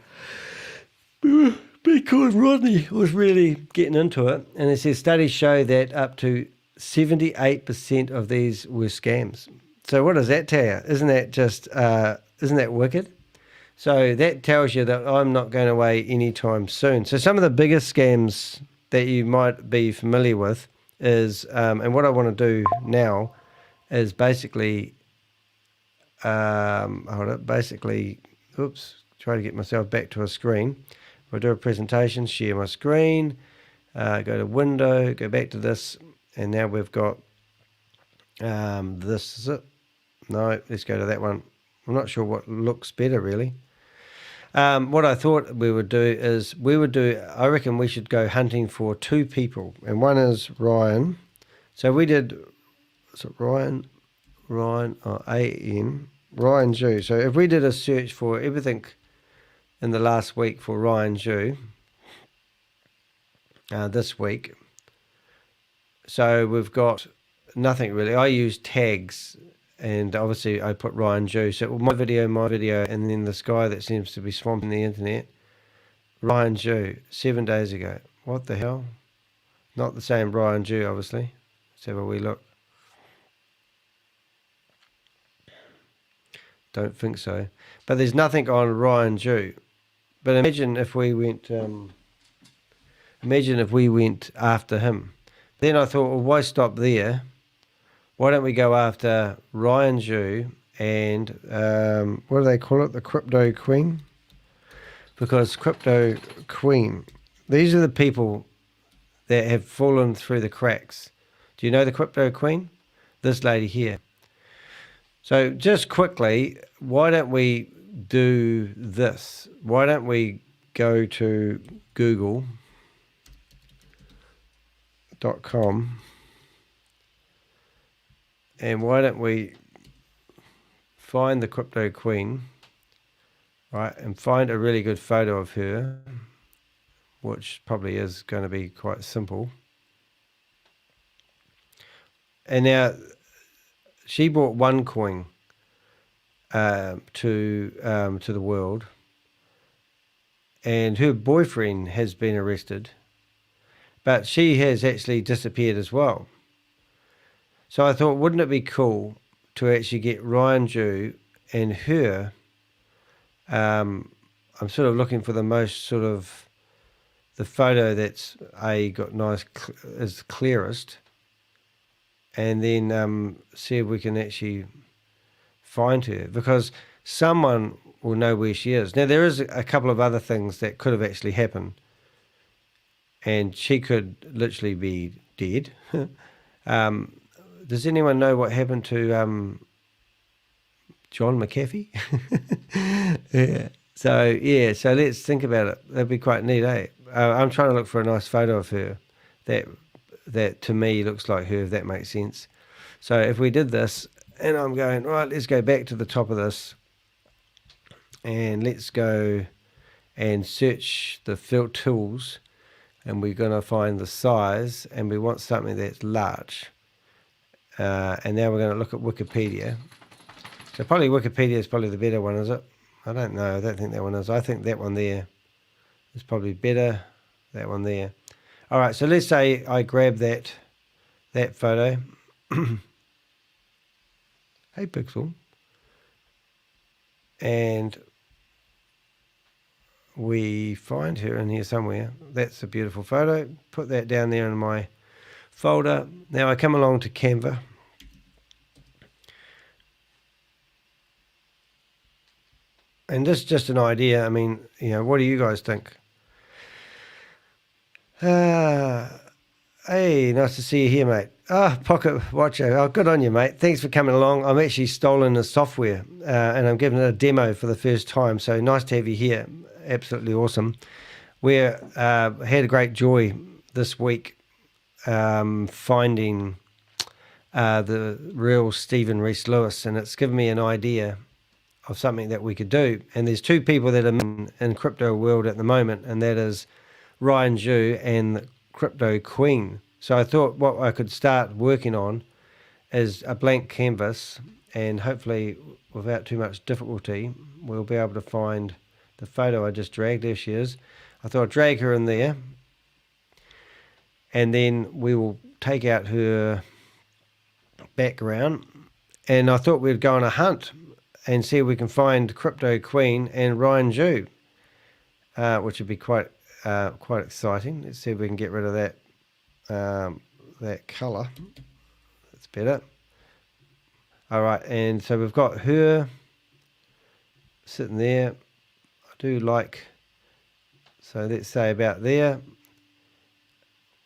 Bitcoin Rodney was really getting into it. And it says studies show that up to 78% of these were scams. So what does that tell you? Isn't that just, isn't that wicked? So that tells you that I'm not going away anytime soon. So some of the biggest scams that you might be familiar with is, and what I want to do now is basically, oops, try to get myself back to a screen. I'll do a presentation, share my screen, go to window, go back to this, and now we've got, this is it. No, let's go to that one. I'm not sure what looks better really. What I thought we would do is I reckon we should go hunting for two people, and one is Ryan. So we did, is it Ryan, A-N, Ryan Jew. So if we did a search for everything in the last week for Ryan Jew, this week, so we've got nothing really. I use tags, and obviously I put Ryan Jew. So my video, and then this guy that seems to be swamping the internet, Ryan Jew, 7 days ago. What the hell? Not the same Ryan Jew, obviously. Let's have a wee look. Don't think so. But there's nothing on Ryan Jew. But imagine if we went after him. Then I thought, well, why stop there? Why don't we go after Ryan Jew and what do they call it? The Crypto Queen? Because Crypto Queen, these are the people that have fallen through the cracks. Do you know the Crypto Queen? This lady here. So just quickly, why don't we do this? Why don't we go to Google.com and why don't we find the Crypto Queen, right, and find a really good photo of her, which probably is going to be quite simple. And now she brought OneCoin to the world, and her boyfriend has been arrested, but she has actually disappeared as well. So I thought, wouldn't it be cool to actually get Ryan Jew and her? I'm sort of looking for the most sort of the photo that's got nice is clearest, and then see if we can actually find her, because someone will know where she is. Now there is a couple of other things that could have actually happened, and she could literally be dead. Does anyone know what happened to John McAfee? Yeah. So let's think about it. That'd be quite neat, eh? I'm trying to look for a nice photo of her that to me looks like her, if that makes sense. So if we did this, and I'm going, right, let's go back to the top of this, and let's go and search the field tools, and we're going to find the size, and we want something that's large. And now we're going to look at Wikipedia. So probably Wikipedia is probably the better one, is it? I don't know. I don't think that one is. I think that one there is probably better. That one there. All right. So let's say I grab that photo. Hey, Pixel. And we find her in here somewhere. That's a beautiful photo. Put that down there in my folder. Now I come along to Canva. And this is just an idea. I mean, what do you guys think? Hey, nice to see you here, mate. Pocket Watcher. Oh, good on you, mate. Thanks for coming along. I'm actually stolen the software, and I'm giving it a demo for the first time. So nice to have you here. Absolutely awesome. We had a great joy this week finding the real Stephen Reese Lewis, and it's given me an idea of something that we could do. And there's two people that are in crypto world at the moment, and that is Ryan Jew and the Crypto Queen. So I thought what I could start working on is a blank canvas, and hopefully without too much difficulty we'll be able to find the photo I just dragged. There she is. I thought I'd drag her in there, and then we will take out her background, and I thought we'd go on a hunt and see if we can find Crypto Queen and Ryan Jew, which would be quite exciting. Let's see if we can get rid of that colour. That's better. All right, and so we've got her sitting there. I do like, so let's say about there.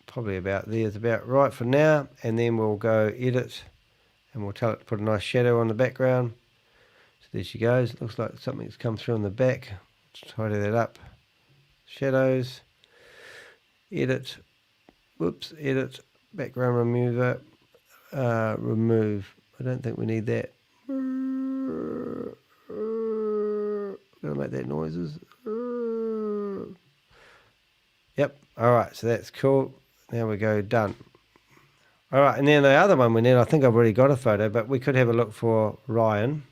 Probably about there is about right for now, and then we'll go edit, and we'll tell it to put a nice shadow on the background. There she goes. Looks like something's come through on the back. tidy that up. Shadows, edit, whoops, edit, background remover, remove. I don't think we need that. Gonna make that noises. Yep. All right. So that's cool. Now we go done. All right. And then the other one we need, I think I've already got a photo, but we could have a look for Ryan.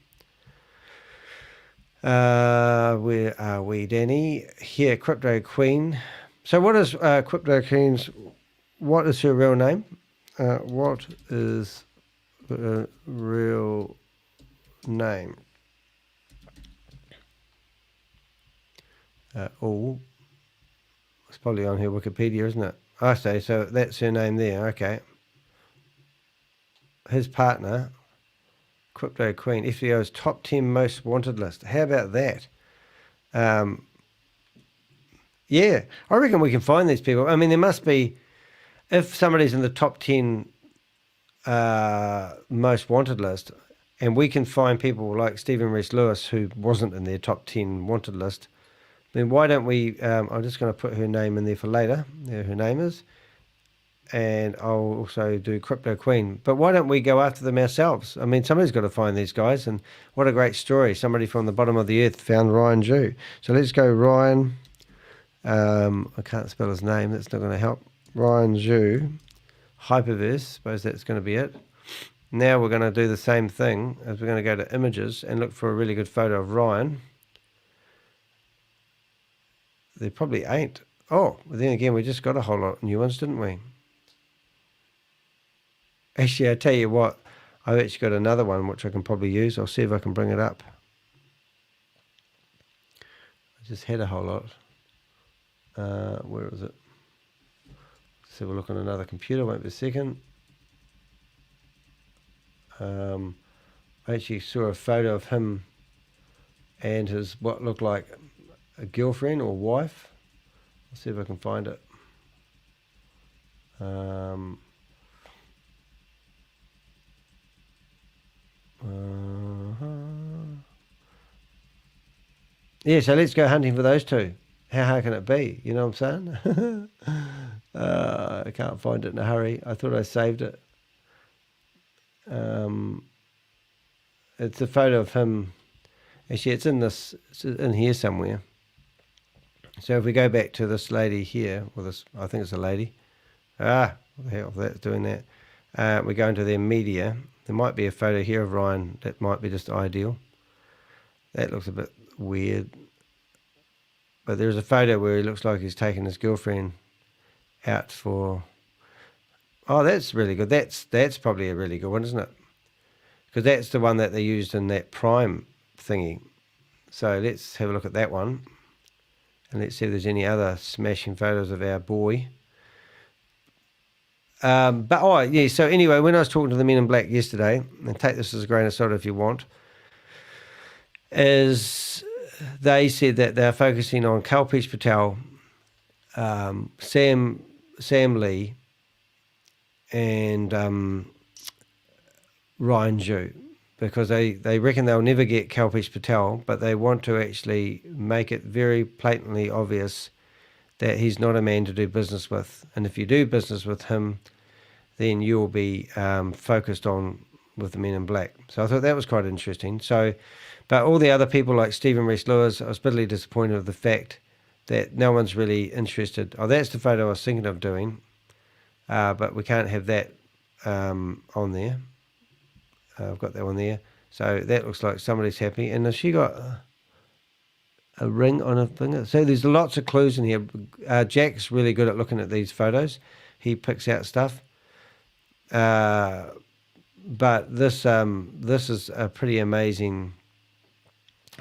Where are we, Danny? Here, Crypto Queen. So what is Crypto Queen's, what is her real name? What is the real name? It's probably on her Wikipedia, isn't it? I say, so that's her name there. Okay. His partner, Crypto Queen, FBO's top 10 most wanted list. How about that? Yeah, I reckon we can find these people. I mean, there must be, if somebody's in the top 10 most wanted list, and we can find people like Stephen Reese Lewis, who wasn't in their top 10 wanted list, then why don't we, I'm just going to put her name in there for later, there her name is, and I'll also do Crypto Queen. But why don't we go after them ourselves? I mean, somebody's got to find these guys, and what a great story. Somebody from the bottom of the earth found Ryan Zhu. So let's go Ryan, I can't spell his name, that's not going to help. Ryan Zhu, HyperVerse, suppose that's going to be it. Now we're going to do the same thing, as we're going to go to images and look for a really good photo of Ryan. There probably ain't. Oh, but then again, we just got a whole lot of new ones, didn't we? Actually, I tell you what, I've actually got another one which I can probably use. I'll see if I can bring it up. I just had a whole lot. Where is it? Let's have a look on another computer. Won't be a second. I actually saw a photo of him and his what looked like a girlfriend or wife. Let's see if I can find it. Yeah, so let's go hunting for those two. How hard can it be? You know what I'm saying? I can't find it in a hurry. I thought I saved it. It's a photo of him. Actually, it's in here somewhere. So if we go back to this lady here, well, this, I think it's a lady. What the hell, that's doing that. We go into their media. There might be a photo here of Ryan that might be just ideal. That looks a bit weird. But there's a photo where he looks like he's taking his girlfriend out for... Oh, that's really good. That's probably a really good one, isn't it? Because that's the one that they used in that Prime thingy. So let's have a look at that one. And let's see if there's any other smashing photos of our boy. So anyway, when I was talking to the Men in Black yesterday, and take this as a grain of salt if you want, is they said that they're focusing on Kalpesh Patel, Sam Lee, and Ryan Zhu, because they reckon they'll never get Kalpesh Patel, but they want to actually make it very blatantly obvious that he's not a man to do business with. And if you do business with him, then you'll be focused on with the Men in Black. So I thought that was quite interesting. So, but all the other people like Stephen Reese Lewis, I was bitterly disappointed with the fact that no one's really interested. Oh, that's the photo I was thinking of doing, but we can't have that on there. I've got that one there. So that looks like somebody's happy. And has she got a ring on her finger? So there's lots of clues in here. Jack's really good at looking at these photos. He picks out stuff. But this is a pretty amazing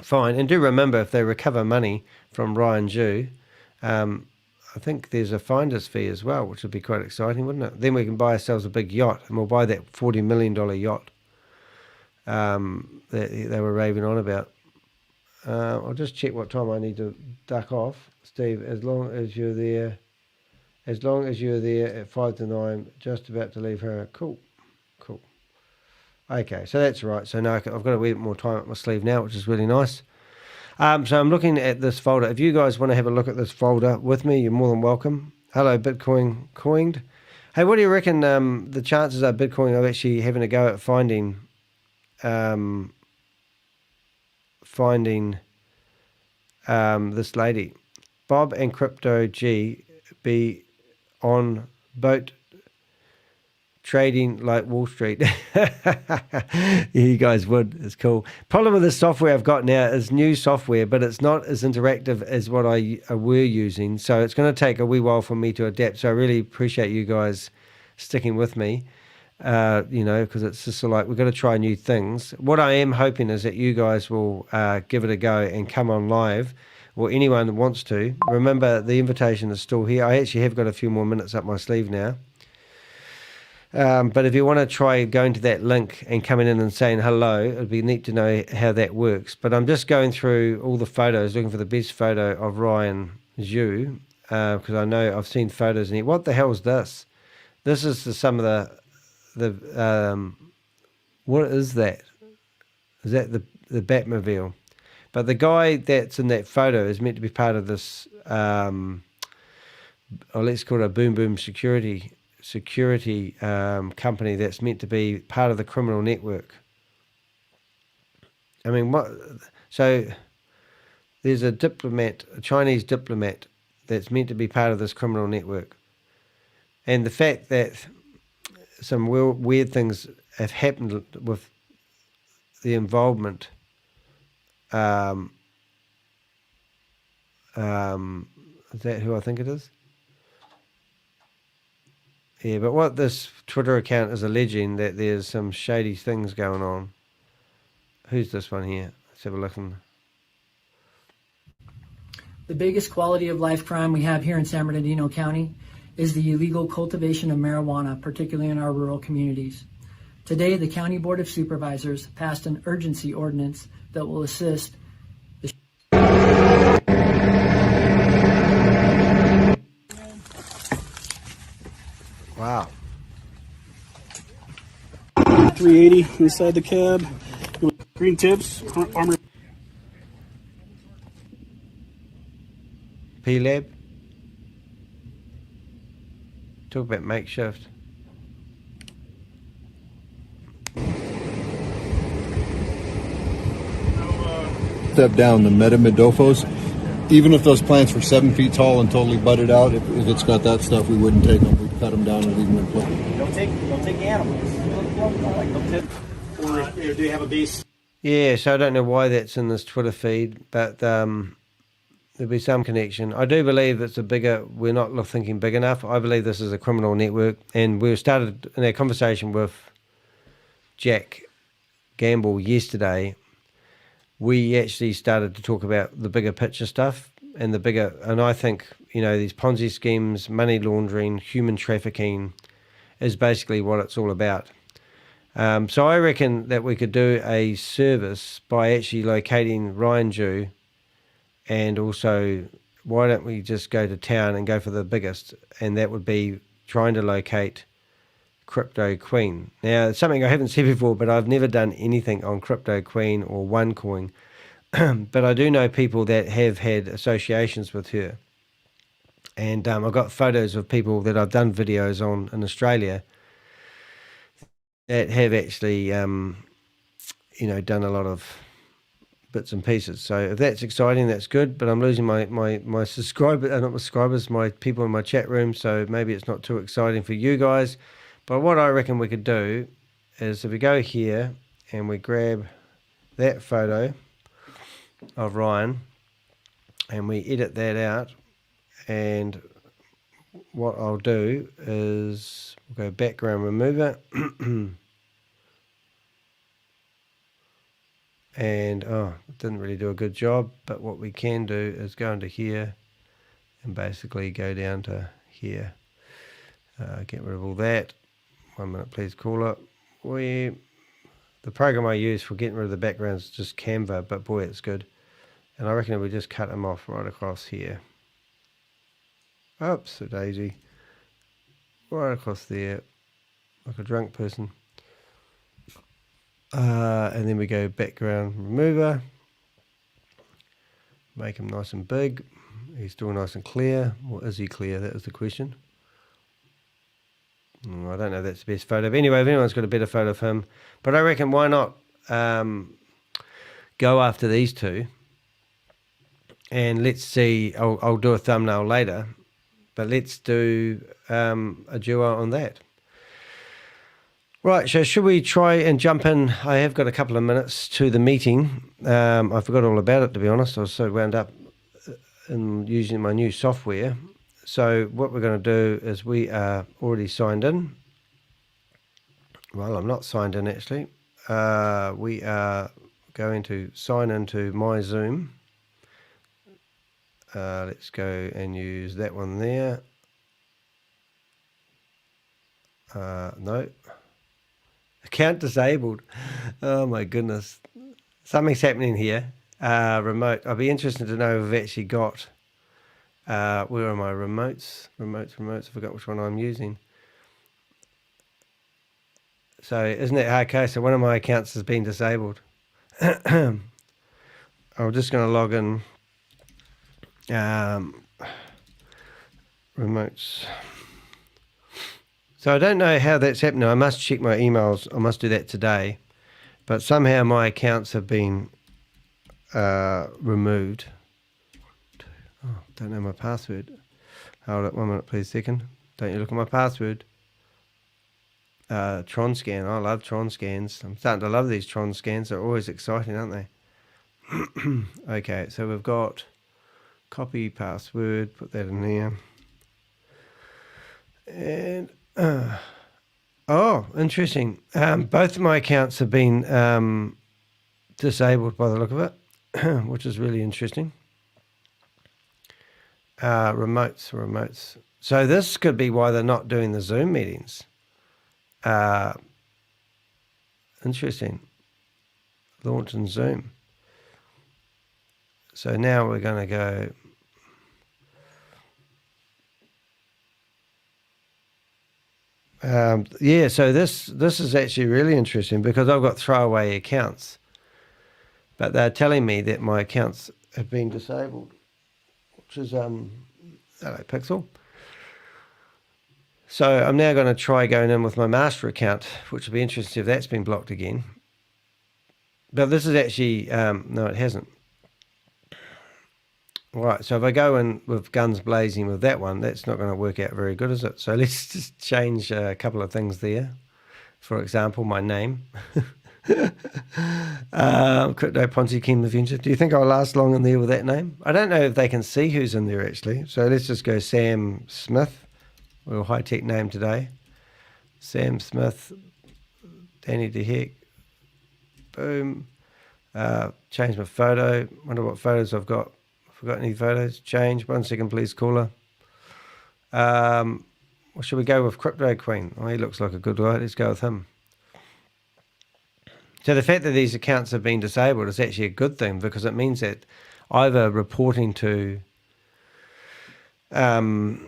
find. And do remember, if they recover money from Ryan Zhu, I think there's a finder's fee as well, which would be quite exciting, wouldn't it? Then we can buy ourselves a big yacht, and we'll buy that $40 million yacht that they were raving on about. I'll just check what time I need to duck off. Steve, as long as you're there at 5 to 9, just about to leave her. Cool. Okay, so that's right. So now I've got a wee bit more time up my sleeve now, which is really nice. So I'm looking at this folder. If you guys want to have a look at this folder with me, you're more than welcome. Hello, Bitcoin coined. Hey, what do you reckon the chances are Bitcoin are actually having a go at finding this lady? Bob and Crypto G be on boat trading like Wall Street. You guys would. It's cool. Problem with the software I've got now is new software, but it's not as interactive as what I were using. So it's going to take a wee while for me to adapt. So I really appreciate you guys sticking with me, because it's just sort of like we've got to try new things. What I am hoping is that you guys will give it a go and come on live, or anyone that wants to. Remember, the invitation is still here. I actually have got a few more minutes up my sleeve now. But if you want to try going to that link and coming in and saying hello, it'd be neat to know how that works. But I'm just going through all the photos, looking for the best photo of Ryan Zhu, because I know I've seen photos in here. What the hell is this? This is some of the what is that? Is that the Batmobile? But the guy that's in that photo is meant to be part of this, or let's call it a Boom Boom security company that's meant to be part of the criminal network. I mean, what? So there's a diplomat, a Chinese diplomat, that's meant to be part of this criminal network, and the fact that some weird things have happened with the involvement. Is that who I think it is? Yeah, but what this Twitter account is alleging, that there's some shady things going on. Who's this one here? Let's have a look. The biggest quality of life crime we have here in San Bernardino County is the illegal cultivation of marijuana, particularly in our rural communities. Today, the County Board of Supervisors passed an urgency ordinance that will assist the Wow. 380 inside the cab. Green tips, armor. P-Lab. Talk about makeshift. Step down the metamidofos. Even if those plants were 7 feet tall and totally budded out, if it's got that stuff, we wouldn't take them. We'd cut them down and leave them in place. Don't take animals. Or do they have a base? Yeah, so I don't know why that's in this Twitter feed, but there'll be some connection. I do believe we're not thinking big enough. I believe this is a criminal network, and we started in our conversation with Jack Gamble yesterday. We actually started to talk about the bigger picture stuff and I think, these Ponzi schemes, money laundering, human trafficking is basically what it's all about. So I reckon that we could do a service by actually locating Ryan Zhu, and also why don't we just go to town and go for the biggest, and that would be trying to locate Crypto Queen. Now, it's something I haven't said before, but I've never done anything on Crypto Queen or OneCoin. But I do know people that have had associations with her. And I've got photos of people that I've done videos on in Australia that have actually, done a lot of bits and pieces. So if that's exciting, that's good. But I'm losing my subscribers, not my subscribers, my people in my chat room. So maybe it's not too exciting for you guys. But what I reckon we could do is if we go here and we grab that photo of Ryan and we edit that out, and what I'll do is we'll go background remover and it didn't really do a good job, but what we can do is go into here and basically go down to here, get rid of all that. 1 minute please, caller. The program I use for getting rid of the backgrounds is just Canva, but boy, it's good. And I reckon we just cut them off right across here. Oops, a daisy. Right across there, like a drunk person. And then we go background remover. Make him nice and big. He's still nice and clear. Or is he clear? That was the question. I don't know if that's the best photo. But anyway, if anyone's got a better photo of him. But I reckon why not go after these two. And let's see. I'll do a thumbnail later. But let's do a duo on that. Right, so should we try and jump in? I have got a couple of minutes to the meeting. I forgot all about it, to be honest. I was so wound up in using my new software. So what we're going to do is we are already signed in. Well, I'm not signed in, actually. We are going to sign into my Zoom. Let's go and use that one there. No. Account disabled. Oh my goodness. Something's happening here. Remote. I'd be interested to know if we've actually got, where are my remotes? Remotes. I forgot which one I'm using. So isn't it okay? So one of my accounts has been disabled. I'm just going to log in. Remotes. So I don't know how that's happening. I must check my emails. I must do that today. But somehow my accounts have been removed. Oh, don't know my password. Hold up 1 minute, please, second. Don't you look at my password. Tron scan. I love Tron scans. I'm starting to love these Tron scans. They're always exciting, aren't they? Okay, so we've got copy password. Put that in there. And oh, interesting. Both of my accounts have been disabled by the look of it, which is really interesting. Remotes. So this could be why they're not doing the Zoom meetings. Interesting. Launch in Zoom. So now we're going to go. Yeah, so this is actually really interesting because I've got throwaway accounts, but they're telling me that my accounts have been disabled, which is hello Pixel. So I'm now going to try going in with my master account, which will be interesting if that's been blocked again. But this is actually no, it hasn't. Right, so if I go in with guns blazing with that one, that's not going to work out very good, is it? So let's just change a couple of things there. For example, my name. Crypto Ponzi Scheme Avenger. Do you think I'll last long in there with that name? I don't know if they can see who's in there, actually. So let's just go Sam Smith. Real high-tech name today. Sam Smith. Danny DeHeck. Boom. Change my photo. Wonder what photos I've got. Got any photos? Change. 1 second, please, caller. Well, should we go with Crypto Queen? Oh, he looks like a good guy. Let's go with him. So the fact that these accounts have been disabled is actually a good thing because it means that either reporting to Zoom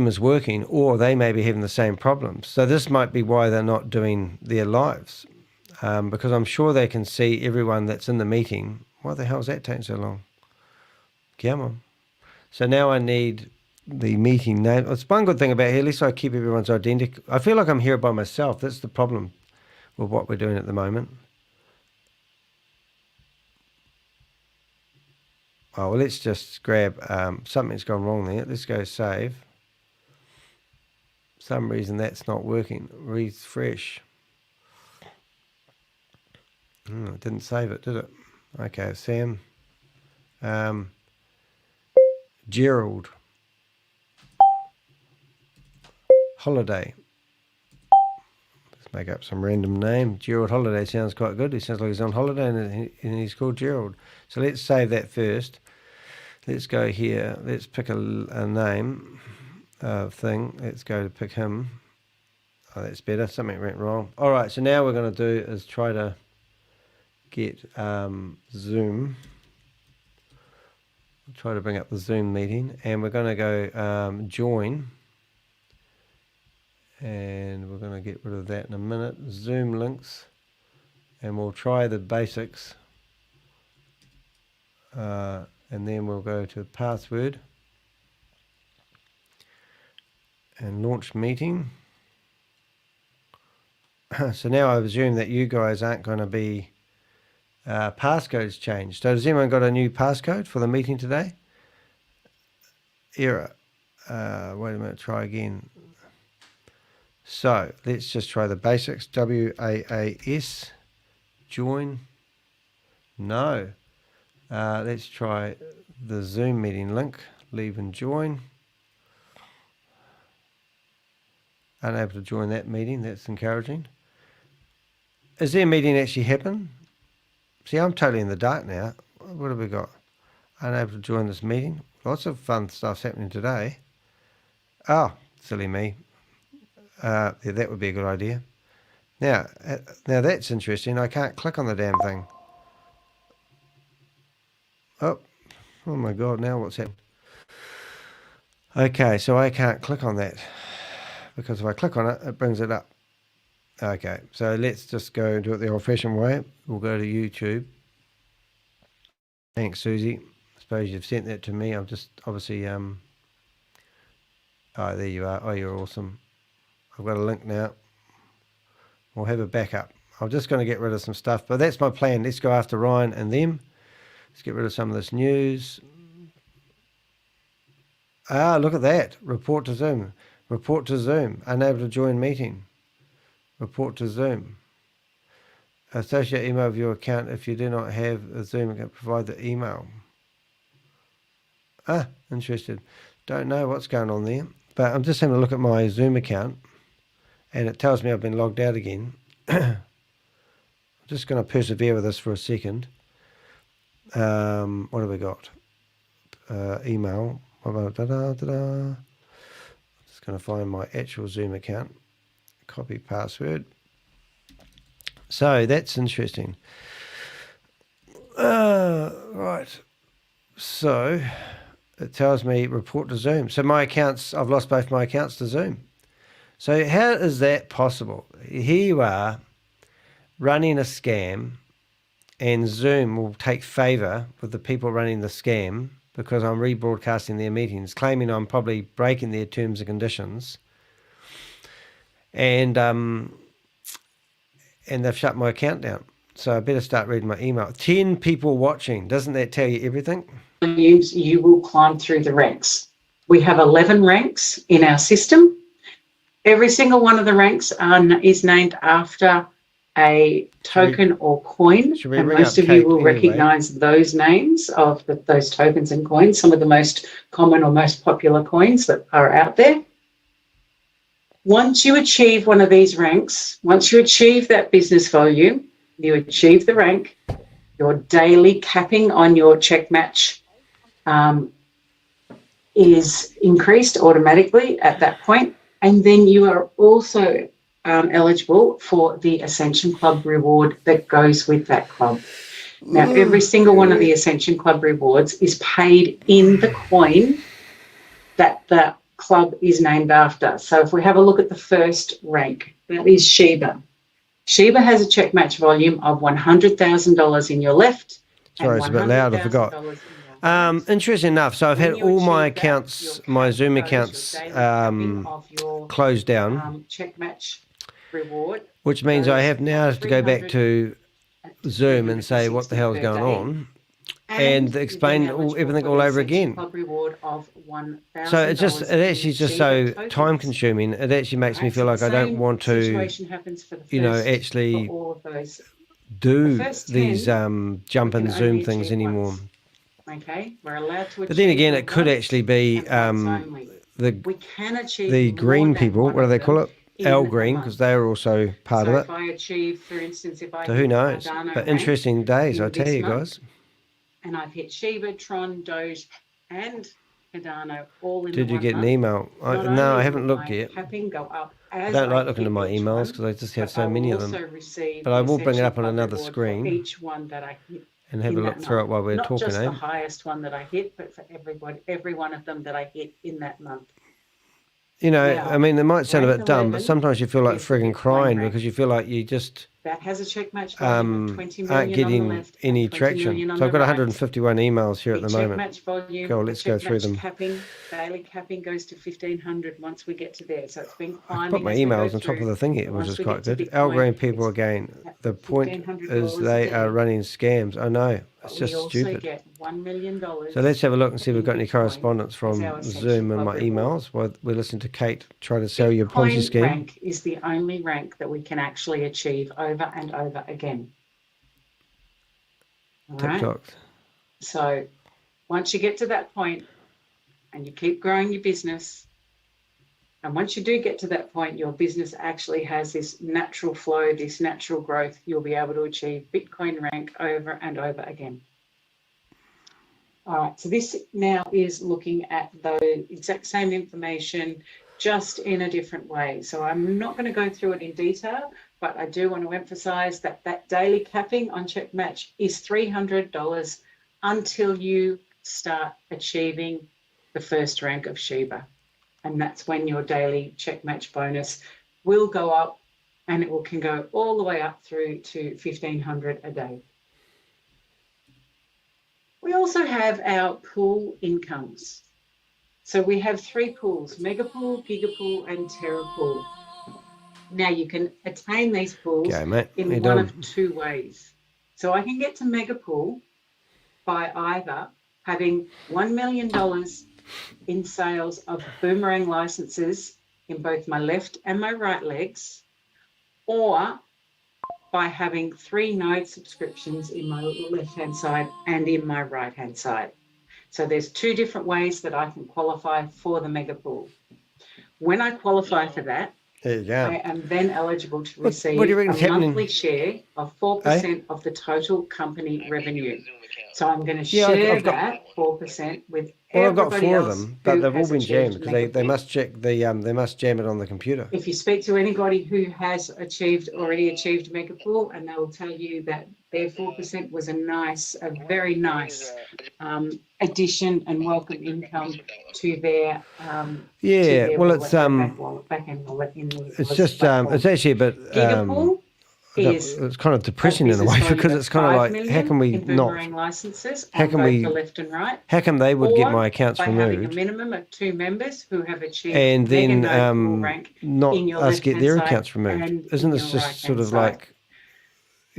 is working or they may be having the same problems. So this might be why they're not doing their lives because I'm sure they can see everyone that's in the meeting. Why the hell is that taking so long? Come on. So now I need the meeting name. It's one good thing about here. At least I keep everyone's identical. I feel like I'm here by myself. That's the problem with what we're doing at the moment. Oh, well, let's just grab something's gone wrong there. Let's go save. For some reason that's not working. Refresh. It didn't save it, did it? Okay, Sam. Gerald. Holiday. Let's make up some random name. Gerald Holiday sounds quite good. He sounds like he's on holiday and he's called Gerald. So let's save that first. Let's go here. Let's pick a name thing. Let's go to pick him. Oh, that's better. Something went wrong. All right, so now what we're going to do is try to get Zoom. Try to bring up the Zoom meeting, and we're going to go join, and we're going to get rid of that in a minute. Zoom links, and we'll try the basics. and then we'll go to password and launch meeting. So now I assume that you guys aren't going to be passcodes changed. So has anyone got a new passcode for the meeting today? Error. Wait a minute, try again. So let's just try the basics. WAAS, join. No. Let's try the Zoom meeting link, leave and join. Unable to join that meeting, that's encouraging. Is there a meeting actually happen? See, I'm totally in the dark now. What have we got? Unable to join this meeting. Lots of fun stuff's happening today. Oh, silly me. Yeah, that would be a good idea. Now that's interesting. I can't click on the damn thing. Oh my God, now what's happened? Okay, so I can't click on that because if I click on it, it brings it up. Okay, so let's just go and do it the old-fashioned way. We'll go to YouTube. Thanks, Susie. I suppose you've sent that to me. I've just obviously oh, there you are. Oh, you're awesome. I've got a link now. We'll have a backup. I'm just going to get rid of some stuff, but that's my plan. Let's go after Ryan and them. Let's get rid of some of this news. Ah, look at that. Report to Zoom. Report to Zoom. Unable to join meeting. Report to Zoom. Associate email of your account if you do not have a Zoom account. Provide the email. Ah, interested. Don't know what's going on there, but I'm just having a look at my Zoom account, and it tells me I've been logged out again. I'm just going to persevere with this for a second. What have we got? Email. I'm just going to find my actual Zoom account. Copy password. So that's interesting. Right. So it tells me report to Zoom. So my accounts, I've lost both my accounts to Zoom. So how is that possible? Here you are running a scam, and Zoom will take favor with the people running the scam because I'm rebroadcasting their meetings, claiming I'm probably breaking their terms and conditions. And they've shut my account down. So I better start reading my email. 10 people watching. Doesn't that tell you everything? You will climb through the ranks. We have 11 ranks in our system. Every single one of the ranks is named after a token or coin, and most of you will recognize those names of those tokens and coins, some of the most common or most popular coins that are out there. Once you achieve one of these ranks, once you achieve that business volume, you achieve the rank, your daily capping on your check match is increased automatically at that point, and then you are also eligible for the Ascension Club reward that goes with that club. Now, every single one of the Ascension Club rewards is paid in the coin that the club is named after. So if we have a look at the first rank, that is Sheba. Sheba has a check match volume of $100,000 in your left. Sorry, it's a bit loud, I forgot. Interesting enough, so I've had all my accounts, my Zoom accounts closed down. Check match reward. Which means I have now to go back to Zoom and say what the hell is going on and explain everything all over again. So it actually just so time consuming. It actually makes me feel like I don't want to, actually do these jump and Zoom things anymore. Okay, we're allowed to. But then again, it could actually be the green people. What do they call it? L Green, because they are also part of it. If I achieve, for instance, So who knows? But interesting days, I tell you guys. And I've hit Shiba, Tron, Doge, and Cardano all in. Did you get an email? No, I haven't looked yet. I don't like looking at my emails because I just have so many of them. But I will bring it up on another screen. Each one that I hit. And have a look through it while we're talking. Not just the highest one that I hit, but for every one of them that I hit in that month. I mean, it might sound a bit dumb, but sometimes you feel like frigging crying because you feel like you just that has a check match volume of 20 million aren't getting on the left, any 20 traction. million on So I've the got right. 151 emails here at the check moment. match volume, Go, the let's go check through match them. capping, daily capping goes to 1,500 once we get to there. So it's been I climbing put my as we go emails on top of the thing here, which Once is we quite get to good. Bitcoin, Algorithmic people again. The point is they $1,500 are a day. running scams. I know. It's we just also stupid. get $1 million. So let's have a look and see if we've got any Bitcoin correspondence as our from essential Zoom and club my reward. emails. While we're listening to Kate try to sell your Ponzi Bitcoin scheme. rank is the only rank that we can actually achieve over and over again. All right? TikTok. So once you get to that point and you keep growing your business, and once you do get to that point, your business actually has this natural flow, this natural growth, you'll be able to achieve Bitcoin rank over and over again. All right, so this now is looking at the exact same information, just in a different way. So I'm not going to go through it in detail, but I do want to emphasize that that daily capping on check match is $300 until you start achieving the first rank of Shiba. And that's when your daily check match bonus will go up, and it can go all the way up through to 1,500 a day. We also have our pool incomes. So we have 3 pools: Mega Pool, Giga Pool, and Terra Pool. Now you can attain these pools in one of 2 ways. So I can get to Mega Pool by either having $1 million in sales of boomerang licenses in both my left and my right legs, or by having 3 node subscriptions in my left-hand side and in my right-hand side. So there's 2 different ways that I can qualify for the Mega Pool. When I qualify for that, there you go. I am then eligible to receive what do you reckon's a happening? monthly share of 4% of the total company revenue. So I'm going to share that 4% with Well, I've got everybody 4 of else them, but who they've all has been achieved jammed because Mega they Pool. must check the they must jam it on the computer. If you speak to anybody who has already achieved Mega Pool, and they will tell you that their 4% was a very nice addition and welcome income to their Yeah, well, it's back-end wallet in the it's just platform. it's actually a bit Gigapool is it's kind of depressing in a way because it's kind of like how can we not licenses how on can both we the left and right, how come they would get or my accounts by having a removed minimum of 2 members who have achieved and Mega then Node Pool rank not in your us get left-hand their side accounts removed? and Isn't in this your just sort right-hand of side.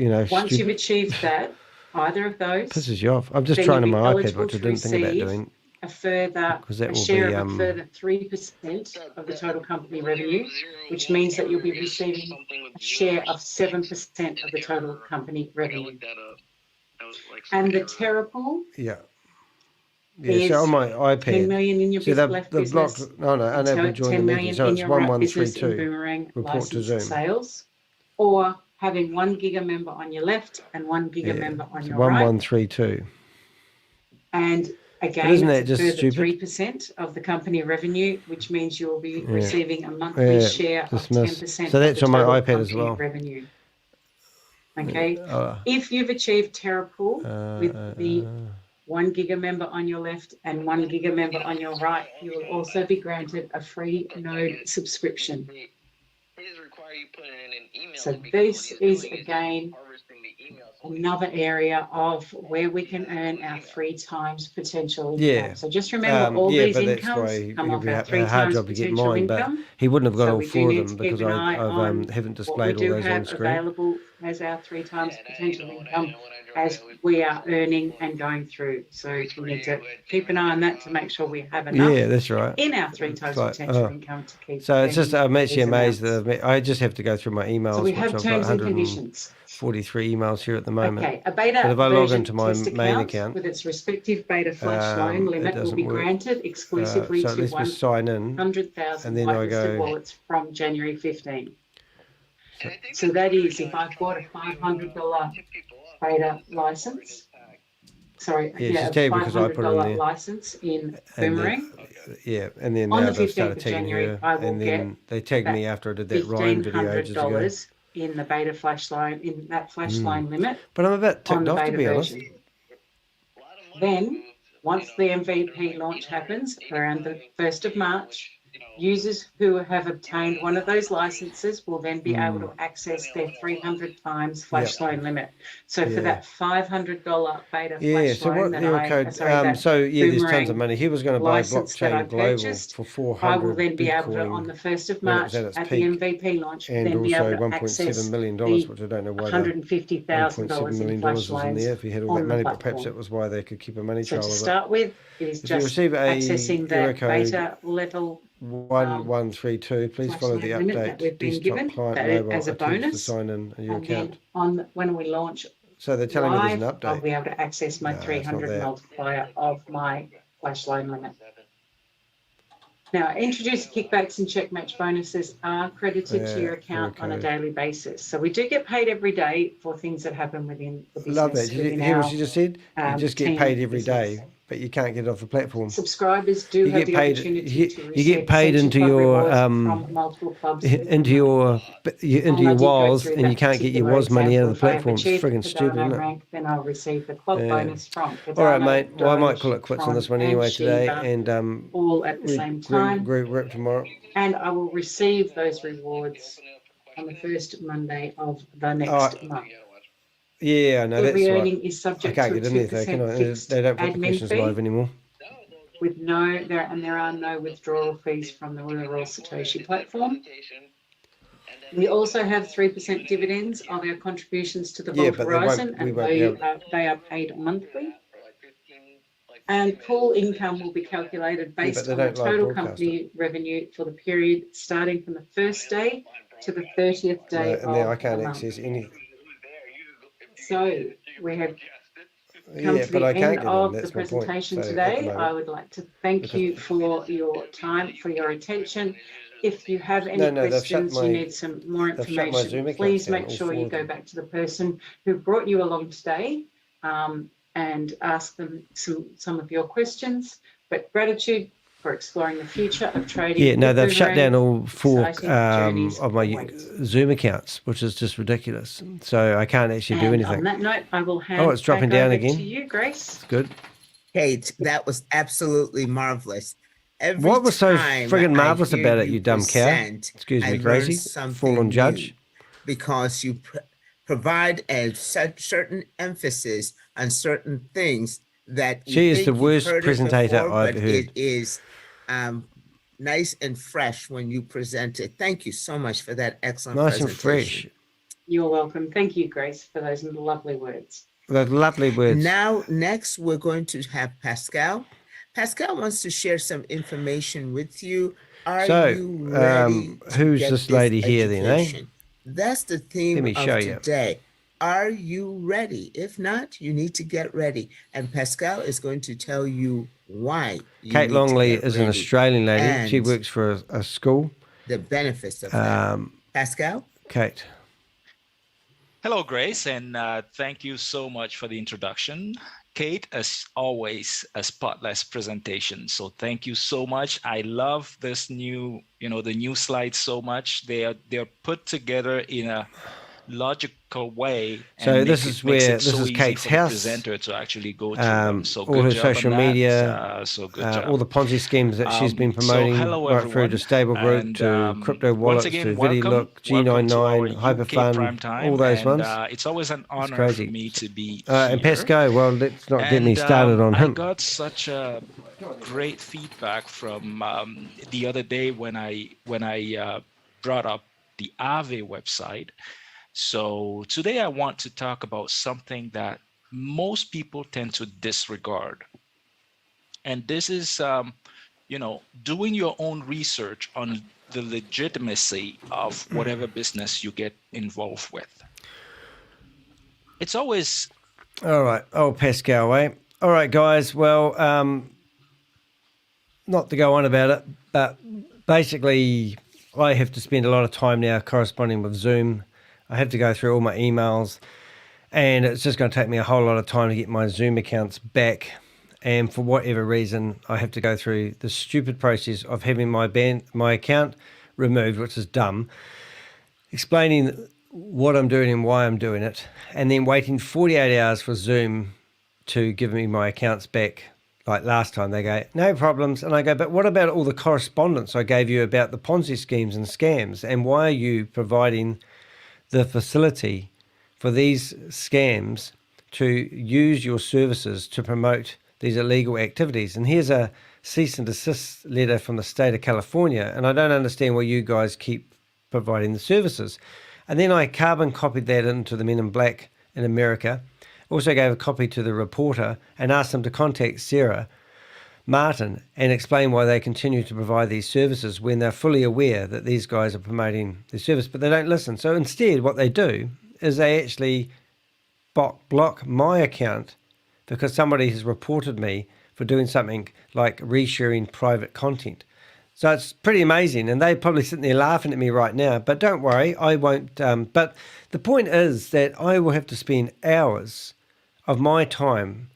like Once you've stupid? achieved that, either of those, Pisses you off. I'm just then trying on you'll be my iPad, eligible which I to didn't think about receive doing. a further that a will share be, of a further 3% of the total company revenue, which means that you'll be receiving a share of 7% of the total company revenue. And the Terra Pool Yeah. is So on my iPad, 10 million in your left business, blocked. No, I and never joined the 10 meeting. million So in it's your right business in 1132. boomerang Report to license Zoom. sales, or having 1 Giga member on your left and 1 Giga member on It's your right. 1132. And again, But isn't that it's a just further stupid? 3% of the company revenue, which means you'll be Yeah. receiving a monthly Yeah, share of dismiss. 10% So that's of the on my total iPad as company well. revenue. Okay. Yeah. If you've achieved Terra Pool with the 1 Giga member on your left and 1 Giga member on your right, you will also be granted a free node subscription. So this is again another area of where we can earn our 3 times potential income. Yeah. So just remember, all these but that's incomes why come it'd off be our a 3 hard times job to get potential mine, but income. he wouldn't have got So all we do 4 of need them to keep because an eye I on haven't what we displayed all do those on have screen. available as our 3 times potential income as we are earning and going through. So we need to keep an eye on that to make sure we have enough Yeah, that's right. in our 3 times potential income to keep. So it's just, spending I'm actually these amazed amounts. that I just have to go through my emails, So we which have I've got terms and conditions. 143 emails here at the moment. Okay, a beta But if I log version into my test main account account, with its respective beta flash loan it limit will doesn't be work. granted exclusively So it to lets me sign in, 100,000 and then I whitelisted go, wallets from January 15. So that is, if I bought a $500 beta license, sorry, Yeah, yeah, just a tell you because I put it in $500 there. license in And Boomerang. and then On now the they've 15th started of tagging January, her, I will and then get they tagged me after I did that Ryan video ages ago. $1,500 in the beta flash loan, in that flash loan limit. But I'm a bit on ticked the off, to beta be honest. version. Then, once the MVP launch happens around the 1st of March, Users who have obtained one of those licenses will then be able to access their 300 times flash loan limit. So for that $500 beta flash so loan what that error code? There's tons of money. He was going to buy license that I Blockchain Global purchased, for 400 I will then be able to, Bitcoin on the 1st of when it March was at its at peak, the MVP launch, and then be also able to $1.7 access million, the which I don't know why the $150,000 $1.7 in million flash was in loans there. If he had all that on the money, but perhaps platform. that was why they could keep a money So trail to of it. start with, it is If you just receive a accessing error that code beta level 1132, please flash follow loan the limit that update. we've been Desktop given client that mobile as a attempts to bonus. sign in your And account. then when we launch So they're telling me there's an live, I'll update. be able to access my No, it's not 300 there. multiplier of my flash loan limit. Now, introduced kickbacks and check match bonuses are credited to your account on a daily basis. So we do get paid every day for things that happen within the business. Love that. Did you hear what she just said? You just get team paid every business. day, but you can't get it off the platform. Subscribers do You have get the paid. opportunity to You get receive paid essential into club your rewards from multiple clubs. into your WAS, and you can't get your WAS money out of the platform. It's friggin' stupid, isn't it? Rank, then I'll receive the club Yeah. bonus from All right, Cardano, mate. Well, I might Doge, call it quits on Tron, this one and anyway today, Shiba, and all at the same time. Group tomorrow. And I will receive those rewards on the first Monday of the next month. Yeah, I know Every that's earning right. is subject I can't to a get in there though, can 2% I? fixed They don't put the admin questions fee. live anymore. With there are no withdrawal fees from the Royal Satoshi platform. We also have 3% dividends of our contributions to the Vault Horizon, and they are paid monthly. And pool income will be calculated based on the total company revenue for the period starting from the first day to the 30th day And then I of can't the month. access any. So we have come to the end of the presentation today. I would like to thank you for your time, for your attention. If you have any questions, you need some more information, please make sure you go back to the person who brought you along today and ask them some of your questions. But gratitude for exploring the future of trading. Yeah, no, they've shut down all 4 journeys of my Zoom accounts, which is just ridiculous. So I can't actually do anything. On that note, I will hand it's dropping back down over again. to you, Grace. It's good. Kate, that was absolutely marvelous. What was so friggin' marvelous about it, you dumb cow? Excuse me, Gracie. Fallen judge. Because you provide a certain emphasis on certain things that she is the worst presentator I've heard. It is nice and fresh when you present it. Thank you so much for that excellent presentation. Nice and fresh. You're welcome. Thank you, Grace, for those lovely words. Those lovely words. Now, next, we're going to have Pascal. Pascal wants to share some information with you. Are you ready who's this lady here then, eh? That's the theme of you. today. Are you ready? If not, you need to get ready. And Pascal is going to tell you why. Kate Longley is an Australian lady. She works for a school. The benefits of that. Pascal? Kate. Hello, Grace, and thank you so much for the introduction. Kate, as always, a spotless presentation. So thank you so much. I love this new, the new slides so much. They're put together in a logical way. So this is Kate's house. Presenter to actually go through so all her job social media, media, all the Ponzi schemes that she's been promoting, right through to Stable Group, to crypto wallets, again, to VidiLook, G99, HyperFund, all those ones. It's always an honor for me to be here. And Pascal, well, let's not get me started on him. I got such a great feedback from the other day when I brought up the Aave website. So today I want to talk about something that most people tend to disregard. And this is, doing your own research on the legitimacy of whatever business you get involved with. It's always... All right. Oh, Pascal, eh? All right, guys. Well, not to go on about it, but basically I have to spend a lot of time now corresponding with Zoom. I have to go through all my emails, and it's just going to take me a whole lot of time to get my Zoom accounts back. And for whatever reason, I have to go through the stupid process of having my account removed, which is dumb, explaining what I'm doing and why I'm doing it, and then waiting 48 hours for Zoom to give me my accounts back like last time, they go, no problems. And I go, but what about all the correspondence I gave you about the Ponzi schemes and scams? And why are you providing the facility for these scams to use your services to promote these illegal activities? And here's a cease and desist letter from the state of California. And I don't understand why you guys keep providing the services. And then I carbon copied that into the Men in Black in America. Also gave a copy to the reporter and asked them to contact Sarah Martin and explain why they continue to provide these services when they're fully aware that these guys are promoting their service, but they don't listen. So instead, what they do is they actually block my account because somebody has reported me for doing something like resharing private content. So it's pretty amazing, and they're probably sitting there laughing at me right now, but don't worry, I won't. But the point is that I will have to spend hours of my time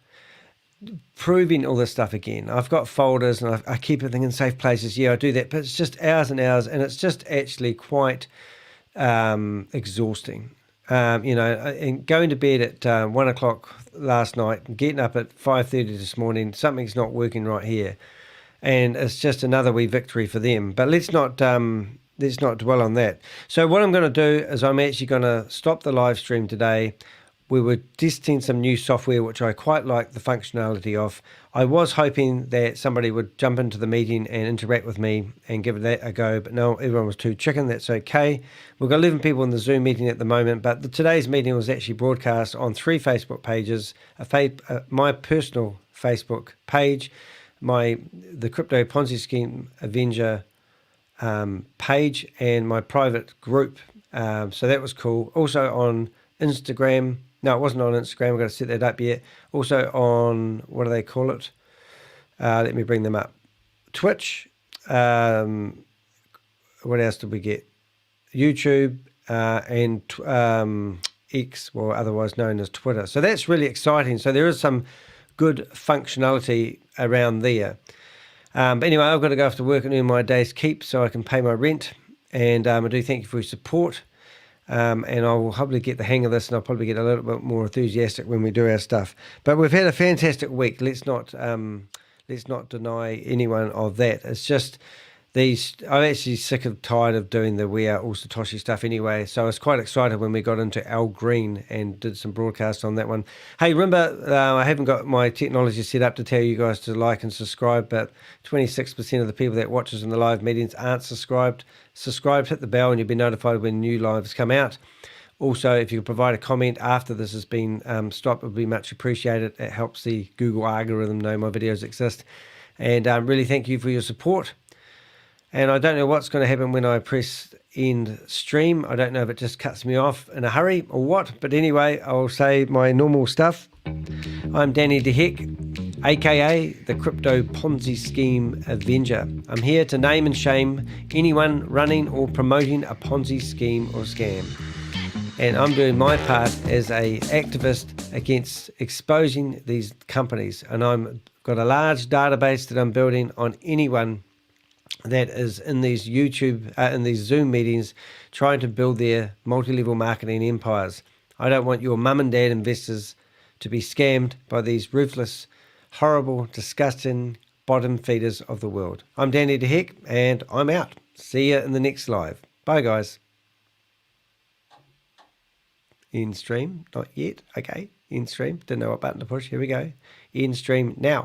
proving all this stuff again. I've got folders and I keep everything in safe places. Yeah, I do that, but it's just hours and hours, and it's just actually quite exhausting. And going to bed at 1 o'clock last night and getting up at 5:30 this morning, something's not working right here. And it's just another wee victory for them. But let's not dwell on that. So what I'm going to do is I'm actually going to stop the live stream today. We were testing some new software, which I quite like the functionality of. I was hoping that somebody would jump into the meeting and interact with me and give that a go, but no, everyone was too chicken. That's okay. We've got 11 people in the Zoom meeting at the moment, but today's meeting was actually broadcast on 3 Facebook pages, my personal Facebook page, the Crypto Ponzi Scheme Avenger page, and my private group. So that was cool. Also on Instagram. No, it wasn't on Instagram. I've got to set that up yet. Also on, what do they call it? Let me bring them up. Twitch. What else did we get? YouTube and X, or otherwise known as Twitter. So that's really exciting. So there is some good functionality around there. But anyway, I've got to go off to work and earn my day's keep so I can pay my rent. And I do thank you for your support. And I will probably get the hang of this, and I'll probably get a little bit more enthusiastic when we do our stuff. But we've had a fantastic week. Let's not deny anyone of that. It's just I'm actually sick and tired of doing the We Are All Satoshi stuff anyway. So I was quite excited when we got into Al Green and did some broadcasts on that one. Hey, remember, I haven't got my technology set up to tell you guys to like and subscribe, but 26% of the people that watch us in the live meetings aren't subscribed. Subscribe, hit the bell, and you'll be notified when new lives come out. Also, if you could provide a comment after this has been stopped, it would be much appreciated. It helps the Google algorithm know my videos exist. And really thank you for your support. And I don't know what's going to happen when I press end stream. I don't know if it just cuts me off in a hurry or what. But anyway, I'll say my normal stuff. I'm Danny DeHeck, aka the Crypto Ponzi Scheme Avenger. I'm here to name and shame anyone running or promoting a Ponzi scheme or scam. And I'm doing my part as an activist against exposing these companies. And I've got a large database that I'm building on anyone that is in these in these Zoom meetings trying to build their multi-level marketing empires. I don't want your mum and dad investors to be scammed by these ruthless, horrible, disgusting bottom feeders of the world. I'm Danny DeHeck, and I'm out. See you in the next live. Bye, guys. End stream, not yet. Okay, end stream. Didn't know what button to push. Here we go. End stream now.